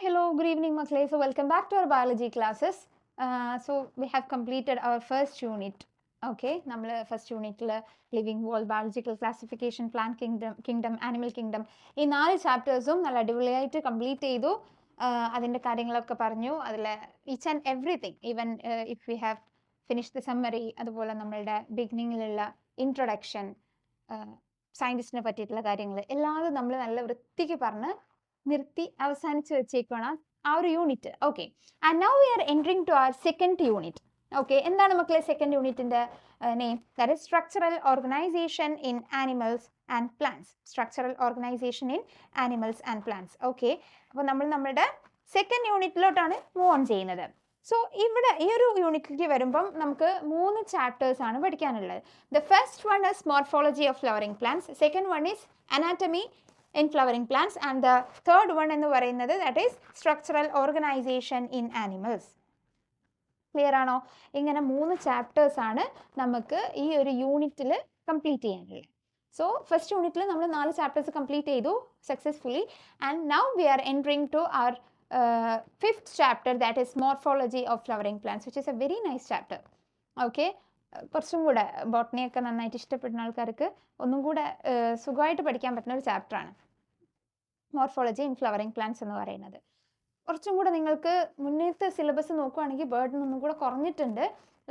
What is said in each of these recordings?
Hello, good evening, Maklay. So, welcome back to our biology classes. So, we have completed our first unit. Okay, നമ്മൾ first യൂണിറ്റിൽ living world, biological classification, plant kingdom, animal kingdom, ഈ 4 ചാപ്റ്റേഴ്സും നല്ല അടിപൊളിയായിട്ട് complete ചെയ്തു. അതിൻ്റെ കാര്യങ്ങളൊക്കെ പറഞ്ഞു. അതിൽ each and everything, even if we have finish the summary, അതുപോലെ നമ്മളുടെ ബിഗിനിങ്ങിലുള്ള ഇൻട്രൊഡക്ഷൻ, സയൻറ്റിസ്റ്റിനെ പറ്റിയിട്ടുള്ള കാര്യങ്ങൾ എല്ലാതും നമ്മൾ നല്ല വൃത്തിക്ക് പറഞ്ഞ് നിർത്തി അവസാനിച്ച് വെച്ചേക്കാണ് ആ ഒരു unit. Okay, and now we are entering to our second unit. Okay, എന്താണ് മക്കളെ സെക്കൻഡ് യൂണിറ്റിന്റെ name? That is structural organisation in animals and plants. Structural organisation in animals and plants. Okay, അപ്പോൾ നമ്മൾ നമ്മുടെ സെക്കൻഡ് യൂണിറ്റിലോട്ടാണ് മൂവ് ഓൺ ചെയ്യുന്നത്. So ഇവിടെ ഈ ഒരു യൂണിറ്റിലേക്ക് വരുമ്പം നമുക്ക് 3 ചാപ്റ്റേഴ്സ് ആണ് പഠിക്കാനുള്ളത്. The first one is morphology of flowering plants, second one is anatomy in flowering plants, and the third one എന്ന് പറയുന്നത് that is structural organization in animals. Clear ആണോ? ഇങ്ങനെ 3 ചാപ്റ്റേഴ്സ് ആണ് നമുക്ക് ഈ ഒരു യൂണിറ്റിൽ കംപ്ലീറ്റ് ചെയ്യാനുള്ളത്. സോ ഫസ്റ്റ് യൂണിറ്റിൽ നമ്മൾ 4 ചാപ്റ്റേഴ്സ് കംപ്ലീറ്റ് ചെയ്തു successfully, and now we are entering to our fifth chapter, that is morphology of flowering plants, which is a very nice chapter. Okay, കുറച്ചും കൂടെ ബോട്ടണിയൊക്കെ നന്നായിട്ട് ഇഷ്ടപ്പെടുന്ന ആൾക്കാർക്ക് ഒന്നും കൂടെ സുഖമായിട്ട് പഠിക്കാൻ പറ്റുന്ന ഒരു ചാപ്റ്ററാണ് മോർഫോളജി ഇൻ ഫ്ലവറിംഗ് പ്ലാന്റ്സ് എന്ന് പറയുന്നത്. കുറച്ചും കൂടെ നിങ്ങൾക്ക് മുന്നേത്തെ സിലബസ് നോക്കുകയാണെങ്കിൽ ബേർഡൻ ഒന്നും കൂടെ കുറഞ്ഞിട്ടുണ്ട്.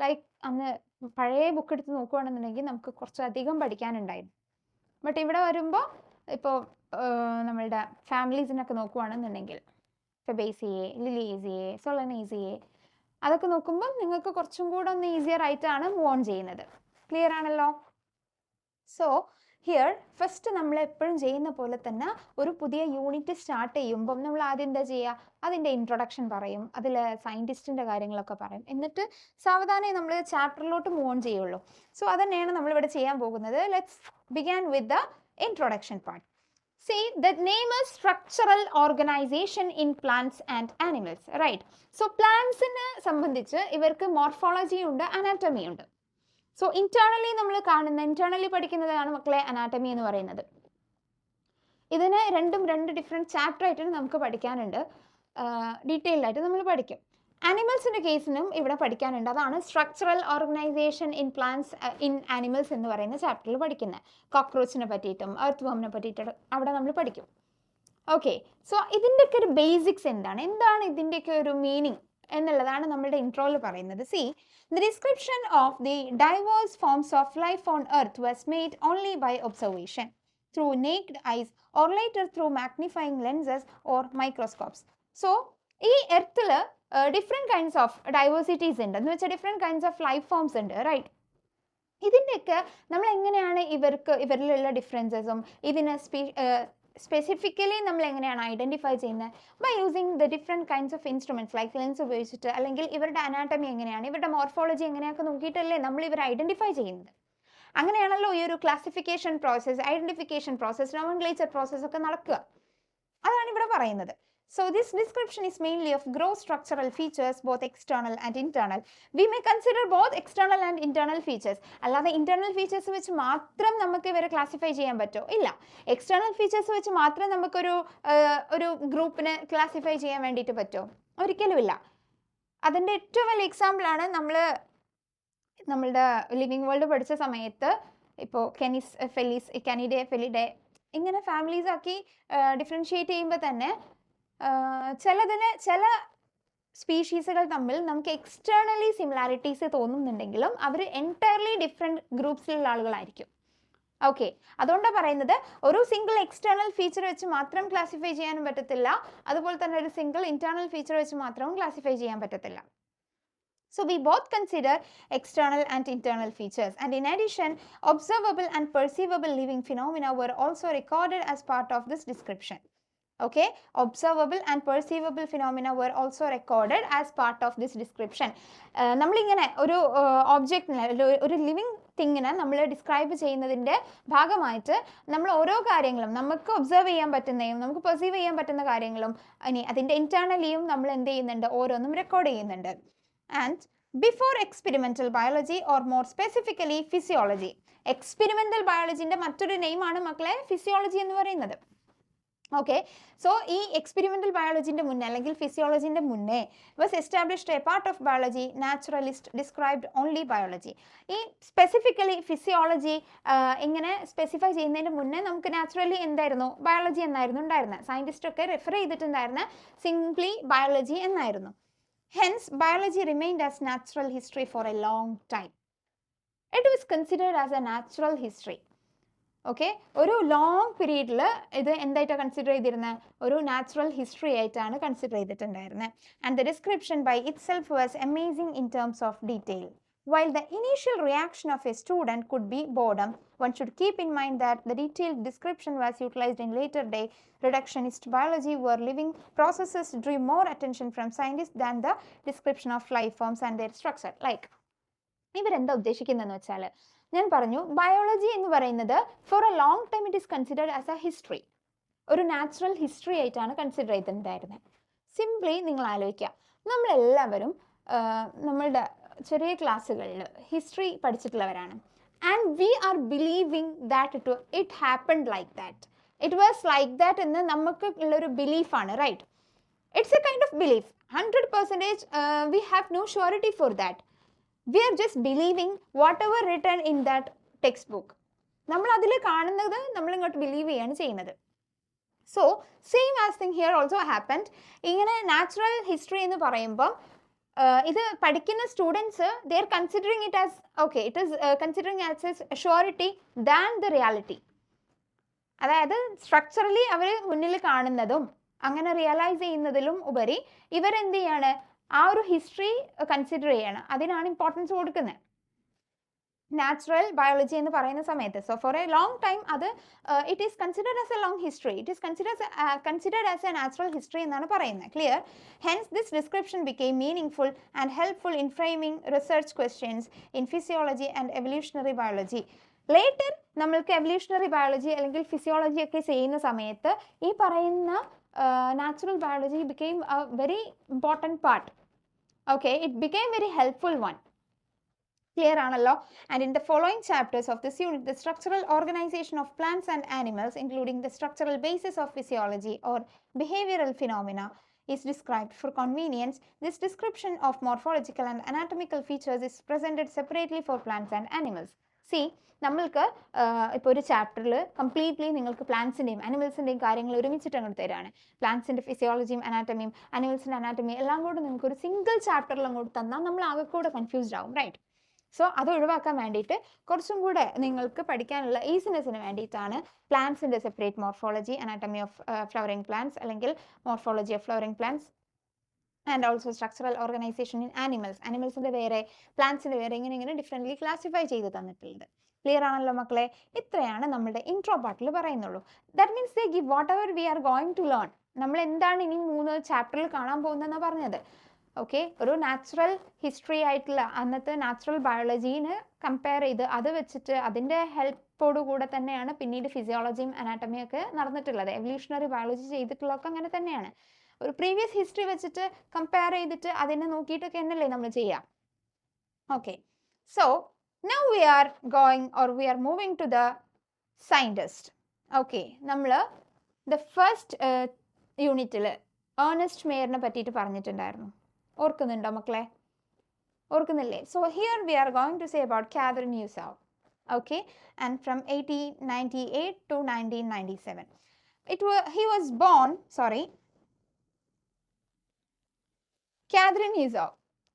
ലൈക്ക് അന്ന് പഴയ ബുക്ക് എടുത്ത് നോക്കുകയാണെന്നുണ്ടെങ്കിൽ നമുക്ക് കുറച്ചധികം പഠിക്കാനുണ്ടായിരുന്നു. ബട്ട് ഇവിടെ വരുമ്പോൾ ഇപ്പോൾ നമ്മളുടെ ഫാമിലീസിനൊക്കെ നോക്കുകയാണെന്നുണ്ടെങ്കിൽ ഫെബേസിയെ, ലിലീസിയെ, സൊളനേസിയെ അതൊക്കെ നോക്കുമ്പോൾ നിങ്ങൾക്ക് കുറച്ചും കൂടെ ഒന്ന് ഈസിയർ ആയിട്ടാണ് മൂവ് ഓൺ ചെയ്യുന്നത്. ക്ലിയർ ആണല്ലോ? സോ ഹിയർ ഫസ്റ്റ് നമ്മൾ എപ്പോഴും ചെയ്യുന്ന പോലെ തന്നെ ഒരു പുതിയ യൂണിറ്റ് സ്റ്റാർട്ട് ചെയ്യുമ്പം നമ്മൾ ആദ്യം എന്താ ചെയ്യുക? അതിൻ്റെ ഇൻട്രൊഡക്ഷൻ പറയും, അതിൽ സയൻറ്റിസ്റ്റിൻ്റെ കാര്യങ്ങളൊക്കെ പറയും, എന്നിട്ട് സാവധാനം നമ്മൾ ചാപ്റ്ററിലോട്ട് മൂവ് ഓൺ ചെയ്യുള്ളൂ. സോ അതന്നെയാണ് നമ്മളിവിടെ ചെയ്യാൻ പോകുന്നത്. Let's began with the introduction part. See, the name is structural organization in plants and animals, right? So plants-നെ സംബന്ധിച്ച് ഇവർക്ക് മോർഫോളജി ഉണ്ട്, അനാറ്റമി ഉണ്ട്. സോ ഇന്റേണലി നമ്മൾ കാണുന്ന, ഇന്റേണലി പഠിക്കുന്നതാണ് മക്കളെ അനാറ്റമി എന്ന് പറയുന്നത്. ഇതിന് രണ്ടും 2 ഡിഫറെൻറ്റ് ചാപ്റ്റർ ആയിട്ട് നമുക്ക് പഠിക്കാനുണ്ട്. ഡീറ്റെയിൽഡ് ആയിട്ട് നമ്മൾ പഠിക്കും. ആനിമൽസിൻ്റെ കേസിനും ഇവിടെ പഠിക്കാനുണ്ട്. അതാണ് structural organisation in plants in animals എന്ന് പറയുന്ന ചാപ്റ്ററിൽ പഠിക്കുന്നത്. കോക്രോച്ചിനെ പറ്റിയിട്ടും എർത്ത് വർമിനെ പറ്റിയിട്ടും അവിടെ നമ്മൾ പഠിക്കും. ഓക്കെ, സോ ഇതിൻ്റെയൊക്കെ ഒരു ബേസിക്സ് എന്താണ് ഇതിൻ്റെയൊക്കെ ഒരു മീനിങ് എന്നുള്ളതാണ് നമ്മളുടെ ഇൻട്രോയിൽ പറയുന്നത്. C, the description of the diverse forms of life on earth was made only by observation through naked eyes or later through magnifying lenses or microscopes. So ഈ എർത്തിൽ different kinds of diversities ഉണ്ട്, എന്ന് വെച്ചാൽ different kinds of life forms ഉണ്ട്, right? ഇതിൻ്റെയൊക്കെ നമ്മൾ എങ്ങനെയാണ് ഇവരിലുള്ള ഡിഫറൻസസും ഇതിന് specifically നമ്മൾ എങ്ങനെയാണ് ഐഡൻറ്റിഫൈ ചെയ്യുന്നത്? By using the different kinds of instruments like lens ഉപയോഗിച്ചിട്ട്, അല്ലെങ്കിൽ ഇവരുടെ അനാറ്റമി എങ്ങനെയാണ്, ഇവരുടെ മോർഫോളജി എങ്ങനെയൊക്കെ നോക്കിയിട്ടല്ലേ നമ്മൾ ഇവർ ഐഡൻറ്റിഫൈ ചെയ്യുന്നത്. അങ്ങനെയാണല്ലോ ഈ ഒരു classification process, identification process, nomenclature process ഒക്കെ നടക്കുക. അതാണ് ഇവിടെ പറയുന്നത്. So this description is mainly of gross structural features, both external and internal. We may consider both external and internal features. അല്ലാതെ internal features വെച്ച് മാത്രം നമുക്ക് ഇവരെ ക്ലാസിഫൈ ചെയ്യാൻ പറ്റുമോ? ഇല്ല. എക്സ്റ്റേണൽ ഫീച്ചേഴ്സ് വെച്ച് മാത്രം നമുക്കൊരു ഗ്രൂപ്പിനെ ക്ലാസിഫൈ ചെയ്യാൻ വേണ്ടിയിട്ട് പറ്റുമോ? ഒരിക്കലുമില്ല. അതിൻ്റെ ഏറ്റവും വലിയ എക്സാമ്പിളാണ് നമ്മളുടെ ലിവിങ് വേൾഡ് പഠിച്ച സമയത്ത് ഇപ്പോൾ കെനിഡേ, ഫെലിഡേ ഇങ്ങനെ ഫാമിലീസ് ആക്കി ഡിഫറൻഷിയേറ്റ് ചെയ്യുമ്പോൾ തന്നെ ചില സ്പീഷീസുകൾ തമ്മിൽ നമുക്ക് എക്സ്റ്റേണലി സിമിലാരിറ്റീസ് തോന്നുന്നുണ്ടെങ്കിലും അവർ എൻറ്റയർലി ഡിഫറെൻറ്റ് ഗ്രൂപ്പ്സിലുള്ള ആളുകളായിരിക്കും. ഓക്കെ, അതുകൊണ്ടാണ് പറയുന്നത് ഒരു സിംഗിൾ എക്സ്റ്റേണൽ ഫീച്ചർ വെച്ച് മാത്രം ക്ലാസിഫൈ ചെയ്യാനും പറ്റത്തില്ല, അതുപോലെ തന്നെ ഒരു സിംഗിൾ ഇന്റേണൽ ഫീച്ചർ വെച്ച് മാത്രവും ക്ലാസിഫൈ ചെയ്യാൻ പറ്റത്തില്ല. So we both consider external and internal features, and in addition, observable and perceivable living phenomena were also recorded as part of this description. Okay, observable and perceivable phenomena were also recorded as part of this description. നമ്മളിങ്ങനെ ഒരു ഓബ്ജക്റ്റിനെ, ഒരു living തിങ്ങിനെ നമ്മൾ describe ചെയ്യുന്നതിൻ്റെ ഭാഗമായിട്ട് നമ്മൾ ഓരോ കാര്യങ്ങളും നമുക്ക് ഒബ്സർവ് ചെയ്യാൻ പറ്റുന്നതും നമുക്ക് പെർസീവ് ചെയ്യാൻ പറ്റുന്ന കാര്യങ്ങളും ഇനി അതിൻ്റെ ഇന്റേണലിയും നമ്മൾ എന്ത് ചെയ്യുന്നുണ്ട്, ഓരോന്നും റെക്കോർഡ് ചെയ്യുന്നുണ്ട്. And before experimental biology, or more specifically physiology, experimental biology ന്റെ മറ്റൊരു നെയിമാണ് മക്കളെ ഫിസിയോളജി എന്ന് പറയുന്നത്. ഓക്കെ, സോ ഈ എക്സ്പെരിമെൻ്റൽ ബയോളജിൻ്റെ മുന്നേ അല്ലെങ്കിൽ ഫിസിയോളജിൻ്റെ മുന്നേ was established A part of biology naturalist described only biology. ഈ സ്പെസിഫിക്കലി ഫിസിയോളജി ഇങ്ങനെ സ്പെസിഫൈ ചെയ്യുന്നതിന് മുന്നേ നമുക്ക് നാച്ചുറലി എന്തായിരുന്നു, ബയോളജി എന്നായിരുന്നു ഉണ്ടായിരുന്നത്. സയൻറ്റിസ്റ്റ് ഒക്കെ റെഫർ ചെയ്തിട്ടുണ്ടായിരുന്ന സിംപ്ലി ബയോളജി എന്നായിരുന്നു. Hence biology remained as natural history for a long time. It was considered as a natural history. Okay, ഒരു ലോങ് പീരീഡിൽ ഇത് എന്തായിട്ടാണ് കൺസിഡർ ചെയ്തിരുന്നത്, ഒരു നാച്ചുറൽ ഹിസ്റ്ററി ആയിട്ടാണ് കൺസിഡർ ചെയ്തിട്ടുണ്ടായിരുന്നത്. And the description by itself was amazing in terms of detail. While the initial reaction of a student could be boredom, one should keep in mind that the detailed description was utilized in later day reductionist biology, where living processes drew more attention from scientists than the description of life forms and their structure. Like, ഇവരെന്താ ഉദ്ദേശിക്കുന്നതെന്ന് വെച്ചാൽ, ഞാൻ പറഞ്ഞു biology എന്ന് പറയുന്നത് for a long time it is considered as a history, ഒരു natural history ആയിട്ടാണ് consider ചെയ്തിട്ടുണ്ടായിരുന്നത്. സിംപ്ലി നിങ്ങൾ ആലോചിക്കുക, നമ്മളെല്ലാവരും നമ്മളുടെ ചെറിയ ക്ലാസ്സുകളിൽ ഹിസ്റ്ററി പഠിച്ചിട്ടുള്ളവരാണ്. And we are believing that it happened like that, it was like that എന്ന് നമുക്ക് ഉള്ളൊരു ബിലീഫാണ്, right? It's a kind of belief. 100% we have no surety for that. We are just believing whatever written in that textbook. നമ്മൾ അതിൽ കാണുന്നത് നമ്മൾ ഇങ്ങോട്ട് believe ചെയ്യാണ് ചെയ്യുന്നത്. So same as thing here also happened. ഇങ്ങനെ നാച്ചുറൽ ഹിസ്റ്ററി എന്ന് പറയുമ്പം ഇത് പഠിക്കുന്ന students they are considering it as okay, it is considering as a surety than the reality. അതായത് സ്ട്രക്ചറലി അവർ മുന്നിൽ കാണുന്നതും അങ്ങനെ റിയലൈസ് ചെയ്യുന്നതിലും ഉപരി ഇവരെന്ത് ചെയ്യാണ്, ആ ഒരു ഹിസ്റ്ററി കൺസിഡർ ചെയ്യണം, അതിനാണ് ഇമ്പോർട്ടൻസ് കൊടുക്കുന്നത് നാച്ചുറൽ ബയോളജി എന്ന് പറയുന്ന സമയത്ത്. So for a long time അത് it is considered as a long history, it is considered as a natural history എന്നാണ് പറയുന്നത്. Clear? Hence this description became meaningful and helpful in framing research questions in physiology and evolutionary biology. Later നമ്മൾക്ക് evolutionary biology അല്ലെങ്കിൽ physiology ഒക്കെ ചെയ്യുന്ന സമയത്ത് ഈ പറയുന്ന natural biology became a very important part. Okay, it became very helpful one. Clear aanallo? And in the following chapters of this unit, the structural organization of plants and animals, including the structural basis of physiology or behavioral phenomena, is described. For convenience, this description of morphological and anatomical features is presented separately for plants and animals. See, നമ്മൾക്ക് ഇപ്പോൾ ഒരു ചാപ്റ്ററിൽ completely നിങ്ങൾക്ക് പ്ലാന്റ്സിൻ്റെയും അനിമൽസിൻ്റെയും കാര്യങ്ങൾ ഒരുമിച്ചിട്ട് അങ്ങോട്ട് തരാണ്. പ്ലാന്റ്സിൻ്റെ ഫിസിയോളജിയും അനാറ്റമിയും അനിമൽസിൻ്റെ അനാറ്റമിയും എല്ലാം കൂടെ നിങ്ങൾക്ക് ഒരു സിംഗിൾ ചാപ്റ്ററിൽ അങ്ങോട്ട് തന്നാൽ നമ്മൾ ആകെ കൂടെ കൺഫ്യൂസ്ഡ് ആവും, റൈറ്റ്? സോ അത് ഒഴിവാക്കാൻ വേണ്ടിയിട്ട് കുറച്ചും കൂടെ നിങ്ങൾക്ക് പഠിക്കാനുള്ള ഈസിനെസ്സിന് വേണ്ടിയിട്ടാണ് പ്ലാന്റ്സിൻ്റെ separate morphology, anatomy of flowering plants അല്ലെങ്കിൽ morphology of flowering plants and also structural organisation in animals, അനിമൽസിൻ്റെ വേറെ പ്ലാന്റ്സിൻ്റെ വേറെ ഇങ്ങനെ ഡിഫറെൻ്റ്ലി ക്ലാസിഫൈ ചെയ്ത് തന്നിട്ടുണ്ട്. ക്ലിയർ ആണല്ലോ മക്കളെ? ഇത്രയാണ് നമ്മുടെ ഇൻട്രോ പാർട്ടിൽ പറയുന്നുള്ളൂ. That means they give whatever we are going to learn. നമ്മൾ എന്താണ് ഇനി 3 ചാപ്റ്ററിൽ കാണാൻ പോകുന്നതെന്നാണ് പറഞ്ഞത്. ഓക്കെ, ഒരു നാച്ചുറൽ ഹിസ്റ്ററി ആയിട്ടുള്ള അന്നത്തെ നാച്ചുറൽ ബയോളജീനെ കമ്പയർ ചെയ്ത് അത് വെച്ചിട്ട് അതിൻ്റെ ഹെൽപ്പോടു കൂടെ തന്നെയാണ് പിന്നീട് ഫിസിയോളജിയും അനാറ്റമിയും ഒക്കെ നടന്നിട്ടുള്ളത്. എവല്യൂഷണറി ബയോളജി ചെയ്തിട്ടുള്ളതൊക്കെ അങ്ങനെ തന്നെയാണ്. ഒരു പ്രീവിയസ് ഹിസ്റ്ററി വെച്ചിട്ട് കമ്പയർ ചെയ്തിട്ട് അതിനെ നോക്കിയിട്ടൊക്കെ എന്നല്ലേ നമ്മൾ ചെയ്യുക. Okay, so now we are going or we are moving to the scientist. Okay, നമ്മൾ the first യൂണിറ്റിൽ ഏർണസ്റ്റ് മേയറിനെ പറ്റിയിട്ട് പറഞ്ഞിട്ടുണ്ടായിരുന്നു. ഓർക്കുന്നുണ്ടോ മക്കളെ? ഓർക്കുന്നില്ലേ? So here we are going to say about Catherine Newsau. Okay, and from 1898 to 1997. Catherine Newsau.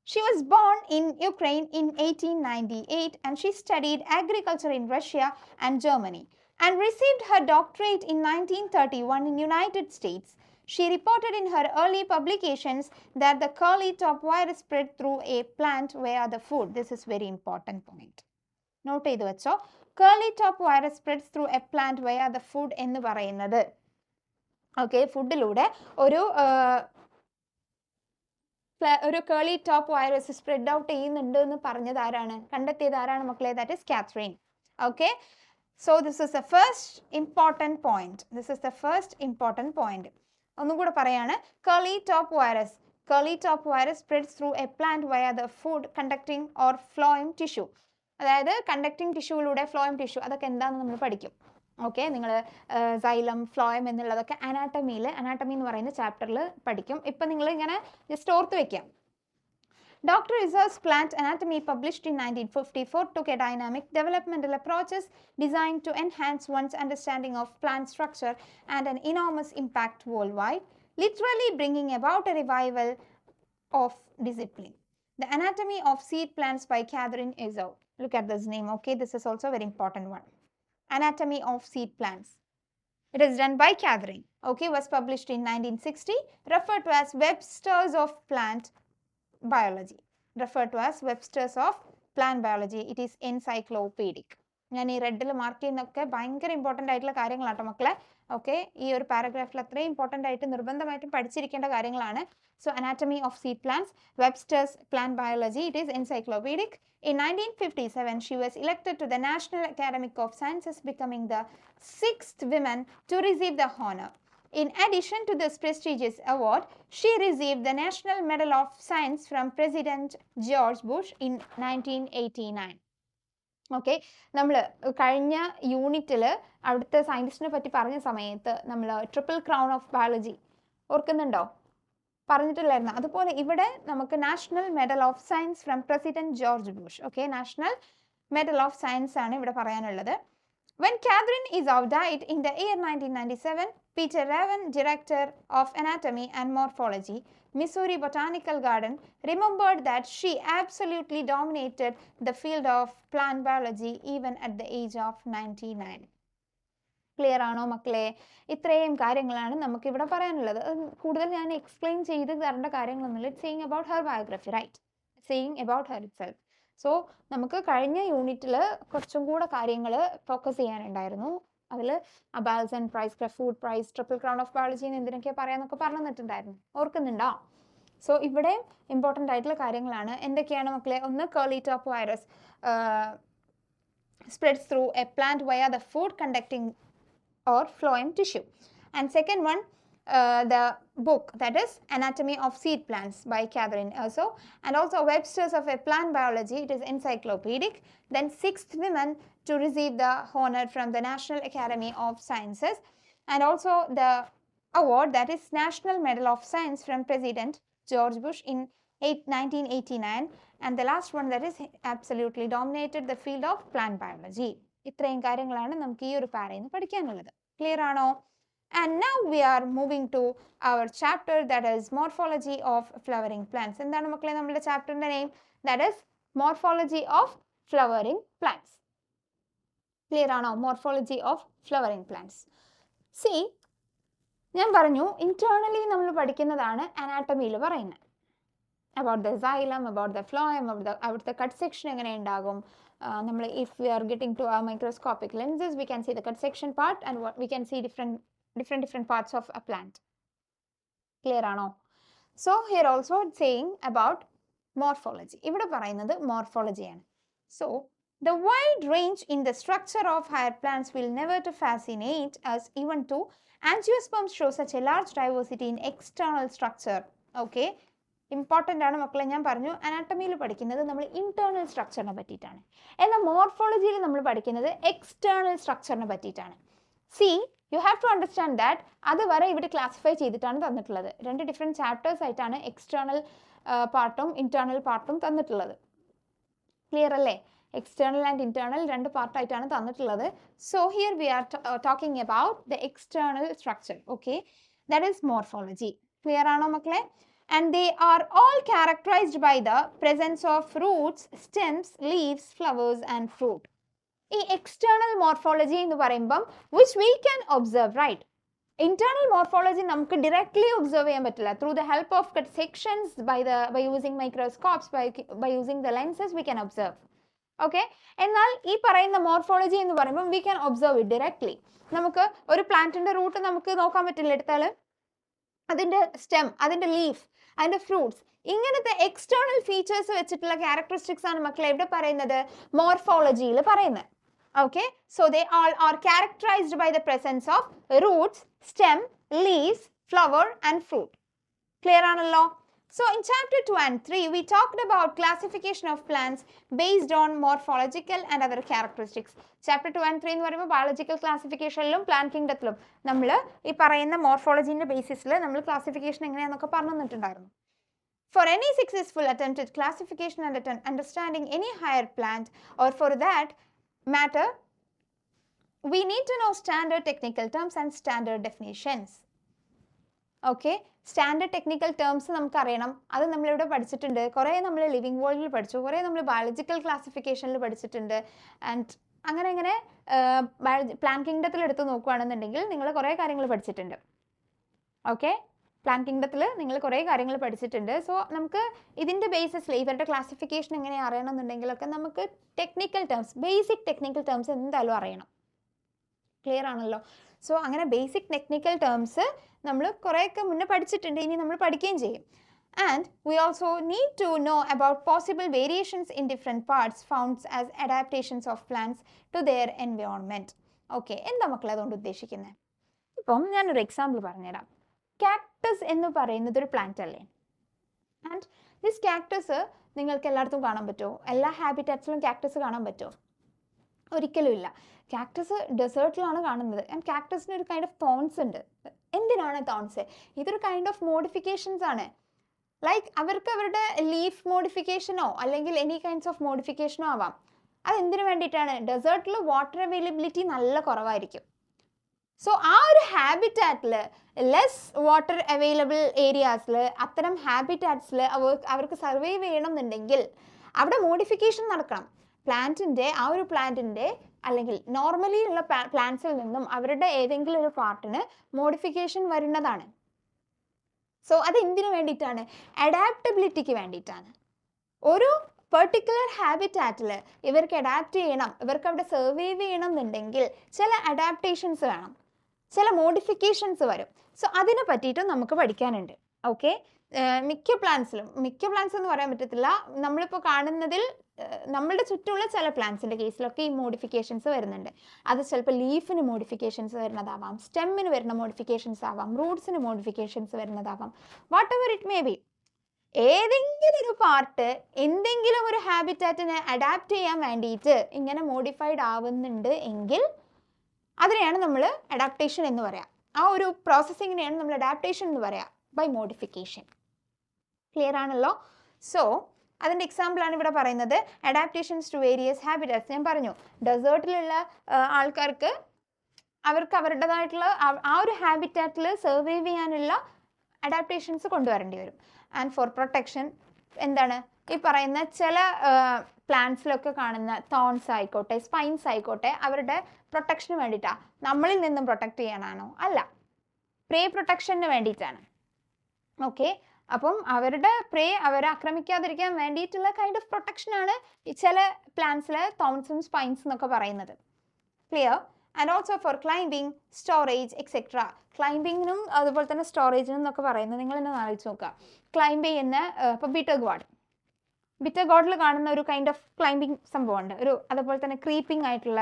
She was born in Ukraine in 1898 and she studied agriculture in Russia and Germany and received her doctorate in 1931 in United States. She reported in her early publications that the curly top virus spread through a plant via the food. This is very important point. Note ചെയ്തു വെച്ചോ. Curly top virus spreads through a plant via the food എന്ന് പറയുന്നത്. Okay, ഫുഡിലൂടെ ഒരു curly top virus spread out ചെയ്യുന്നുണ്ട് എന്ന് പറഞ്ഞത് ആരാണ്? കണ്ടെത്തിയത് ആരാണ് മക്കളെ? That is Katherine. Okay, so this is the first important point. ഒന്നും കൂടെ പറയാണ്. Curly top virus spreads through a plant via the food conducting or phloem tissue. അതായത് കണ്ടക്ടിങ് ടിഷ്യൂയിലൂടെ ഫ്ലോയിം ടിഷ്യൂ, അതൊക്കെ എന്താണെന്ന് നമ്മൾ പഠിക്കും. ഓക്കെ, നിങ്ങൾ സൈലം ഫ്ലോയം എന്നുള്ളതൊക്കെ അനാട്ടമി എന്ന് പറയുന്ന ചാപ്റ്ററിൽ പഠിക്കും. ഇപ്പം നിങ്ങൾ ഇങ്ങനെ ജസ്റ്റ് ഓർത്ത് വെക്കാം. Dr. Reserve's Plant Anatomy, published in 1954, took a dynamic developmental approaches designed to enhance one's understanding of plant structure and an enormous impact worldwide, literally bringing about a revival of discipline. The Anatomy of Seed Plants by Catherine Izzo. Look at this name, okay? This is also a very important one. Anatomy of Seed Plants. It is done by Catherine, okay? Was published in 1960, referred to as Webster's of Plant Biology. Referred to as Webster's of Plant Biology. It is encyclopedic. ഞാൻ ഈ റെഡിൽ mark ചെയ്യുന്നൊക്കെ ഭയങ്കര important ആയിട്ടുള്ള കാര്യങ്ങളാട്ടോ മക്കളെ. Okay, ഈ ഒരു പാരഗ്രാഫിൽ അത്രയും important ആയിട്ട് നിർബന്ധമായിട്ടും പഠിച്ചിരിക്കേണ്ട കാര്യങ്ങളാണ്. So anatomy of seed plants, Webster's plant biology, it is encyclopaedic. In 1957, she was elected to the National Academy of Sciences, becoming the 6th woman to receive the honor. In addition to this prestigious award, she received the National Medal of Science from President George Bush in 1989. Okay, നമ്മൾ കഴിഞ്ഞ യൂണിറ്റിൽ അവിടുത്തെ സയൻറ്റിസ്റ്റിനെ പറ്റി പറഞ്ഞ സമയത്ത് നമ്മൾ triple crown of biology ഓർക്കുന്നുണ്ടോ? പറഞ്ഞിട്ടില്ലായിരുന്നു. അതുപോലെ ഇവിടെ നമുക്ക് national medal of science from president George Bush. Okay, national medal of science ആണ് ഇവിടെ പറയാനുള്ളത്. When Catherine Izzo died in the year 1997, Peter Raven, director of anatomy and morphology, Missouri Botanical Garden, remembered that she absolutely dominated the field of plant biology even at the age of 99. Clear ആണോ മക്കളെ? ഇത്രയും കാര്യങ്ങളാണ് നമുക്ക് ഇവിടെ പറയാനുള്ളത്. കൂടുതൽ ഞാൻ explain ചെയ്ത് തരേണ്ട കാര്യങ്ങളൊന്നുമില്ല. It's saying about her biography, right? Saying about her itself. So നമുക്ക് കഴിഞ്ഞ യൂണിറ്റിൽ കുറച്ചും കൂടെ കാര്യങ്ങൾ ഫോക്കസ് ചെയ്യാനുണ്ടായിരുന്നു. അതിൽ Abelson prize, food prize, triple crown of biology എന്തിനൊക്കെ പറയാമെന്നൊക്കെ പറഞ്ഞു തന്നിട്ടുണ്ടായിരുന്നു. ഓർക്കുന്നുണ്ടോ? സോ ഇവിടെ ഇമ്പോർട്ടൻ്റ് ആയിട്ടുള്ള കാര്യങ്ങളാണ്. എന്തൊക്കെയാണ് മക്കളെ? ഒന്ന്, curly top virus spreads through a plant via the food conducting or phloem tissue. And second one, the book, that is Anatomy of Seed Plants by Catherine Izzo, and also Webster's of a Plant Biology, it is encyclopedic. Then 6th woman to receive the honor from the National Academy of Sciences, and also the award, that is National Medal of Science from President George Bush in 1989, and the last one, that is absolutely dominated the field of plant biology. ഇത്രയും കാര്യങ്ങളാണ് നമുക്ക് ഈ ഒരു പാരയിൽ നിന്ന് പഠിക്കാനുള്ളത്. Clear ആണോ? And now we are moving to our chapter, that is Morphology of Flowering Plants. എന്താണ് മക്കളെ നമ്മുടെ ചാപ്റ്ററിന്റെ name? That is Morphology of Flowering Plants. Clear ആണോ? Morphology of Flowering Plants. See, ഞാൻ പറഞ്ഞു ഇന്റേർണലി നമ്മൾ പഠിക്കുന്നതാണ് അനാട്ടമിയിൽ പറയുന്നത്. About the xylem, about the phloem, about the cut section എങ്ങനെ ഉണ്ടാകും. നമ്മൾ if we are getting to our microscopic lenses, we can see the cut section part and we can see different parts of a plant. Clear ആണോ? So here also it's saying about morphology. ഇവിടെ പറയുന്നത് morphology ആണ്. So the wide range in the structure of higher plants will never to fascinate us, even to angiosperms show such a large diversity in external structure. Okay, important ആണ് മക്കളെ. ഞാൻ പറഞ്ഞു അനാട്ടമിയിൽ പഠിക്കുന്നത് നമ്മൾ internal സ്ട്രക്ചറിനെ പറ്റിയിട്ടാണ്, എന്നാൽ മോർഫോളജിയിൽ നമ്മൾ പഠിക്കുന്നത് എക്സ്റ്റേണൽ സ്ട്രക്ചറിനെ പറ്റിയിട്ടാണ്. See, you have to understand that അതുവരെ ഇവിടെ ക്ലാസിഫൈ ചെയ്തിട്ടാണ് തന്നിട്ടുള്ളത്. 2 ഡിഫറെൻറ്റ് ചാപ്റ്റേഴ്സ് ആയിട്ടാണ് എക്സ്റ്റേണൽ പാർട്ടും ഇന്റേണൽ പാർട്ടും തന്നിട്ടുള്ളത്. ക്ലിയർ അല്ലേ? എക്സ്റ്റേണൽ ആൻഡ് ഇന്റേണൽ 2 പാർട്ടായിട്ടാണ് തന്നിട്ടുള്ളത്. So here we are talking about the external structure. Okay, that is morphology. Clear ആണോ മക്കളെ? And they are all characterized by the presence of roots, stems, leaves, flowers and fruit. ഈ external morphology എന്ന് പറയുമ്പം which we can observe, right? Internal morphology നമുക്ക് directly observe ചെയ്യാൻ പറ്റില്ല. Through the help of cut sections, by using microscopes, by using the lenses, we can observe. Okay? എന്നാൽ ഈ പറയുന്ന morphology എന്ന് പറയുമ്പം we can observe it directly. നമുക്ക് ഒരു പ്ലാന്റിന്റെ റൂട്ട് നമുക്ക് നോക്കാൻ പറ്റില്ല, എടുത്താൽ അതിന്റെ സ്റ്റെം, അതിന്റെ ലീഫ്, അതിന്റെ ഫ്രൂട്ട്സ്, ഇങ്ങനത്തെ എക്സ്റ്റേണൽ ഫീച്ചേഴ്സ് വെച്ചിട്ടുള്ള ക്യാരക്ടറിസ്റ്റിക്സ് ആണ് മക്കളെ എവിടെ പറയുന്നത്? മോർഫോളജിയിൽ പറയുന്നത്. Okay, so they all are characterised by the presence of roots, stem, leaves, flower and fruit. Clear ആണല്ലോ? So in chapter 2 and 3, we talked about classification of plants based on morphological and other characteristics. Chapter 2 and 3 എന്ന് പറയുമ്പോൾ biological ക്ലാസിഫിക്കേഷനിലും plant കിങ്ഡത്തിലും നമ്മൾ ഈ പറയുന്ന മോർഫോളജീൻ്റെ ബേസിസിൽ നമ്മൾ classification എങ്ങനെയാണെന്നൊക്കെ പറഞ്ഞു തന്നിട്ടുണ്ടായിരുന്നു. For any successful attempt at classification and at understanding any higher plant, or for that matter, we need to know standard technical terms and standard definitions. Okay, standard technical terms നമുക്കറിയണം. അത് നമ്മളിവിടെ പഠിച്ചിട്ടുണ്ട്. കുറേ നമ്മൾ living വേൾഡിൽ പഠിച്ചു, കുറേ നമ്മൾ ബയോളജിക്കൽ ക്ലാസിഫിക്കേഷനിൽ പഠിച്ചിട്ടുണ്ട്. ആൻഡ് അങ്ങനെ പ്ലാന്റ് കിങ്ഡത്തിൽ എടുത്ത് നോക്കുകയാണെന്നുണ്ടെങ്കിൽ നിങ്ങൾ കുറേ കാര്യങ്ങൾ പഠിച്ചിട്ടുണ്ട്. ഓക്കെ, പ്ലാന്റ് കിങ്ഡത്തിൽ നിങ്ങൾ കുറേ കാര്യങ്ങൾ പഠിച്ചിട്ടുണ്ട്. സോ നമുക്ക് ഇതിൻ്റെ ബേസിസിൽ ഇവരുടെ ക്ലാസിഫിക്കേഷൻ എങ്ങനെ അറിയണമെന്നുണ്ടെങ്കിലൊക്കെ നമുക്ക് technical terms, basic technical terms എന്തായാലും അറിയണം. ക്ലിയർ ആണല്ലോ? സോ അങ്ങനെ ബേസിക് ടെക്നിക്കൽ ടേംസ് നമ്മൾ കുറേയൊക്കെ മുന്നേ പഠിച്ചിട്ടുണ്ട്, ഇനി നമ്മൾ പഠിക്കുകയും ചെയ്യും. And we also need to know about possible variations in different parts founds as adaptations of plants to their environment. Okay, എന്താ മക്കളെ അതുകൊണ്ട് ഉദ്ദേശിക്കുന്നത്? ഇപ്പം ഞാനൊരു എക്സാമ്പിൾ പറഞ്ഞുതരാം. കാക്ടസ് എന്ന് പറയുന്നത് ഒരു പ്ലാന്റ് അല്ലേ? ആൻഡ് ദിസ് കാക്ടസ് നിങ്ങൾക്ക് എല്ലായിടത്തും കാണാൻ പറ്റുമോ? എല്ലാ ഹാബിറ്റാറ്റ്സിലും കാക്ടസ് കാണാൻ പറ്റുമോ? ഒരിക്കലും ഇല്ല. കാക്ടസ് ഡെസേർട്ടിലാണ് കാണുന്നത്. ആൻഡ് കാക്ടസിന് ഒരു കൈൻഡ് ഓഫ് തോൺസ് ഉണ്ട്. എന്തിനാണ് തോൺസ്? ഇതൊരു കൈൻഡ് ഓഫ് മോഡിഫിക്കേഷൻസ് ആണ്. ലൈക്ക് അവർക്ക് അവരുടെ ലീഫ് മോഡിഫിക്കേഷനോ അല്ലെങ്കിൽ എനി കൈൻഡ്സ് ഓഫ് മോഡിഫിക്കേഷനോ ആവാം. അതെന്തിനു വേണ്ടിയിട്ടാണ്? ഡെസേർട്ടിൽ വാട്ടർ അവൈലബിലിറ്റി നല്ല കുറവായിരിക്കും. സോ ആ ഒരു ഹാബിറ്റാറ്റിൽ, ലെസ് വാട്ടർ അവൈലബിൾ ഏരിയാസിൽ, അത്തരം ഹാബിറ്റാറ്റ്സിൽ അവർക്ക് സർവൈവ് ചെയ്യണമെന്നുണ്ടെങ്കിൽ അവിടെ മോഡിഫിക്കേഷൻ നടക്കണം. പ്ലാന്റിൻ്റെ ആ ഒരു പ്ലാന്റിൻ്റെ അല്ലെങ്കിൽ നോർമലി ഉള്ള പ്ലാന്റ്സിൽ നിന്നും അവരുടെ ഏതെങ്കിലും ഒരു പാർട്ടിന് മോഡിഫിക്കേഷൻ വരുന്നതാണ്. സോ അത് എന്തിനു വേണ്ടിയിട്ടാണ്? അഡാപ്റ്റബിലിറ്റിക്ക് വേണ്ടിയിട്ടാണ്. ഒരു പെർട്ടിക്കുലർ ഹാബിറ്റാറ്റിൽ ഇവർക്ക് അഡാപ്റ്റ് ചെയ്യണം, ഇവർക്ക് അവിടെ സർവൈവ് ചെയ്യണം എന്നുണ്ടെങ്കിൽ ചില അഡാപ്റ്റേഷൻസ് വേണം, ചില മോഡിഫിക്കേഷൻസ് വരും. സോ അതിനെ പറ്റിയിട്ടും നമുക്ക് പഠിക്കാനുണ്ട്. ഓക്കെ, മിക്ക പ്ലാന്റ്സിലും, മിക്ക പ്ലാന്റ്സ് എന്ന് പറയാൻ പറ്റത്തില്ല, നമ്മളിപ്പോൾ കാണുന്നതിൽ നമ്മളുടെ ചുറ്റുമുള്ള ചില പ്ലാന്റ്സിൻ്റെ കേസിലൊക്കെ ഈ മോഡിഫിക്കേഷൻസ് വരുന്നുണ്ട്. അത് ചിലപ്പോൾ ലീഫിന് മോഡിഫിക്കേഷൻസ് വരുന്നതാവാം, സ്റ്റെമ്മിന് വരുന്ന മോഡിഫിക്കേഷൻസ് ആവാം, റൂട്ട്സിന് മോഡിഫിക്കേഷൻസ് വരുന്നതാവാം, whatever it may be. ഏതെങ്കിലും ഒരു പാർട്ട് എന്തെങ്കിലും ഒരു ഹാബിറ്റാറ്റിനെ അഡാപ്റ്റ് ചെയ്യാൻ വേണ്ടിയിട്ട് ഇങ്ങനെ മോഡിഫൈഡ് ആവുന്നുണ്ട് എങ്കിൽ അതിനെയാണ് നമ്മൾ അഡാപ്റ്റേഷൻ എന്ന് പറയാം. ആ ഒരു പ്രോസസ്സിങ്ങിനെയാണ് നമ്മൾ അഡാപ്റ്റേഷൻ എന്ന് പറയാം, ബൈ മോഡിഫിക്കേഷൻ. ക്ലിയർ ആണല്ലോ? സോ അതിൻ്റെ എക്സാമ്പിളാണ് ഇവിടെ പറയുന്നത്, അഡാപ്റ്റേഷൻസ് ടു വേരിയസ് ഹാബിറ്റാറ്റ്സ്. ഞാൻ പറഞ്ഞു, ഡെസേർട്ടിലുള്ള ആൾക്കാർക്ക് അവർക്ക് അവരുടേതായിട്ടുള്ള ആ ഒരു ഹാബിറ്റാറ്റിൽ സർവൈവ് ചെയ്യാനുള്ള അഡാപ്റ്റേഷൻസ് കൊണ്ടുവരേണ്ടി വരും. ആൻഡ് ഫോർ പ്രൊട്ടക്ഷൻ എന്താണ് ഈ പറയുന്ന ചില പ്ലാന്റ്സിലൊക്കെ കാണുന്ന തോൺസ് ആയിക്കോട്ടെ, സ്പൈൻസ് ആയിക്കോട്ടെ, അവരുടെ പ്രൊട്ടക്ഷന് വേണ്ടിയിട്ടാണ്. നമ്മളിൽ നിന്നും പ്രൊട്ടക്റ്റ് ചെയ്യാനാണോ? അല്ല, പ്രേ പ്രൊട്ടക്ഷന് വേണ്ടിയിട്ടാണ്. ഓക്കെ, അപ്പം അവരുടെ പ്രേ അവരെ ആക്രമിക്കാതിരിക്കാൻ വേണ്ടിയിട്ടുള്ള കൈൻഡ് ഓഫ് പ്രൊട്ടക്ഷനാണ് ഈ ചില പ്ലാന്റ്സിലെ തോൺസും സ്പൈൻസ് എന്നൊക്കെ പറയുന്നത്. Clear? And also for climbing, storage etcetera. ക്ലൈംബിങ്ങിനും അതുപോലെ തന്നെ സ്റ്റോറേജിനും എന്നൊക്കെ പറയുന്നത് നിങ്ങൾ എന്നെ ആലോചിച്ച് നോക്കുക. ക്ലൈംബ് ചെയ്യുന്ന ഇപ്പോൾ ബിറ്റർ ഗോഡിൽ കാണുന്ന ഒരു കൈൻഡ് ഓഫ് ക്ലൈംബിങ് സംഭവമുണ്ട്. അതുപോലെ തന്നെ ക്രീപ്പിംഗ് ആയിട്ടുള്ള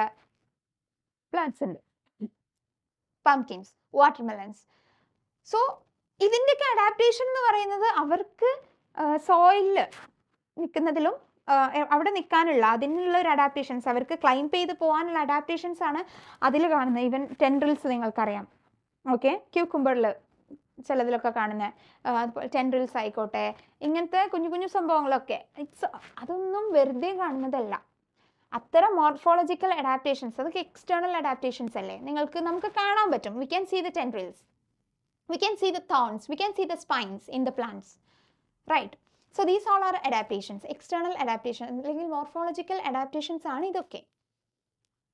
പ്ലാന്റ്സ് ഉണ്ട്, പംകിൻസ്, വാട്ടർമെലൻസ്. സോ ഇതിൻ്റെയൊക്കെ അഡാപ്റ്റേഷൻ എന്ന് പറയുന്നത് അവർക്ക് സോയിലിൽ നിൽക്കുന്നതിലും അവിടെ നിൽക്കാനുള്ള അതിനുള്ള ഒരു അഡാപ്റ്റേഷൻസ്, അവർക്ക് ക്ലൈംബ് ചെയ്ത് പോകാനുള്ള അഡാപ്റ്റേഷൻസ് ആണ് അതിൽ കാണുന്നത്. ഈവൻ ടെൻഡ്രിൽസ് നിങ്ങൾക്കറിയാം. ഓക്കെ, ക്യൂക്കുംബറിൽ ചിലതിലൊക്കെ കാണുന്ന ടെൻഡ്രിൽസ് ആയിക്കോട്ടെ, ഇങ്ങനത്തെ കുഞ്ഞു കുഞ്ഞു സംഭവങ്ങളൊക്കെ അതൊന്നും വെറുതെ കാണുന്നതല്ല. അത്തരം മോർഫോളജിക്കൽ അഡാപ്റ്റേഷൻസ്, അതൊക്കെ എക്സ്റ്റേണൽ അഡാപ്റ്റേഷൻസ് അല്ലേ? നമുക്ക് കാണാൻ പറ്റും. We can see the tendrils, we can see the thorns, we can see the spines in the plants, right? So these all are adaptations, external adaptation അല്ലെങ്കിൽ മോർഫോളജിക്കൽ അഡാപ്റ്റേഷൻസ് ആണ് ഇതൊക്കെ.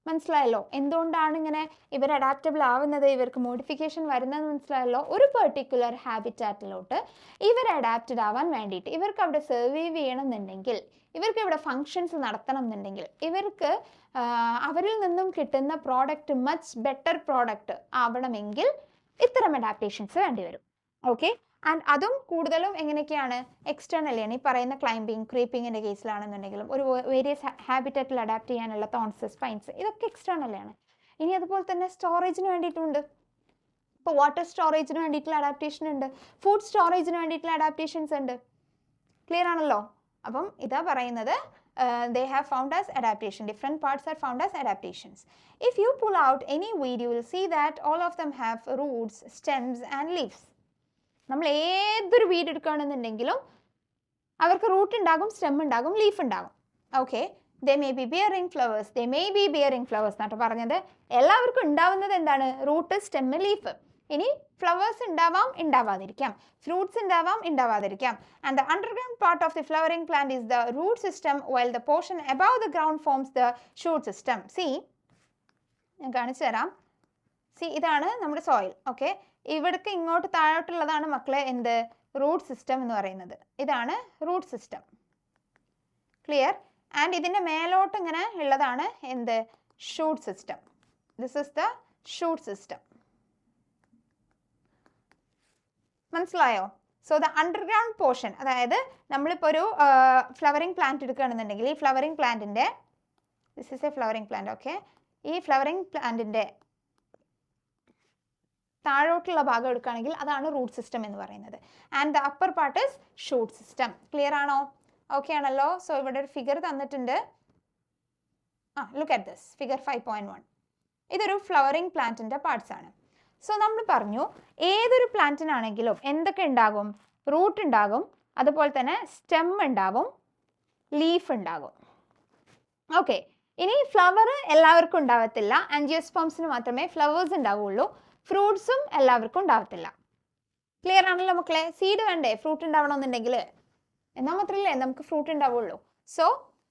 മനസ്സിലായല്ലോ എന്തുകൊണ്ടാണ് ഇങ്ങനെ ഇവർ അഡാപ്റ്റബിൾ ആവുന്നത്, ഇവർക്ക് മോഡിഫിക്കേഷൻ വരുന്നത് മനസ്സിലായല്ലോ? ഒരു പെർട്ടിക്കുലർ ഹാബിറ്റാറ്റിലോട്ട് ഇവർ അഡാപ്റ്റഡ് ആവാൻ വേണ്ടിയിട്ട്, ഇവർക്ക് അവിടെ സർവൈവ് ചെയ്യണമെന്നുണ്ടെങ്കിൽ, ഇവർക്ക് ഇവിടെ ഫങ്ഷൻസ് നടത്തണം എന്നുണ്ടെങ്കിൽ, ഇവർക്ക് അവരിൽ നിന്നും കിട്ടുന്ന പ്രോഡക്റ്റ് മച്ച് ബെറ്റർ പ്രോഡക്റ്റ് ആവണമെങ്കിൽ ഇത്തരം അഡാപ്റ്റേഷൻസ് വേണ്ടിവരും. ഓക്കെ, ആൻഡ് അതും കൂടുതലും എങ്ങനെയൊക്കെയാണ്? എക്സ്റ്റേണലിയാണ്. ഈ പറയുന്ന ക്ലൈംബിങ്, ക്രീപ്പിങ്ങിൻ്റെ കേസിലാണെന്നുണ്ടെങ്കിലും ഒരു വേരിയസ് ഹാബിറ്ററ്റിൽ അഡാപ്റ്റ് ചെയ്യാനുള്ള തോൺസ്, സ്പൈൻസ്, ഇതൊക്കെ എക്സ്റ്റേണലാണ്. ഇനി അതുപോലെ തന്നെ സ്റ്റോറേജിന് വേണ്ടിയിട്ടുണ്ട്. ഇപ്പോൾ വാട്ടർ സ്റ്റോറേജിന് വേണ്ടിയിട്ടുള്ള അഡാപ്റ്റേഷൻ ഉണ്ട്, ഫുഡ് സ്റ്റോറേജിന് വേണ്ടിയിട്ടുള്ള അഡാപ്റ്റേഷൻസ് ഉണ്ട്. ക്ലിയർ ആണല്ലോ? അപ്പം ഇതാ പറയുന്നത് they have found as adaptation. Different parts are found as adaptations. If you pull out any weed, you will see that all of them have roots, stems and leaves. നമ്മൾ ഏതൊരു വീട് എടുക്കുകയാണെന്നുണ്ടെങ്കിലും അവർക്ക് root ഉണ്ടാകും, stem ഉണ്ടാകും, leaf ഉണ്ടാകും. Okay, they may be bearing flowers. They may be bearing flowers എന്നാണ് പറഞ്ഞത്. എല്ലാവർക്കും ഉണ്ടാവുന്നത് എന്താണ്? Root, stem, leaf. ഇനി ഫ്ലവേഴ്സ് ഉണ്ടാവാം, ഉണ്ടാവാതിരിക്കാം. ഫ്രൂട്ട്സ് ഉണ്ടാവാം, ഉണ്ടാവാതിരിക്കാം. And the underground part of the flowering plant is the root system, while the portion above the ground forms the shoot system. See, ഞാൻ കാണിച്ചു തരാം. സി, ഇതാണ് നമ്മുടെ സോയിൽ. ഓക്കെ, ഇവിടേക്ക് ഇങ്ങോട്ട് താഴോട്ടുള്ളതാണ് മക്കളെ എന്ത്? റൂട്ട് സിസ്റ്റം എന്ന് പറയുന്നത്. ഇതാണ് റൂട്ട് സിസ്റ്റം. ക്ലിയർ? ആൻഡ് ഇതിൻ്റെ മേലോട്ട് ഇങ്ങനെ ഉള്ളതാണ് എന്ത്? Shoot system. This is the shoot system. മനസ്സിലായോ? സോ ദ അണ്ടർഗ്രൗണ്ട് പോർഷൻ, അതായത് നമ്മളിപ്പോൾ ഒരു ഫ്ലവറിംഗ് പ്ലാന്റ് എടുക്കുകയാണെന്നുണ്ടെങ്കിൽ ഈ ഫ്ലവറിംഗ് പ്ലാന്റിൻ്റെ, this is A flowering plant. Okay, ഈ ഫ്ലവറിംഗ് പ്ലാന്റിൻ്റെ താഴോട്ടുള്ള ഭാഗം എടുക്കുകയാണെങ്കിൽ അതാണ് റൂട്ട് സിസ്റ്റം എന്ന് പറയുന്നത്. And the upper part is shoot system. Clear ആണോ? ഓക്കെ ആണല്ലോ? സോ ഇവിടെ ഒരു ഫിഗർ തന്നിട്ടുണ്ട്. Look at this figure 5.1. ഇതൊരു ഫ്ലവറിംഗ് പ്ലാന്റിൻ്റെ പാർട്സ് ആണ്. സോ നമ്മൾ പറഞ്ഞു ഏതൊരു പ്ലാന്റിനാണെങ്കിലും എന്തൊക്കെ ഉണ്ടാകും? റൂട്ട് ഉണ്ടാകും, അതുപോലെ തന്നെ സ്റ്റെം ഉണ്ടാകും, ലീഫ് ഉണ്ടാകും. ഓക്കെ, ഇനി ഫ്ലവർ എല്ലാവർക്കും ഉണ്ടാവത്തില്ല. ആൻജിയോസ്പേംസിന് മാത്രമേ ഫ്ലവേഴ്സ് ഉണ്ടാവുള്ളൂ. ഫ്രൂട്ട്സും എല്ലാവർക്കും ഉണ്ടാവത്തില്ല. ക്ലിയർ ആണല്ലോ മക്കളെ? സീഡ് വേണ്ടേ ഫ്രൂട്ട് ഉണ്ടാവണമെന്നുണ്ടെങ്കിൽ? എന്നാൽ മാത്രമല്ലേ നമുക്ക് ഫ്രൂട്ട് ഉണ്ടാവുള്ളൂ. സോ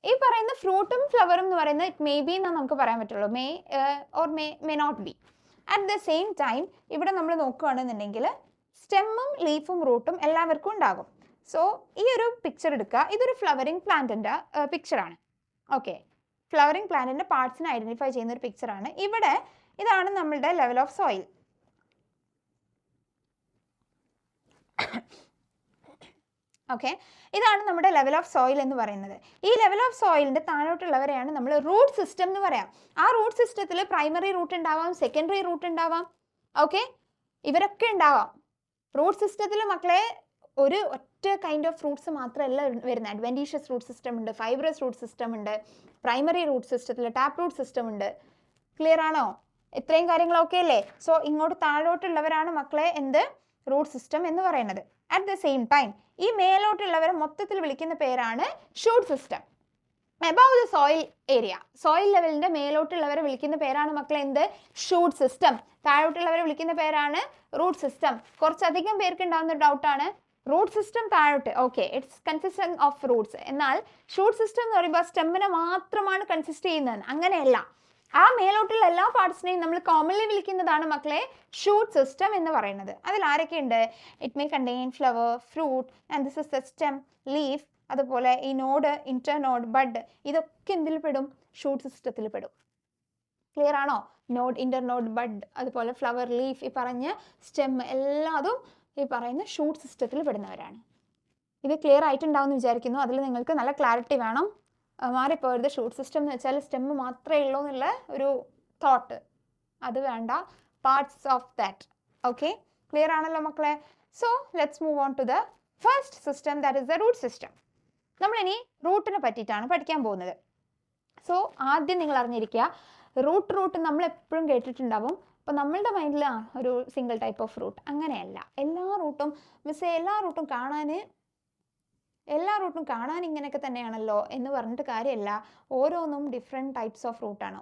ഈ പറയുന്ന ഫ്രൂട്ടും ഫ്ലവറും എന്ന് പറയുന്നത് ഇറ്റ് മേ ബി എന്നാണ് നമുക്ക് പറയാൻ പറ്റുള്ളൂ. May or may not be. At the same time ഇവിടെ നമ്മൾ നോക്കുകയാണെന്നുണ്ടെങ്കിൽ സ്റ്റെമ്മും ലീഫും റൂട്ടും എല്ലാവർക്കും ഉണ്ടാകും. സോ ഈ ഒരു പിക്ചർ എടുക്കുക. ഇതൊരു ഫ്ലവറിംഗ് പ്ലാന്റിൻ്റെ പിക്ചറാണ്. ഓക്കെ, ഫ്ലവറിംഗ് പ്ലാന്റിൻ്റെ പാർട്സിനെ ഐഡൻറ്റിഫൈ ചെയ്യുന്ന ഒരു പിക്ചറാണ്. ഇവിടെ ഇതാണ് നമ്മളുടെ ലെവൽ ഓഫ് സോയിൽ. ഓക്കെ, ഇതാണ് നമ്മുടെ ലെവൽ ഓഫ് സോയിൽ എന്ന് പറയുന്നത്. ഈ ലെവൽ ഓഫ് സോയിലിൻ്റെ താഴോട്ടുള്ളവരെയാണ് നമ്മൾ റൂട്ട് സിസ്റ്റം എന്ന് പറയാം. ആ റൂട്ട് സിസ്റ്റത്തിൽ പ്രൈമറി റൂട്ട് ഉണ്ടാവാം, സെക്കൻഡറി റൂട്ട് ഉണ്ടാവാം. ഓക്കെ, ഇവരൊക്കെ ഉണ്ടാവാം. റൂട്ട് സിസ്റ്റത്തിൽ മക്കളെ ഒരു ഒറ്റ കൈൻഡ് ഓഫ് ഫ്രൂട്ട്സ് മാത്രമല്ല വരുന്നത്. അഡ്വൻറ്റീഷ്യസ് റൂട്ട് സിസ്റ്റം ഉണ്ട്, ഫൈബ്രസ് റൂട്ട് സിസ്റ്റം ഉണ്ട്, പ്രൈമറി റൂട്ട് സിസ്റ്റത്തിൽ ടാപ്പ് റൂട്ട് സിസ്റ്റം ഉണ്ട്. ക്ലിയർ ആണോ? ഇത്രയും കാര്യങ്ങളൊക്കെ അല്ലേ? സോ ഇങ്ങോട്ട് താഴോട്ടുള്ളവരാണ് മക്കളെ എന്ത്? റൂട്ട് സിസ്റ്റം എന്ന് പറയുന്നത്. അറ്റ് ദ സെയിം ടൈം ഈ മേലോട്ടുള്ളവരെ മൊത്തത്തിൽ വിളിക്കുന്ന പേരാണ് shoot system. Above the soil area, soil ലെവലിൻ്റെ മേലോട്ടുള്ളവരെ വിളിക്കുന്ന പേരാണ് മക്കളെ എന്ത്? Shoot system. താഴോട്ടുള്ളവരെ വിളിക്കുന്ന പേരാണ് റൂട്ട് സിസ്റ്റം. കുറച്ചധികം പേർക്ക് ഉണ്ടാകുന്ന ഡൗട്ടാണ് റൂട്ട് സിസ്റ്റം താഴോട്ട്. Okay, it's consistent of Roots. എന്നാൽ ഷൂട്ട് സിസ്റ്റം എന്ന് പറയുമ്പോൾ സ്റ്റെമ്മിനെ മാത്രമാണ് കൺസിസ്റ്റ് ചെയ്യുന്നത്. അങ്ങനെയല്ല, ആ മേലോട്ടുള്ള എല്ലാ പാർട്സിനെയും നമ്മൾ കോമൺലി വിളിക്കുന്നതാണ് മക്കളെ ഷൂട്ട് സിസ്റ്റം എന്ന് പറയുന്നത്. അതിൽ ആരൊക്കെയുണ്ട്? It may contain flower, fruit, and this is the stem, leaf, അതുപോലെ ഈ നോഡ്, ഇന്റർനോഡ്, ബഡ്, ഇതൊക്കെ എന്തിൽ പെടും? ഷൂട്ട് സിസ്റ്റത്തിൽ പെടും. ക്ലിയർ ആണോ? നോഡ്, ഇന്റർനോഡ്, ബഡ്, അതുപോലെ ഫ്ലവർ, ലീഫ്, ഈ പറഞ്ഞ സ്റ്റെം എല്ലാതും ഈ പറയുന്ന ഷൂട്ട് സിസ്റ്റത്തിൽ പെടുന്നവരാണ്. ഇത് ക്ലിയർ ആയിട്ടുണ്ടാവുമെന്ന് വിചാരിക്കുന്നു. അതിൽ നിങ്ങൾക്ക് നല്ല ക്ലാരിറ്റി വേണം. മാറിപ്പോയത് ഷൂട്ട് സിസ്റ്റം എന്ന് വെച്ചാൽ സ്റ്റെമ്മ് മാത്രമേ ഉള്ളൂ എന്നുള്ള ഒരു തോട്ട്, അത് വേണ്ട. Parts of that. Okay, clear ആണല്ലോ മക്കളെ? So let's move on to the first system, that is the root system. നമ്മളിനി റൂട്ടിനെ പറ്റിയിട്ടാണ് പഠിക്കാൻ പോകുന്നത്. സോ ആദ്യം നിങ്ങൾ അറിഞ്ഞിരിക്കുക, റൂട്ട് നമ്മൾ എപ്പോഴും കേട്ടിട്ടുണ്ടാവും. അപ്പോൾ നമ്മളുടെ മൈൻഡിൽ ഒരു സിംഗിൾ ടൈപ്പ് ഓഫ് റൂട്ട്, അങ്ങനെയല്ല. എല്ലാ റൂട്ടും കാണാൻ ഇങ്ങനെയൊക്കെ തന്നെയാണല്ലോ എന്ന് പറഞ്ഞിട്ട് കാര്യമല്ല. ഓരോന്നും ഡിഫറെൻറ്റ് ടൈപ്സ് ഓഫ് റൂട്ടാണ്.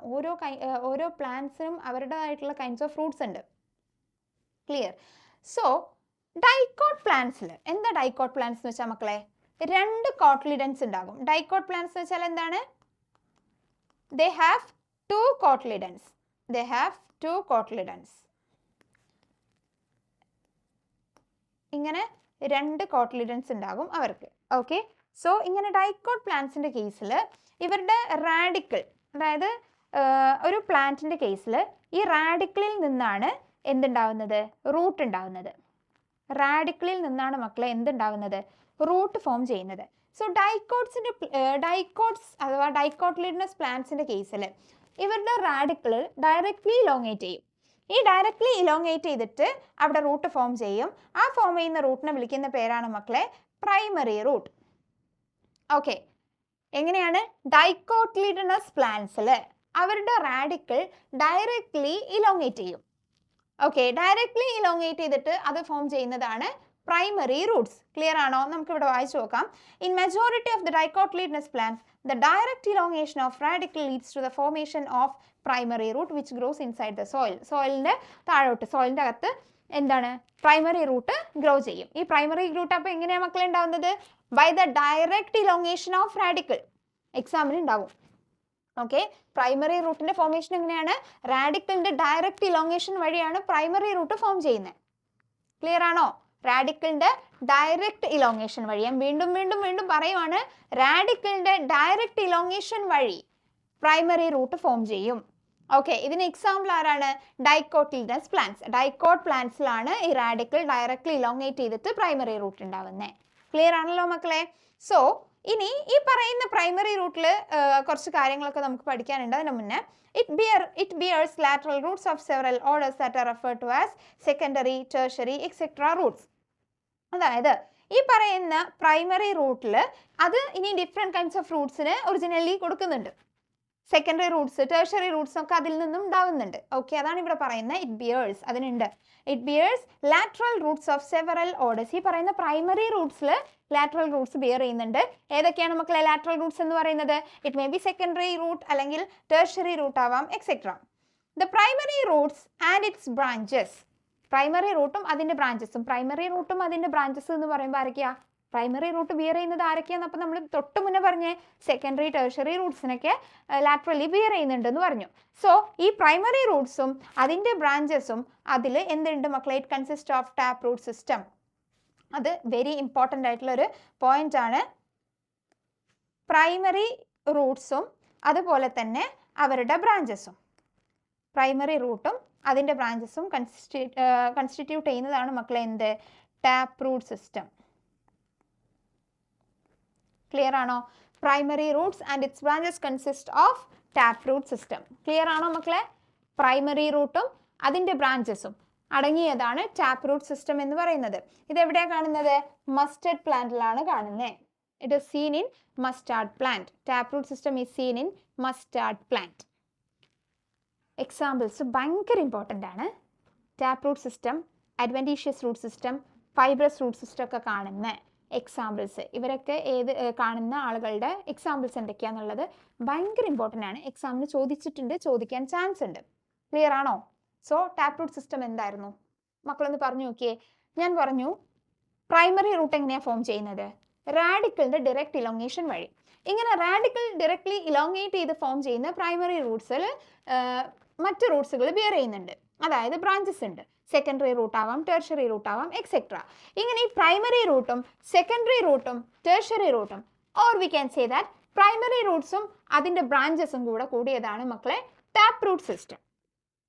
ഓരോ പ്ലാന്റ്സിനും അവരുടേതായിട്ടുള്ള കൈൻഡ്സ് ഓഫ് ഫ്രൂട്ട്സ് ഉണ്ട്. ക്ലിയർ? സോ ഡൈക്കോട്ട് പ്ലാന്റ്സിൽ എന്താ ഡൈക്കോട്ട് പ്ലാന്റ്സ് എന്ന് വെച്ചാൽ മക്കളെ? 2 കോട്ട്ലിഡൻസ് ഉണ്ടാകും. ഡൈക്കോട്ട് പ്ലാന്റ്സ് എന്ന് വെച്ചാൽ എന്താണ്? They have 2 cotyledons. ഇങ്ങനെ 2 കോട്ട്ലിഡൻസ് ഉണ്ടാകും അവർക്ക്. ഓക്കെ, സോ ഇങ്ങനെ ഡൈക്കോട്ട് പ്ലാന്റ്സിൻ്റെ കേസിൽ ഇവരുടെ റാഡിക്കിൾ, അതായത് ഒരു പ്ലാന്റിൻ്റെ കേസിൽ ഈ റാഡിക്കിളിൽ നിന്നാണ് എന്തുണ്ടാവുന്നത്? റൂട്ട് ഉണ്ടാവുന്നത്. റാഡിക്കിളിൽ നിന്നാണ് മക്കളെ എന്തുണ്ടാവുന്നത്? റൂട്ട് ഫോം ചെയ്യുന്നത്. സോ ഡൈക്കോട്ട്സ് അഥവാ ഡൈക്കോട്ട്ലിഡനസ് പ്ലാന്റ്സിൻ്റെ കേസിൽ ഇവരുടെ റാഡിക്കിൾ ഡയറക്റ്റ്ലി ഇലോങ്ങേറ്റ് ചെയ്യും. ഈ ഡയറക്റ്റ്ലി ഇലോങ്ങേറ്റ് ചെയ്തിട്ട് അവിടെ റൂട്ട് ഫോം ചെയ്യും. ആ ഫോം ചെയ്യുന്ന റൂട്ടിനെ വിളിക്കുന്ന പേരാണ് മക്കളെ പ്രൈമറി റൂട്ട്. ഓക്കെ, എങ്ങനെയാണ്? ഡൈക്കോട്ടിലിഡനസ് പ്ലാന്റ്സിൽ അവരുടെ റാഡിക്കിൾ ഡയറക്ട്ലി ഇലോങ്ങേറ്റ് ചെയ്യും. ഓക്കെ, ഡയറക്ട്ലി ഇലോങ്ങേറ്റ് ചെയ്തിട്ട് അത് ഫോം ചെയ്യുന്നതാണ് പ്രൈമറി റൂട്ട്സ്. ക്ലിയർ ആണോ? നമുക്ക് ഇവിടെ വായിച്ചു നോക്കാം. In majority of the dicotyledonous plants the direct elongation of radicle leads to the formation of primary root which grows inside the soil. സോയിലിന്റെ താഴോട്ട്, സോയിലിന്റെ അകത്ത് എന്താണ്? പ്രൈമറി റൂട്ട് ഗ്രോ ചെയ്യും. ഈ പ്രൈമറി റൂട്ട് അപ്പോൾ എങ്ങനെയാണ് മക്കളെ ഉണ്ടാവുന്നത്? By the direct elongation of radicle. എക്സാമിന് ഉണ്ടാവും. ഓക്കെ, പ്രൈമറി റൂട്ടിന്റെ ഫോർമേഷൻ എങ്ങനെയാണ്? റാഡിക്കിളിന്റെ ഡയറക്റ്റ് ഇലോങ്ങേഷൻ വഴിയാണ് പ്രൈമറി റൂട്ട് ഫോം ചെയ്യുന്നത്. ക്ലിയർ ആണോ? റാഡിക്കിളിന്റെ ഡയറക്റ്റ് ഇലോങ്ങേഷൻ വഴി, ഞാൻ വീണ്ടും വീണ്ടും വീണ്ടും പറയുവാണ്, റാഡിക്കിളിന്റെ ഡയറക്റ്റ് ഇലോങ്ങേഷൻ വഴി പ്രൈമറി റൂട്ട് ഫോം ചെയ്യും. ഓക്കെ, ഇതിന് എക്സാമ്പിൾ ആരാണ്? Dicotyledonous plants. ഡൈക്കോട്ട് പ്ലാന്റ്സിലാണ് ഈ റാഡിക്കിൾ ഡയറക്റ്റ്ലി ഇലോങ്ങേറ്റ് ചെയ്തിട്ട് പ്രൈമറി റൂട്ട് ഉണ്ടാവുന്നത്. ക്ലിയർ ആണല്ലോ മക്കളെ? സോ ഇനി ഈ പറയുന്ന പ്രൈമറി റൂട്ടിൽ കുറച്ച് കാര്യങ്ങളൊക്കെ നമുക്ക് പഠിക്കാനുണ്ട്. അതിന് മുന്നേ it bears lateral roots of several orders that are referred to as secondary, tertiary, etc. roots. അതായത് ഈ പറയുന്ന പ്രൈമറി റൂട്ടിൽ അത് ഇനി ഡിഫറെൻറ്റ് കൈൻഡ്സ് ഓഫ് റൂട്ട്സിന് ഒറിജിനലി കൊടുക്കുന്നുണ്ട്. സെക്കൻഡറി റൂട്ട്സ്, ടെർഷറി റൂട്ട്സ് ഒക്കെ അതിൽ നിന്നും ഉണ്ടാവുന്നുണ്ട്. ഓക്കെ, അതാണ് ഇവിടെ പറയുന്നത്. It bears lateral roots of several orders. ഈ പറയുന്ന പ്രൈമറി റൂട്ട്സിൽ ലാറ്ററൽ റൂട്ട്സ് ബിയർ ചെയ്യുന്നുണ്ട്. ഏതൊക്കെയാണ് മക്കളെ ലാറ്ററൽ റൂട്ട്സ് എന്ന് പറയുന്നത്? It may be secondary root അല്ലെങ്കിൽ ടെർഷറി റൂട്ട് ആവാം, etcetera. The primary roots and its branches. Primary റൂട്ടും അതിൻ്റെ ബ്രാഞ്ചസും. പ്രൈമറി റൂട്ടും അതിൻ്റെ ബ്രാഞ്ചസ് എന്ന് പറയുമ്പോൾ ആരൊക്കെയാ? പ്രൈമറി റൂട്ട് ബിയർ ചെയ്യുന്നത് ആരൊക്കെയാന്ന് അപ്പോൾ നമ്മൾ തൊട്ട് മുന്നേ പറഞ്ഞേ സെക്കൻഡറി ടെർഷറി റൂട്ട്സിനൊക്കെ ലാറ്ററലി ബിയർ ചെയ്യുന്നുണ്ടെന്ന് പറഞ്ഞു. സോ ഈ പ്രൈമറി റൂട്ട്സും അതിൻ്റെ ബ്രാഞ്ചസും അതിൽ എന്തുണ്ട് മക്കളെ? It consist of tap root system. അത് വെരി ഇമ്പോർട്ടൻ്റ് ആയിട്ടുള്ളൊരു പോയിന്റ് ആണ്. പ്രൈമറി റൂട്ട്സും അതുപോലെ തന്നെ അവരുടെ ബ്രാഞ്ചസും, പ്രൈമറി റൂട്ടും അതിൻ്റെ ബ്രാഞ്ചസും കൺസ്റ്റിറ്റ്യൂട്ട് ചെയ്യുന്നതാണ് മക്കളെ എന്ത്? Tap root system. ക്ലിയർ ആണോ? Primary roots and its branches consist of tap root system. Clear ആണോ മക്കളെ? പ്രൈമറി റൂട്ടും അതിൻ്റെ ബ്രാഞ്ചസും അടങ്ങിയതാണ് ടാപ്പ് റൂട്ട് സിസ്റ്റം എന്ന് പറയുന്നത്. ഇതെവിടെയാണ് കാണുന്നത്? മസ്റ്റർഡ് പ്ലാന്റിലാണ് കാണുന്നത്. It is seen in mustard plant. Tap root system is seen in mustard plant. Examples ഭയങ്കര ഇമ്പോർട്ടൻ്റ് ആണ്. Tap root system, adventitious root system, fibrous root system ഒക്കെ കാണുന്ന എക്സാമ്പിൾസ്. ഇവരൊക്കെ കാണുന്ന ആളുകളുടെ എക്സാമ്പിൾസ് എന്തൊക്കെയാണെന്നുള്ളത് ഭയങ്കര ഇമ്പോർട്ടൻ്റ് ആണ്. എക്സാമിന് ചോദിച്ചിട്ടുണ്ട്, ചോദിക്കാൻ ചാൻസ് ഉണ്ട്. ക്ലിയർ ആണോ? സോ ടാപ്പ് റൂട്ട് സിസ്റ്റം എന്തായിരുന്നു മക്കളൊന്ന് പറഞ്ഞു നോക്കിയേ. ഞാൻ പറഞ്ഞു പ്രൈമറി റൂട്ട് എങ്ങനെയാണ് ഫോം ചെയ്യുന്നത്? റാഡിക്കിളിൻ്റെ ഡയറക്റ്റ് ഇലോങ്ങേഷൻ വഴി. ഇങ്ങനെ റാഡിക്കിൾ ഡയറക്ട്ലി ഇലോങ്ങേറ്റ് ചെയ്ത് ഫോം ചെയ്യുന്ന പ്രൈമറി റൂട്ട്സിൽ മറ്റ് റൂട്ട്സുകൾ ബിയർ ചെയ്യുന്നുണ്ട്. അതായത് ബ്രാഞ്ചസ് ഉണ്ട്. സെക്കൻഡറി റൂട്ട് ആവാം, ടെർഷറി റൂട്ട് ആവാം, എക്സെട്ര. ഇങ്ങനെ ഈ പ്രൈമറി റൂട്ടും സെക്കൻഡറി റൂട്ടും ടെർഷറി റൂട്ടും, or we can say that primary റൂട്ട്സും അതിൻ്റെ ബ്രാഞ്ചസും കൂടെ കൂടിയതാണ് മക്കളെ tap root system.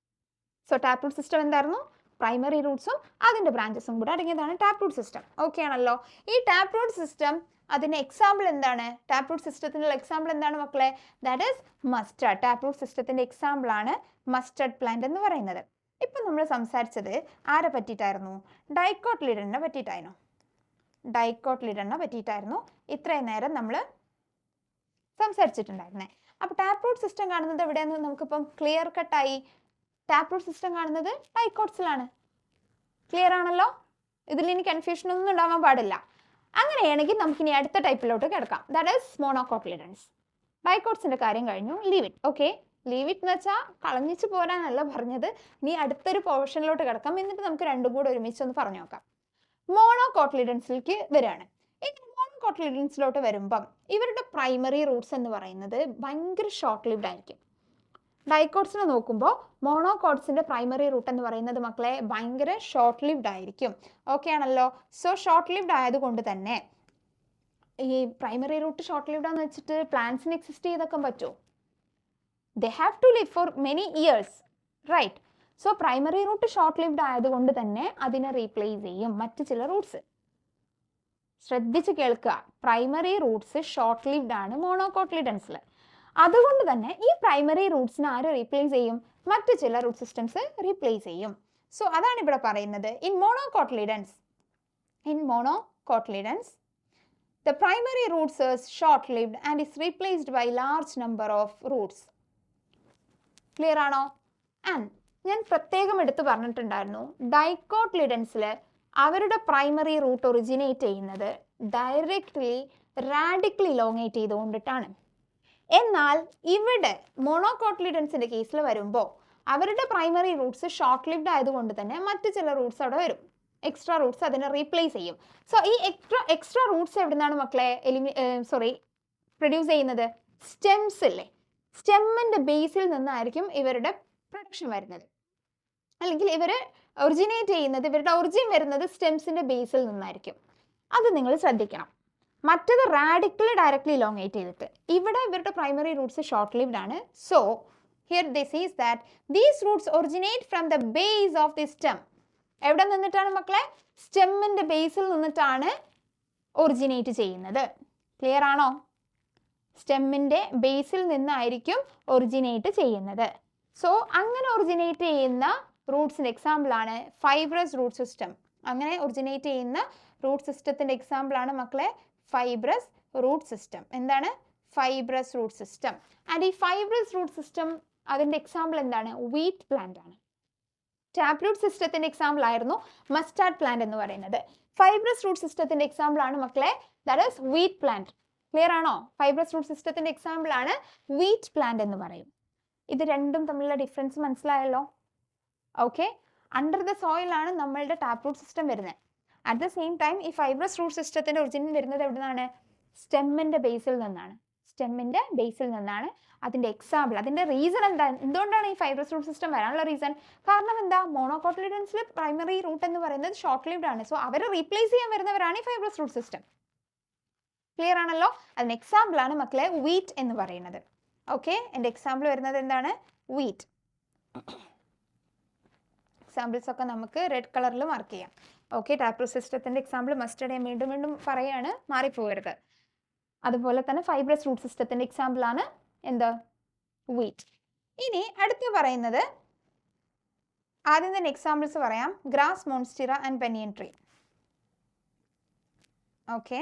So tap root system എന്തായിരുന്നു? പ്രൈമറി റൂട്ട്സും അതിൻ്റെ ബ്രാഞ്ചസും കൂടെ അടങ്ങിയതാണ് ടാപ്പ് റൂട്ട് സിസ്റ്റം. ഓക്കെ ആണല്ലോ? ഈ ടാപ്പ് റൂട്ട് സിസ്റ്റം അതിൻ്റെ എക്സാമ്പിൾ എന്താണ്? ടാപ്പ് റൂട്ട് സിസ്റ്റത്തിനുള്ള എക്സാമ്പിൾ എന്താണ് മക്കളെ? That is mustard. Tap root സിസ്റ്റത്തിൻ്റെ എക്സാമ്പിളാണ് മസ്റ്റർഡ് പ്ലാന്റ് എന്ന് പറയുന്നത്. ഇപ്പം നമ്മൾ സംസാരിച്ചത് ആരെ പറ്റിയിട്ടായിരുന്നു? ഡൈക്കോട്ടിലിഡനെ പറ്റിയിട്ടായിരുന്നു ഇത്രയും നേരം നമ്മൾ സംസാരിച്ചിട്ടുണ്ടായിരുന്നേ. അപ്പോൾ ടാപ്പ് റൂട്ട് സിസ്റ്റം കാണുന്നത് എവിടെയെന്ന് നമുക്കിപ്പം ക്ലിയർ കട്ടായി. ടാപ്പ് റൂട്ട് സിസ്റ്റം കാണുന്നത് ഡൈക്കോട്ട്സിലാണ്. ക്ലിയർ ആണല്ലോ? ഇതിൽ ഇനി കൺഫ്യൂഷൻ ഒന്നും ഉണ്ടാവാൻ പാടില്ല. അങ്ങനെയാണെങ്കിൽ നമുക്കിനി അടുത്ത ടൈപ്പിലോട്ട് കിടക്കാം. That is മോണോകോട്ടിലിഡൻസ്. ഡൈക്കോട്ട്സിൻ്റെ കാര്യം കഴിഞ്ഞു. Leave it. Okay, leave it എന്ന് വെച്ചാൽ കളഞ്ഞിച്ച് പോരാനല്ല പറഞ്ഞത്. ഇനി അടുത്തൊരു പോർഷനിലോട്ട് കിടക്കാം. എന്നിട്ട് നമുക്ക് രണ്ടും കൂടെ ഒരുമിച്ച് ഒന്ന് പറഞ്ഞു നോക്കാം. മോണോകോട്ടിലിഡൻസിലേക്ക് വരികയാണ്. ഇങ്ങനെ മോണോകോട്ടിലിഡൻസിലോട്ട് വരുമ്പം ഇവരുടെ പ്രൈമറി റൂട്ട്സ് എന്ന് പറയുന്നത് ഭയങ്കര ഷോർട്ട് ലിവ്ഡ് ആയിരിക്കും. ഡൈക്കോട്ട്സിനെ നോക്കുമ്പോൾ മോണോകോട്ട്സിൻ്റെ പ്രൈമറി റൂട്ട് എന്ന് പറയുന്നത് മക്കളെ ഭയങ്കര ഷോർട്ട് ലിവ്ഡ് ആയിരിക്കും. ഓക്കെ ആണല്ലോ? സോ ഷോർട്ട് ലിവ്ഡ് ആയതുകൊണ്ട് തന്നെ ഈ പ്രൈമറി റൂട്ട് ഷോർട്ട് ലിവ്ഡ് ആണെന്ന് വെച്ചിട്ട് പ്ലാന്റ്സിന് എക്സിസ്റ്റ് ചെയ്തൊക്കെ പറ്റുമോ? They have to live for many years, right? So primary root short lived ആയതുകൊണ്ട് തന്നെ അതിനെ റീപ്ലേസ് ചെയ്യും മറ്റ് ചില റൂട്ട്സ്. ശ്രദ്ധിച്ച് കേൾക്കുക, പ്രൈമറി റൂട്ട്സ് ഷോർട്ട് ലിവ്ഡ് ആണ് മോണോകോട്ടിലിഡൻസിൽ. അതുകൊണ്ട് തന്നെ ഈ പ്രൈമറി റൂട്ട്സിനെ ആര് റീപ്ലേസ് ചെയ്യും? മറ്റ് ചില റൂട്ട് സിസ്റ്റംസ് റീപ്ലേസ് ചെയ്യും. സോ അതാണ് ഇവിടെ പറയുന്നത്. In monocotyledons The primary roots is short-lived and is replaced by large number of roots. Clear ആണോ? And ഞാൻ പ്രത്യേകം എടുത്ത് പറഞ്ഞിട്ടുണ്ടായിരുന്നു ഡൈക്കോട്ലിഡൻസിൽ അവരുടെ പ്രൈമറി റൂട്ട് ഒറിജിനേറ്റ് ചെയ്യുന്നത് ഡയറക്റ്റ്ലി റാഡിക്കലി ഇലോങ്ങേറ്റ് ചെയ്തുകൊണ്ടിട്ടാണ്. എന്നാൽ ഇവിടെ മോണോകോട്ലിഡൻസിൻ്റെ കേസിൽ വരുമ്പോൾ അവരുടെ പ്രൈമറി റൂട്ട്സ് ഷോർട്ട് ലിവ്ഡ് ആയതുകൊണ്ട് തന്നെ മറ്റ് ചില റൂട്ട്സ് അവിടെ വരും, എക്സ്ട്രാ റൂട്ട്സ് അതിനെ റീപ്ലേസ് ചെയ്യും. സോ ഈ എക്സ്ട്രാ റൂട്ട്സ് എവിടെ നിന്നാണ് മക്കളെ പ്രൊഡ്യൂസ് ചെയ്യുന്നത്? സ്റ്റെംസ് ഇല്ലേ, സ്റ്റെമ്മിൻ്റെ ബേസിൽ നിന്നായിരിക്കും ഇവരുടെ പ്രൊഡക്ഷൻ വരുന്നത്, അല്ലെങ്കിൽ ഇവർ ഒറിജിനേറ്റ് ചെയ്യുന്നത്, ഇവരുടെ ഒറിജിൻ വരുന്നത് സ്റ്റെംസിൻ്റെ ബേസിൽ നിന്നായിരിക്കും. അത് നിങ്ങൾ ശ്രദ്ധിക്കണം. മറ്റത് റാഡിക്കൽ ഡയറക്റ്റ്ലി ഇലോങ്ങേറ്റ് ചെയ്തിട്ട്, ഇവിടെ ഇവരുടെ പ്രൈമറി റൂട്ട്സ് ഷോർട്ട് ലിവ്ഡ് ആണ്. So here this is that these Roots originate from the base of the stem. എവിടെ നിന്നിട്ടാണ് മക്കളെ? സ്റ്റെമ്മിൻ്റെ ബേസിൽ നിന്നിട്ടാണ് ഒറിജിനേറ്റ് ചെയ്യുന്നത്. ക്ലിയർ ആണോ? സ്റ്റെമ്മിൻ്റെ ബേസിൽ നിന്നായിരിക്കും ഒറിജിനേറ്റ് ചെയ്യുന്നത്. സോ അങ്ങനെ ഒറിജിനേറ്റ് ചെയ്യുന്ന റൂട്ട്സിൻ്റെ എക്സാമ്പിളാണ് ഫൈബ്രസ് റൂട്ട് സിസ്റ്റം. അങ്ങനെ ഒറിജിനേറ്റ് ചെയ്യുന്ന റൂട്ട് സിസ്റ്റത്തിൻ്റെ എക്സാമ്പിളാണ് മക്കളെ ഫൈബ്രസ് റൂട്ട് സിസ്റ്റം. എന്താണ്? Fibrous root system. ആൻഡ് ഈ ഫൈബ്രസ് റൂട്ട് സിസ്റ്റം അതിൻ്റെ എക്സാമ്പിൾ എന്താണ്? വീറ്റ് പ്ലാന്റ് ആണ്. ടാപ്പ് റൂട്ട് സിസ്റ്റത്തിൻ്റെ എക്സാമ്പിൾ ആയിരുന്നു മസ്റ്റാർഡ് പ്ലാന്റ് എന്ന് പറയുന്നത്. ഫൈബ്രസ് റൂട്ട് സിസ്റ്റത്തിൻ്റെ എക്സാമ്പിൾ ആണ് മക്കളെ that is wheat plant. Clear ആണോ? ഫൈബ്രസ് റൂട്ട് സിസ്റ്റത്തിൻ്റെ എക്സാമ്പിൾ ആണ് വീറ്റ് പ്ലാന്റ് എന്ന് പറയും. ഇത് രണ്ടും തമ്മിലുള്ള ഡിഫറൻസ് മനസ്സിലായല്ലോ? ഓക്കെ, അണ്ടർ ദ സോയിൽ ആണ് നമ്മളുടെ ടാപ്പ് റൂട്ട് സിസ്റ്റം വരുന്നത്. അറ്റ് ദ സെയിം ടൈം ഈ ഫൈബ്രസ് റൂട്ട് സിസ്റ്റത്തിൻ്റെ ഒറിജിൻ വരുന്നത് എവിടെ നിന്നാണ്? സ്റ്റെമ്മിൻ്റെ ബേസിൽ നിന്നാണ്. സ്റ്റെമ്മിൻ്റെ ബേസിൽ നിന്നാണ്. അതിൻ്റെ എക്സാമ്പിൾ, അതിൻ്റെ റീസൺ എന്താ? എന്തുകൊണ്ടാണ് ഈ ഫൈബ്രസ് റൂട്ട് സിസ്റ്റം വരാനുള്ള റീസൺ? കാരണം എന്താ? മോണോകോട്ലിഡൻസിൽ പ്രൈമറി റൂട്ട് എന്ന് പറയുന്നത് ഷോർട്ട് ലിവ്ഡ് ആണ്. സോ അവരെ റീപ്ലേസ് ചെയ്യാൻ വരുന്നവരാണ് ഈ ഫൈബ്രസ് റൂട്ട് സിസ്റ്റം. ക്ലിയർ ആണല്ലോ? അതിന് എക്സാമ്പിൾ ആണ് മക്കളെ വീറ്റ് എന്ന് പറയുന്നത്. ഓക്കെ, എൻ്റെ എക്സാമ്പിൾ വരുന്നത് എന്താണ്? വീറ്റ്. എക്സാമ്പിൾസ് ഒക്കെ നമുക്ക് റെഡ് കളറിൽ മാർക്ക് ചെയ്യാം. ഓക്കെ, ടാപ്പ് റൂട്ട് സിസ്റ്റത്തിൻ്റെ എക്സാമ്പിൾ മസ്റ്റർഡ് ഞാൻ വീണ്ടും വീണ്ടും പറയാണ്, മാറിപ്പോകരുത്. അതുപോലെ തന്നെ ഫൈബ്രസ് റൂട്ട് സിസ്റ്റത്തിൻ്റെ എക്സാമ്പിൾ ആണ് എന്ത്? വീറ്റ്. ഇനി അടുത്ത് പറയുന്നത്, ആദ്യം തന്നെ എക്സാമ്പിൾസ് പറയാം. Grass, monstera and banyan tree. Okay,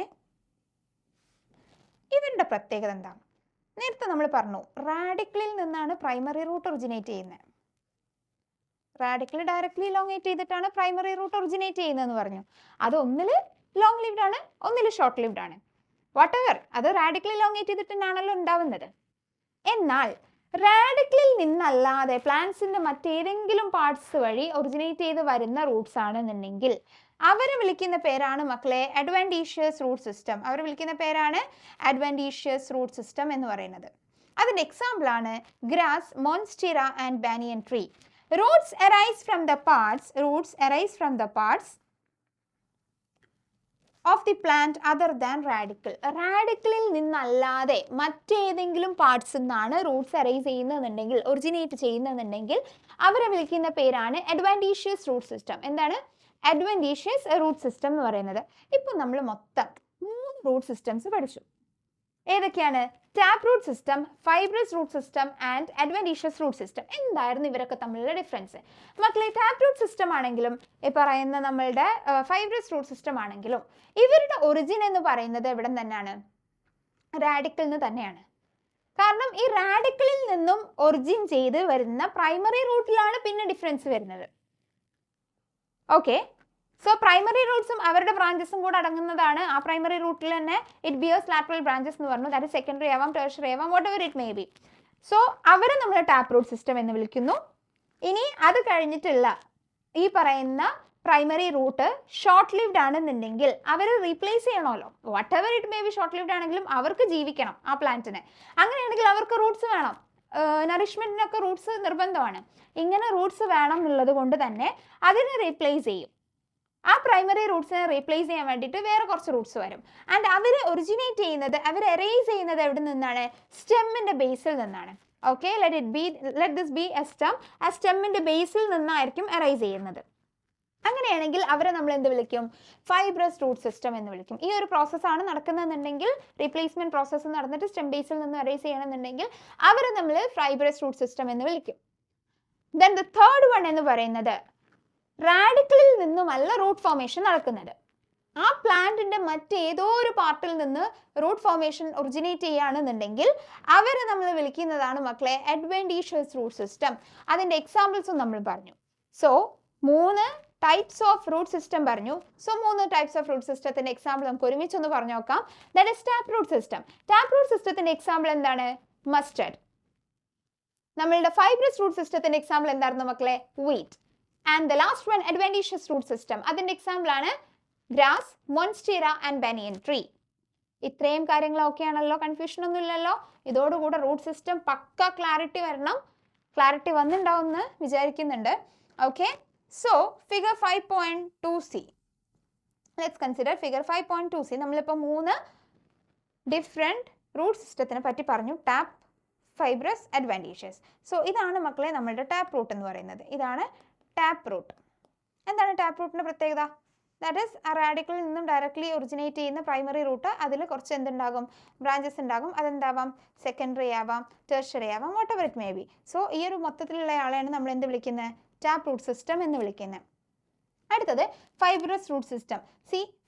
ഇവരുടെ പ്രത്യേകത എന്താ? നേരത്തെ നമ്മൾ പറഞ്ഞു റാഡിക്കലിൽ നിന്നാണ് പ്രൈമറി റൂട്ട് ഒറിജിനേറ്റ് ചെയ്യുന്നത്. റാഡിക്കൽ ഡയറക്റ്റ്ലി ഇലോങ്ങേറ്റ് ചെയ്തിട്ടാണ് പ്രൈമറി റൂട്ട് ഒറിജിനേറ്റ് ചെയ്യുന്നതെന്ന് പറഞ്ഞു. അത് ഒന്നിൽ ലോങ് ലിവ്ഡ് ആണ്, ഒന്നിൽ ഷോർട്ട് ലിവ്ഡ് ആണ്. വാട്ട് എവർ, അത് റാഡിക്കലി ഇലോങ്ങേറ്റ് ചെയ്തിട്ടാണല്ലോ ഉണ്ടാവുന്നത്. എന്നാൽ റാഡിക്കലിൽ നിന്നല്ലാതെ പ്ലാന്റ്സിന്റെ മറ്റേതെങ്കിലും പാർട്സ് വഴി ഒറിജിനേറ്റ് ചെയ്ത് വരുന്ന റൂട്ട്സ് ആണെന്നുണ്ടെങ്കിൽ അവരെ വിളിക്കുന്ന പേരാണ് മക്കളെ അഡ്വാൻറ്റീഷ്യസ് റൂട്ട് സിസ്റ്റം. അവരെ വിളിക്കുന്ന പേരാണ് അഡ്വാൻറ്റീഷ്യസ് റൂട്ട് സിസ്റ്റം എന്ന് പറയുന്നത്. അതിൻ്റെ എക്സാമ്പിൾ ആണ് grass, monstera and banyan tree. Roots arise from the parts of the plant other than radicle. റാഡിക്കലിൽ നിന്നല്ലാതെ മറ്റേതെങ്കിലും പാർട്സ് നിന്നാണ് റൂട്ട്സ് അറൈസ് ചെയ്യുന്നതെന്നുണ്ടെങ്കിൽ, ഒറിജിനേറ്റ് ചെയ്യുന്നതെന്നുണ്ടെങ്കിൽ അവരെ വിളിക്കുന്ന പേരാണ് അഡ്വാൻറ്റീഷ്യസ് റൂട്ട് സിസ്റ്റം. എന്താണ് അഡ്വാൻറ്റീഷ്യസ് റൂട്ട് സിസ്റ്റം എന്ന് പറയുന്നത്? ഇപ്പോൾ നമ്മൾ മൊത്തം 3 റൂട്ട് സിസ്റ്റംസ് പഠിച്ചു. ഏതൊക്കെയാണ്? Tap root system, fibrous root system and adventitious root system. എന്തായിരുന്നു ഇവരൊക്കെ തമ്മിലുള്ള ഡിഫറൻസ്? മക്കളെ ടാപ്പ് റൂട്ട് സിസ്റ്റം ആണെങ്കിലും ഈ പറയുന്ന നമ്മളുടെ ഫൈബ്രസ് റൂട്ട് സിസ്റ്റം ആണെങ്കിലും ഇവരുടെ ഒറിജിൻ എന്ന് പറയുന്നത് എവിടെ തന്നെയാണ്? റാഡിക്കലിൽ നിന്ന് തന്നെയാണ്. കാരണം ഈ റാഡിക്കലിൽ നിന്നും ഒറിജിൻ ചെയ്ത് വരുന്ന പ്രൈമറി റൂട്ടിലാണ് പിന്നെ ഡിഫറൻസ് വരുന്നത്. ഓക്കെ, സോ പ്രൈമറി റൂട്ട്സും അവരുടെ ബ്രാഞ്ചസും കൂടെ അടങ്ങുന്നതാണ്. ആ പ്രൈമറി റൂട്ടിൽ തന്നെ ഇറ്റ് ബിയേഴ്സ് ലാറ്ററൽ ബ്രാഞ്ചസ് എന്ന് പറഞ്ഞു. ദാറ്റ് ഇസ് സെക്കൻഡറി ആവാം, ടെർഷ്യറി ആവാം, what ever it may B. So അവരെ നമ്മൾ ടാപ്പ് റൂട്ട് സിസ്റ്റം എന്ന് വിളിക്കുന്നു. ഇനി അത് കഴിഞ്ഞിട്ടുള്ള ഈ പറയുന്ന പ്രൈമറി റൂട്ട് ഷോർട്ട് ലിവ്ഡ് ആണെന്നുണ്ടെങ്കിൽ അവർ റീപ്ലേസ് ചെയ്യണമല്ലോ. What ever it may B short lived ആണെങ്കിലും അവർക്ക് ജീവിക്കണം ആ പ്ലാന്റിന്. അങ്ങനെയാണെങ്കിൽ അവർക്ക് റൂട്ട്സ് വേണം, നറിഷ്മെൻറ്റിനൊക്കെ റൂട്ട്സ് നിർബന്ധമാണ്. ഇങ്ങനെ റൂട്ട്സ് വേണം എന്നുള്ളത് കൊണ്ട് തന്നെ അതിനെ റീപ്ലേസ് ചെയ്യും. ആ പ്രൈമറി റൂട്ട്സിനെ റീപ്ലേസ് ചെയ്യാൻ വേണ്ടിയിട്ട് വേറെ കുറച്ച് റൂട്ട്സ് വരും. ആൻഡ് അവർ ഒറിജിനേറ്റ് ചെയ്യുന്നത്, അവർ എറേസ് ചെയ്യുന്നത് എവിടെ നിന്നാണ്? സ്റ്റെമ്മിൻ്റെ ബേസിൽ നിന്നാണ്. Okay, let this B A stem. ആ സ്റ്റെമ്മിൻ്റെ ബേസിൽ നിന്നായിരിക്കും എറേസ് ചെയ്യുന്നത്. അങ്ങനെയാണെങ്കിൽ അവരെ നമ്മൾ എന്ത് വിളിക്കും? ഫൈബ്രസ് റൂട്ട് സിസ്റ്റം എന്ന് വിളിക്കും. ഈ ഒരു പ്രോസസ്സാണ് നടക്കുന്നതെന്നുണ്ടെങ്കിൽ, റീപ്ലേസ്മെൻറ്റ് പ്രോസസ്സ് നടന്നിട്ട് സ്റ്റെം ബേസിൽ നിന്ന് എറേസ് ചെയ്യണമെന്നുണ്ടെങ്കിൽ അവരെ നമ്മൾ ഫൈബ്രസ് റൂട്ട് സിസ്റ്റം എന്ന് വിളിക്കും. ദെൻ ദ തേർഡ് വൺ എന്ന് പറയുന്നത് റാഡിക്കലിൽ നിന്നുമല്ല റൂട്ട് ഫോർമേഷൻ നടക്കുന്നത്. ആ പ്ലാന്റിന്റെ മറ്റേതോ ഒരു പാർട്ടിൽ നിന്ന് റൂട്ട് ഫോർമേഷൻ ഒറിജിനേറ്റ് ചെയ്യുകയാണെന്നുണ്ടെങ്കിൽ അവരെ നമ്മൾ വിളിക്കുന്നതാണ് മക്കളെ അഡ്വാൻറ്റീഷ്യസ് റൂട്ട് സിസ്റ്റം. അതിന്റെ എക്സാമ്പിൾസും നമ്മൾ പറഞ്ഞു. So 3 types of root system പറഞ്ഞു. സോ 3 ടൈപ്സ് ഓഫ് റൂട്ട് സിസ്റ്റത്തിന്റെ എക്സാമ്പിൾ നമുക്ക് ഒരുമിച്ചൊന്ന് പറഞ്ഞു നോക്കാം. That is tap root system. Tap root സിസ്റ്റത്തിന്റെ എക്സാമ്പിൾ എന്താണ്? മസ്റ്റർഡ്. നമ്മളുടെ ഫൈബ്രസ് റൂട്ട് സിസ്റ്റത്തിന്റെ എക്സാമ്പിൾ എന്തായിരുന്നു മക്കളെ? Wheat. And the last one adventitious root system, അതിന്റെ എക്സാമ്പിൾ ആണ് grass, monstera and banyan tree. ഇത്രയും കാര്യങ്ങളൊക്കെ ആണല്ലോ, കൺഫ്യൂഷൻ ഒന്നും ഇല്ലല്ലോ. ഇതോടുകൂടെ റൂട്ട് സിസ്റ്റം പക്ക ക്ലാരിറ്റി വരണം. ക്ലാരിറ്റി വന്നിട്ടുണ്ടാവും എന്ന് വിചാരിക്കുന്നുണ്ട്. Okay, so figure 5.2c, let's consider figure 5.2c. നമ്മളിപ്പോൾ 3 ഡിഫറെൻറ്റ് റൂട്ട് സിസ്റ്റത്തിനെ പറ്റി പറഞ്ഞു. Tap, fibrous, അഡ്വാൻറ്റീഷ്യസ്. സോ ഇതാണ് മക്കളെ നമ്മളുടെ ടാപ്പ് റൂട്ട് എന്ന് പറയുന്നത്. ഇതാണ് ടാപ്പ് റൂട്ട്. എന്താണ് ടാപ്പ് റൂട്ടിൻ്റെ പ്രത്യേകത? ദാറ്റ് ഈസ് ആ റാഡിക്കലിൽ നിന്നും ഡയറക്ട്ലി ഒറിജിനേറ്റ് ചെയ്യുന്ന പ്രൈമറി റൂട്ട്. അതിൽ കുറച്ച് എന്തുണ്ടാകും? ബ്രാഞ്ചസ് ഉണ്ടാകും. അതെന്താവാം? സെക്കൻഡറി ആവാം, ടെർഷ്യറി ആവാം, what ever it may B. So ഈ ഒരു മൊത്തത്തിലുള്ള ആളെയാണ് നമ്മൾ എന്ത് വിളിക്കുന്നത്? ടാപ്പ് റൂട്ട് സിസ്റ്റം എന്ന് വിളിക്കുന്നത്. അടുത്തത് fibrous root system.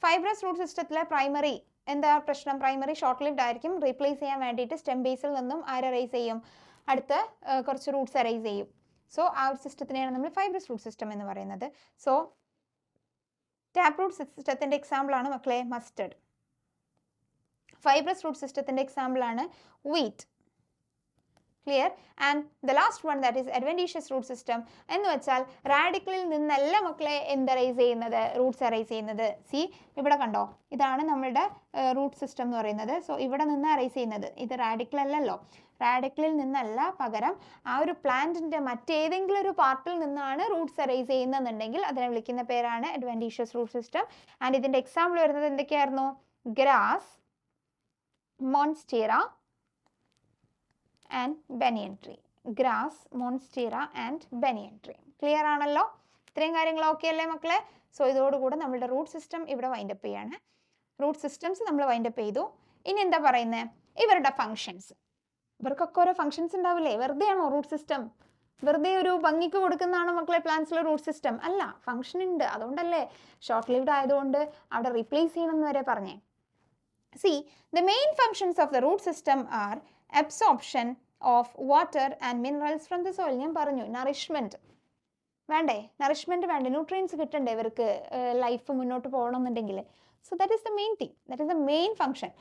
Fibrous root സിസ്റ്റത്തിലെ പ്രൈമറി എന്താ പ്രശ്നം? പ്രൈമറി ഷോർട്ട് ലിവ്ഡ് ആയിരിക്കും. റീപ്ലേസ് ചെയ്യാൻ വേണ്ടിയിട്ട് സ്റ്റെം ബേസിൽ നിന്നും ആര് അറൈസ് ചെയ്യും? അടുത്ത കുറച്ച് റൂട്ട്സ് അറൈസ് ചെയ്യും. സോ ആ ഒരു സിസ്റ്റത്തിനെയാണ് നമ്മൾ ഫൈബ്രസ് റൂട്ട് സിസ്റ്റം എന്ന് പറയുന്നത്. സോ ടാപ്പ് റൂട്ട് സിസ്റ്റത്തിന്റെ എക്സാമ്പിൾ ആണ് മക്കളെ മസ്റ്റർഡ്. ഫൈബ്രസ് റൂട്ട് സിസ്റ്റത്തിന്റെ എക്സാമ്പിൾ ആണ് wheat. Clear? And the last one that is adventitious root system എന്ന് വെച്ചാൽ റാഡിക്കലിൽ നിന്നല്ല മക്കളെ എന്ത് അറൈസ് ചെയ്യുന്നത്? റൂട്ട്സ് അറൈസ് ചെയ്യുന്നത്. ഇവിടെ കണ്ടോ, ഇതാണ് നമ്മളുടെ റൂട്ട് സിസ്റ്റം എന്ന് പറയുന്നത്. സോ ഇവിടെ നിന്ന് അറൈസ് ചെയ്യുന്നത്, ഇത് റാഡിക്കൽ അല്ലല്ലോ. റാഡിക്കലിൽ നിന്നല്ല, പകരം ആ ഒരു പ്ലാന്റിന്റെ മറ്റേതെങ്കിലും ഒരു പാർട്ടിൽ നിന്നാണ് റൂട്ട്സ് അറൈസ് ചെയ്യുന്നതെന്നുണ്ടെങ്കിൽ അതിനെ വിളിക്കുന്ന പേരാണ് അഡ്വാൻറ്റീഷ്യസ് റൂട്ട് സിസ്റ്റം. ആൻഡ് ഇതിന്റെ എക്സാമ്പിൾ വരുന്നത് എന്തൊക്കെയായിരുന്നു? Grass, monstera and banyan tree. Grass, monstera and banyan tree. Clear ആണല്ലോ? ഇത്രയും കാര്യങ്ങൾ ഓക്കെ അല്ലേ മക്കളെ? സോ ഇതോടുകൂടെ നമ്മളുടെ റൂട്ട് സിസ്റ്റം ഇവിടെ വൈൻഡപ്പ് ചെയ്യാണ്. റൂട്ട് സിസ്റ്റംസ് നമ്മൾ വൈൻഡപ്പ് ചെയ്തു. ഇനി എന്താ പറയുന്നത്? ഇവരുടെ ഫങ്ഷൻസ്. ഇവർക്കൊക്കെ ഓരോ ഫങ്ഷൻസ് ഉണ്ടാവില്ലേ? വെറുതെ ആണോ റൂട്ട് സിസ്റ്റം? വെറുതെ ഒരു ഭംഗിക്ക് കൊടുക്കുന്നതാണോ മക്കളെ പ്ലാന്റ്സിലെ റൂട്ട് സിസ്റ്റം? അല്ല, ഫങ്ഷൻ ഉണ്ട്. അതുകൊണ്ടല്ലേ ഷോർട്ട് ലിവ്ഡ് ആയതുകൊണ്ട് അവിടെ റീപ്ലേസ് ചെയ്യണമെന്ന് വരെ പറഞ്ഞേ. the main functions of the root system are absorption of water and minerals from the soil. ഞാൻ പറഞ്ഞു നറിഷ്മെന്റ് വേണ്ടേ? നറിഷ്മെന്റ് വേണ്ടേ? ന്യൂട്രിയൻസ് കിട്ടണ്ടേ ഇവർക്ക് ലൈഫ് മുന്നോട്ട് പോകണമെന്നുണ്ടെങ്കിൽ? So that is the main thing, that is the main function.